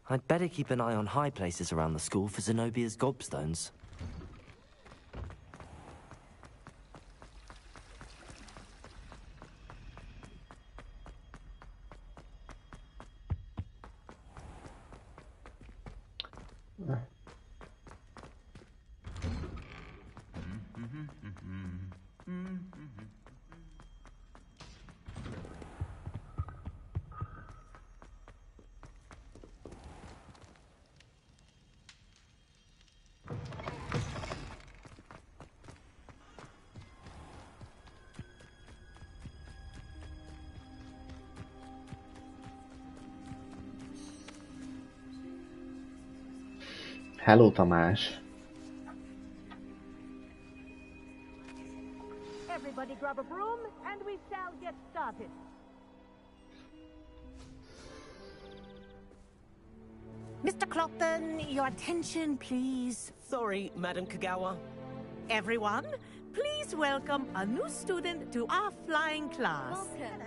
I'd better keep an eye on high places around the school for Zenobia's gobstones. Hello, Tamás. Everybody grab a broom and we shall get started. Mr. Clopton, your attention, please. Sorry, Madam Kagawa. Everyone, please welcome a new student to our flying class. Hello.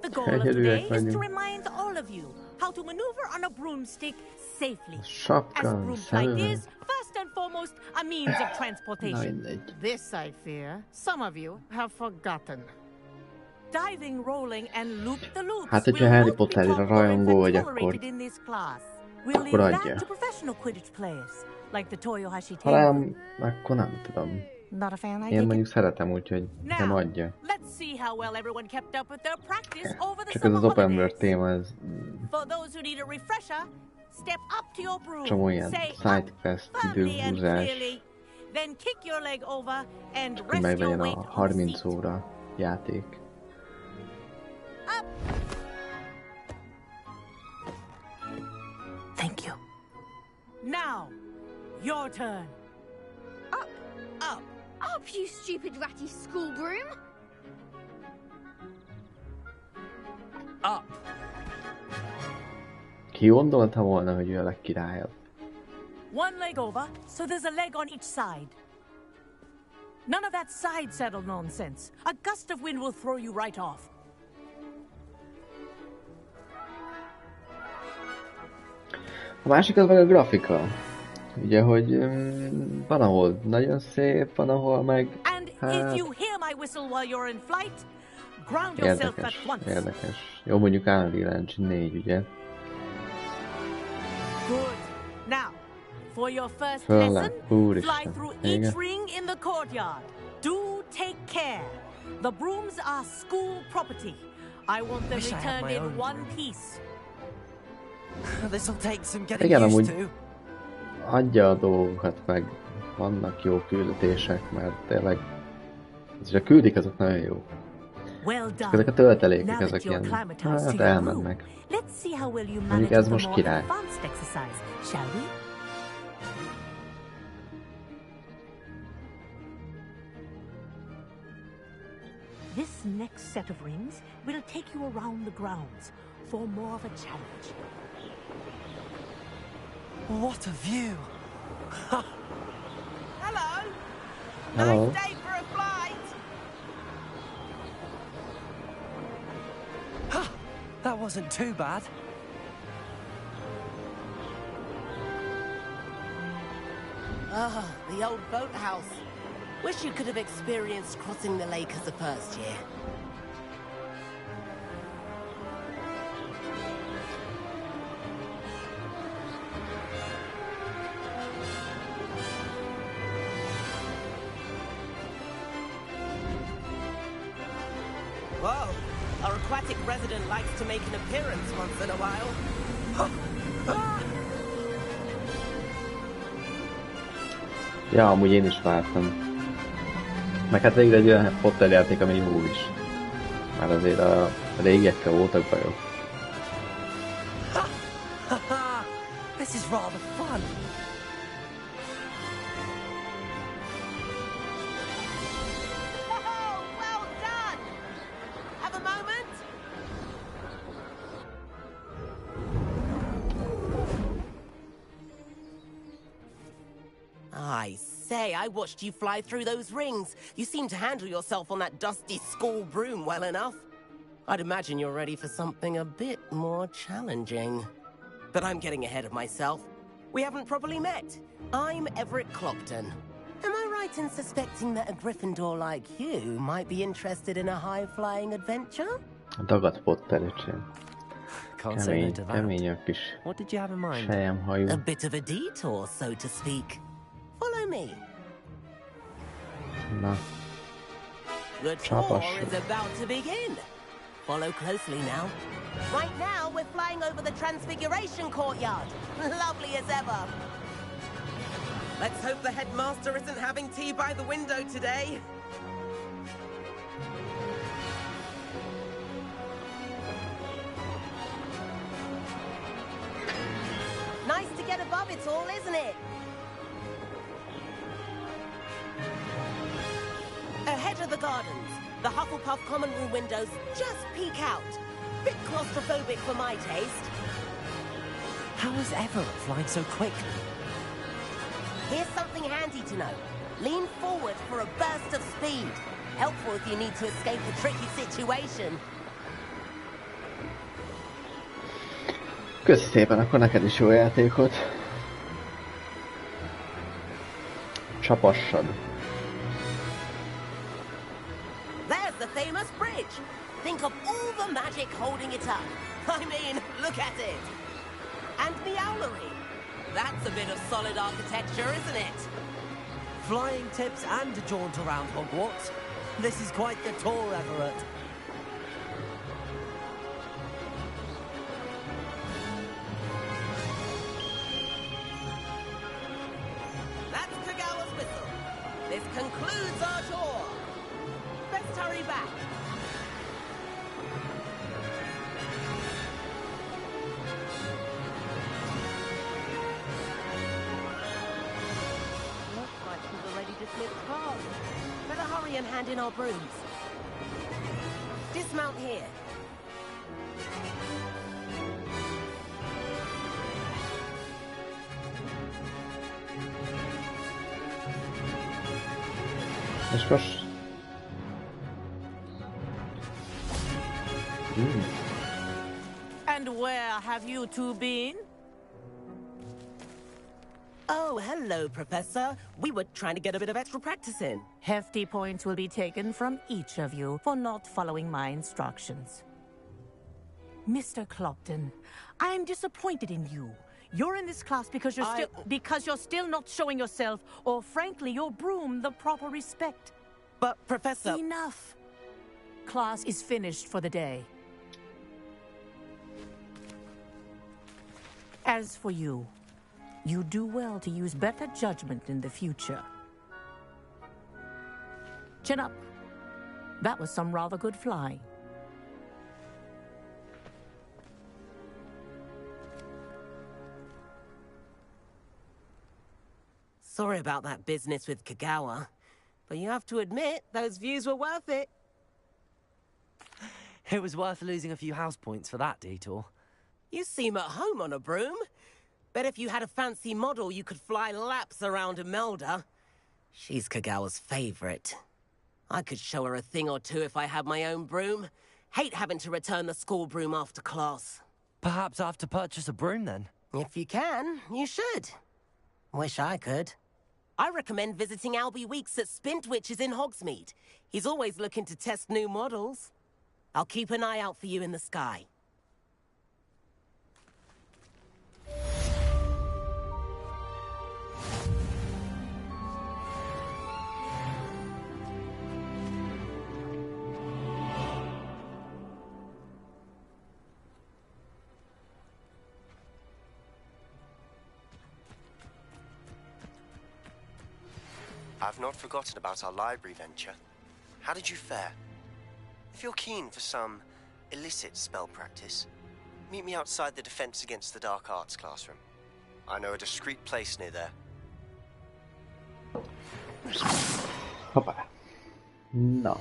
The goal of today is to remind all of you how to maneuver on a broomstick safely. As broom flight is, first and foremost, a means of transportation. This, I fear, some of you have forgotten. Diving, rolling, and loop-the-loops Hát, hogyha Harry Potterre rajongó vagy, akkor adja. Ha nem, akkor nem tudom. Én mondjuk szeretem, úgyhogy nem adja. Csak ez az open world téma, ez... Csomó ilyen sidequest, időhúzás. Hogy meglegyen a 30 óra játék. Now, your turn. Up. Up. Up, you stupid ratty school broom. Up. Ki gondolta volna, hogy ő a legkirályabb? One leg over, so there's a leg on each side. None of that side saddle nonsense. A gust of wind will throw you right off. A másik az meg a grafika. Ugye, hogy van ahol nagyon szép, van ahol meg... And if you hear my whistle while you're in flight, ground yourself at once. Érdekes. Jó, mondjuk Unreal Engine 4, ugye? Good. Now, for your first lesson, fly through each ring in the courtyard. Do take care. The brooms are school property. I want them returned in one piece. This'll take some getting used to. Adja a dolgokat meg. Vannak jó küldetések, mert tényleg... És a küldik, azok nagyon jó. Csak ezek a töltelékek, ezek ilyen... Hát elmennek. Mondjuk ez most király. This next set of rings will take you around the grounds for more of a challenge. What a view! Hello! Hello. Nice day for a flight! That wasn't too bad. Ah, the old boathouse. Wish you could have experienced crossing the lake as a first year. Whoa, our aquatic resident likes to make an appearance once in a while. Ja, amúgy én is vártam. Meg hát végre egy olyan hoteljáték, ami jó is. Már azért a régiekkel voltak bajok. This is rather fun. Well done! Have a moment? I say, I watched you fly through those rings. You seem to handle yourself on that dusty school broom well enough. I'd imagine you're ready for something a bit more challenging. But I'm getting ahead of myself. We haven't properly met. I'm Everett Clopton. Am I right in suspecting that a Gryffindor like you might be interested in a high-flying adventure? Dagadt Potter, öcsém. Can't say no to that. Kemény a kis What did you have in mind? selyemhajú. A bit of a detour, so to speak. Follow me. Na. The tour is about to begin. Follow closely now. Right now, we're flying over the Transfiguration Courtyard. Lovely as ever. Let's hope the headmaster isn't having tea by the window today. Nice to get above it all, isn't it? Ahead of the gardens, the Hufflepuff common room windows just peek out. Bit claustrophobic for my taste. How is Everett flying so quick? Here's something handy to know. Lean forward for a burst of speed. Helpful if you need to escape a tricky situation. Köszi szépen, akkor neked is jó játékot. Csapassad. There's the famous bridge. Think of all the magic holding it up. I mean, look at it. And the owlery. That's a bit of solid architecture, isn't it? Flying tips and a jaunt around Hogwarts. This is quite the tour, Everett. That's Kagawa's whistle. This concludes our tour. Best hurry back. and hand in our brooms. Dismount here. And where have you two been? Oh, hello, Professor. We were trying to get a bit of extra practice in. Hefty points will be taken from each of you for not following my instructions. Mr. Clopton, I am disappointed in you. You're in this class because you're still not showing yourself, or frankly, your broom the proper respect. But, Professor... Enough. Class is finished for the day. As for you, you do well to use better judgment in the future. Chin up. That was some rather good flying. Sorry about that business with Kagawa, but you have to admit, those views were worth it. It was worth losing a few house points for that detour. You seem at home on a broom. Bet if you had a fancy model, you could fly laps around Imelda. She's Kagawa's favorite. I could show her a thing or two if I had my own broom. Hate having to return the school broom after class. Perhaps I have to purchase a broom then? If you can, you should. Wish I could. I recommend visiting Albie Weeks at Spintwitches in Hogsmeade. He's always looking to test new models. I'll keep an eye out for you in the sky. I've not forgotten about our library venture. How did you fare? If you're keen for some illicit spell practice, meet me outside the Defense Against the Dark Arts classroom. I know a discreet place near there. Hoppá. Na.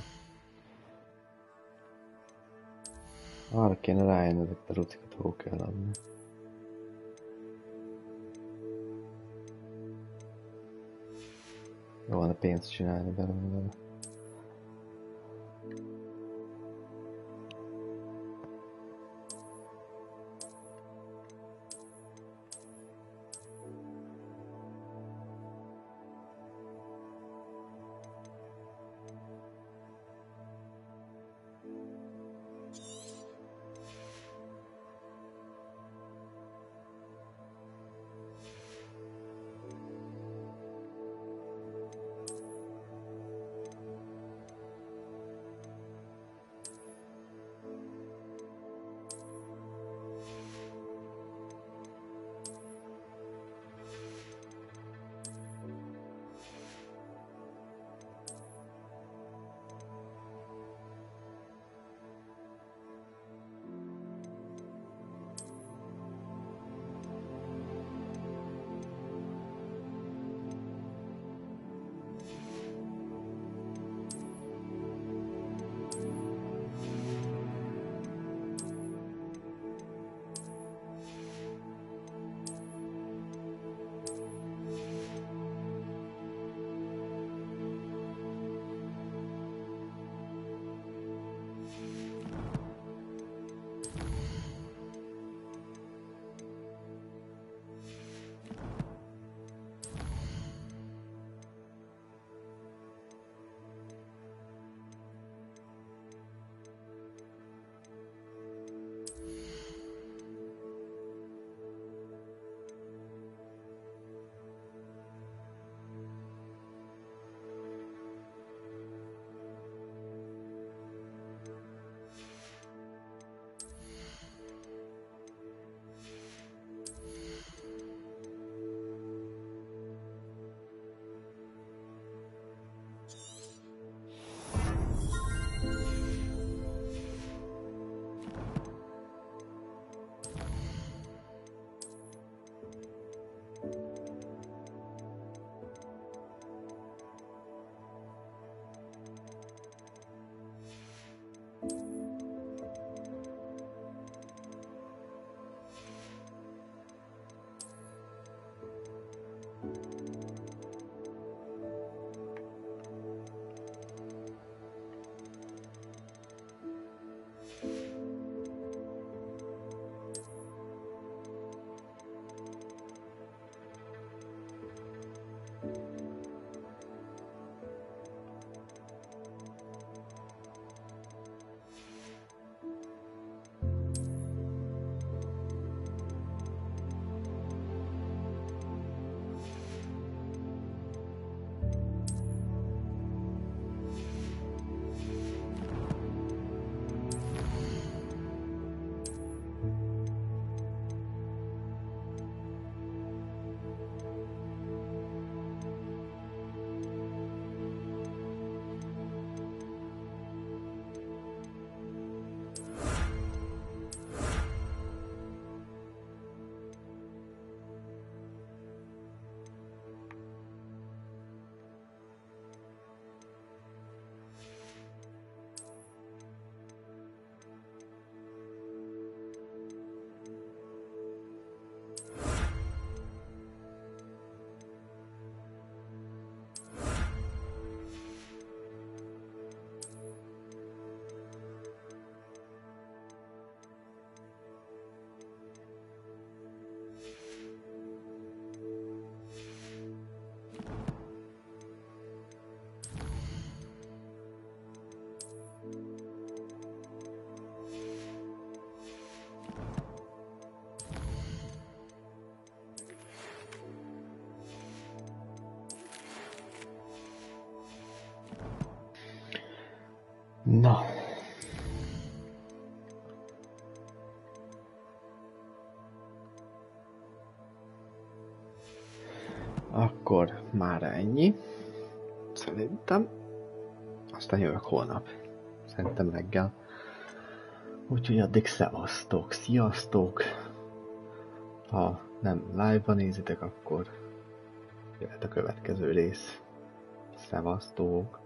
Arra kéne rájönni, ezeket a rucikat hol kell adni. Jó van a pénzt csinálni belőle. Na. Akkor már ennyi. Szerintem. Aztán jövök holnap. Szerintem reggel. Úgyhogy addig szevasztok, sziasztok. Ha nem live-ban nézitek, akkor jöhet a következő rész. Szevasztok.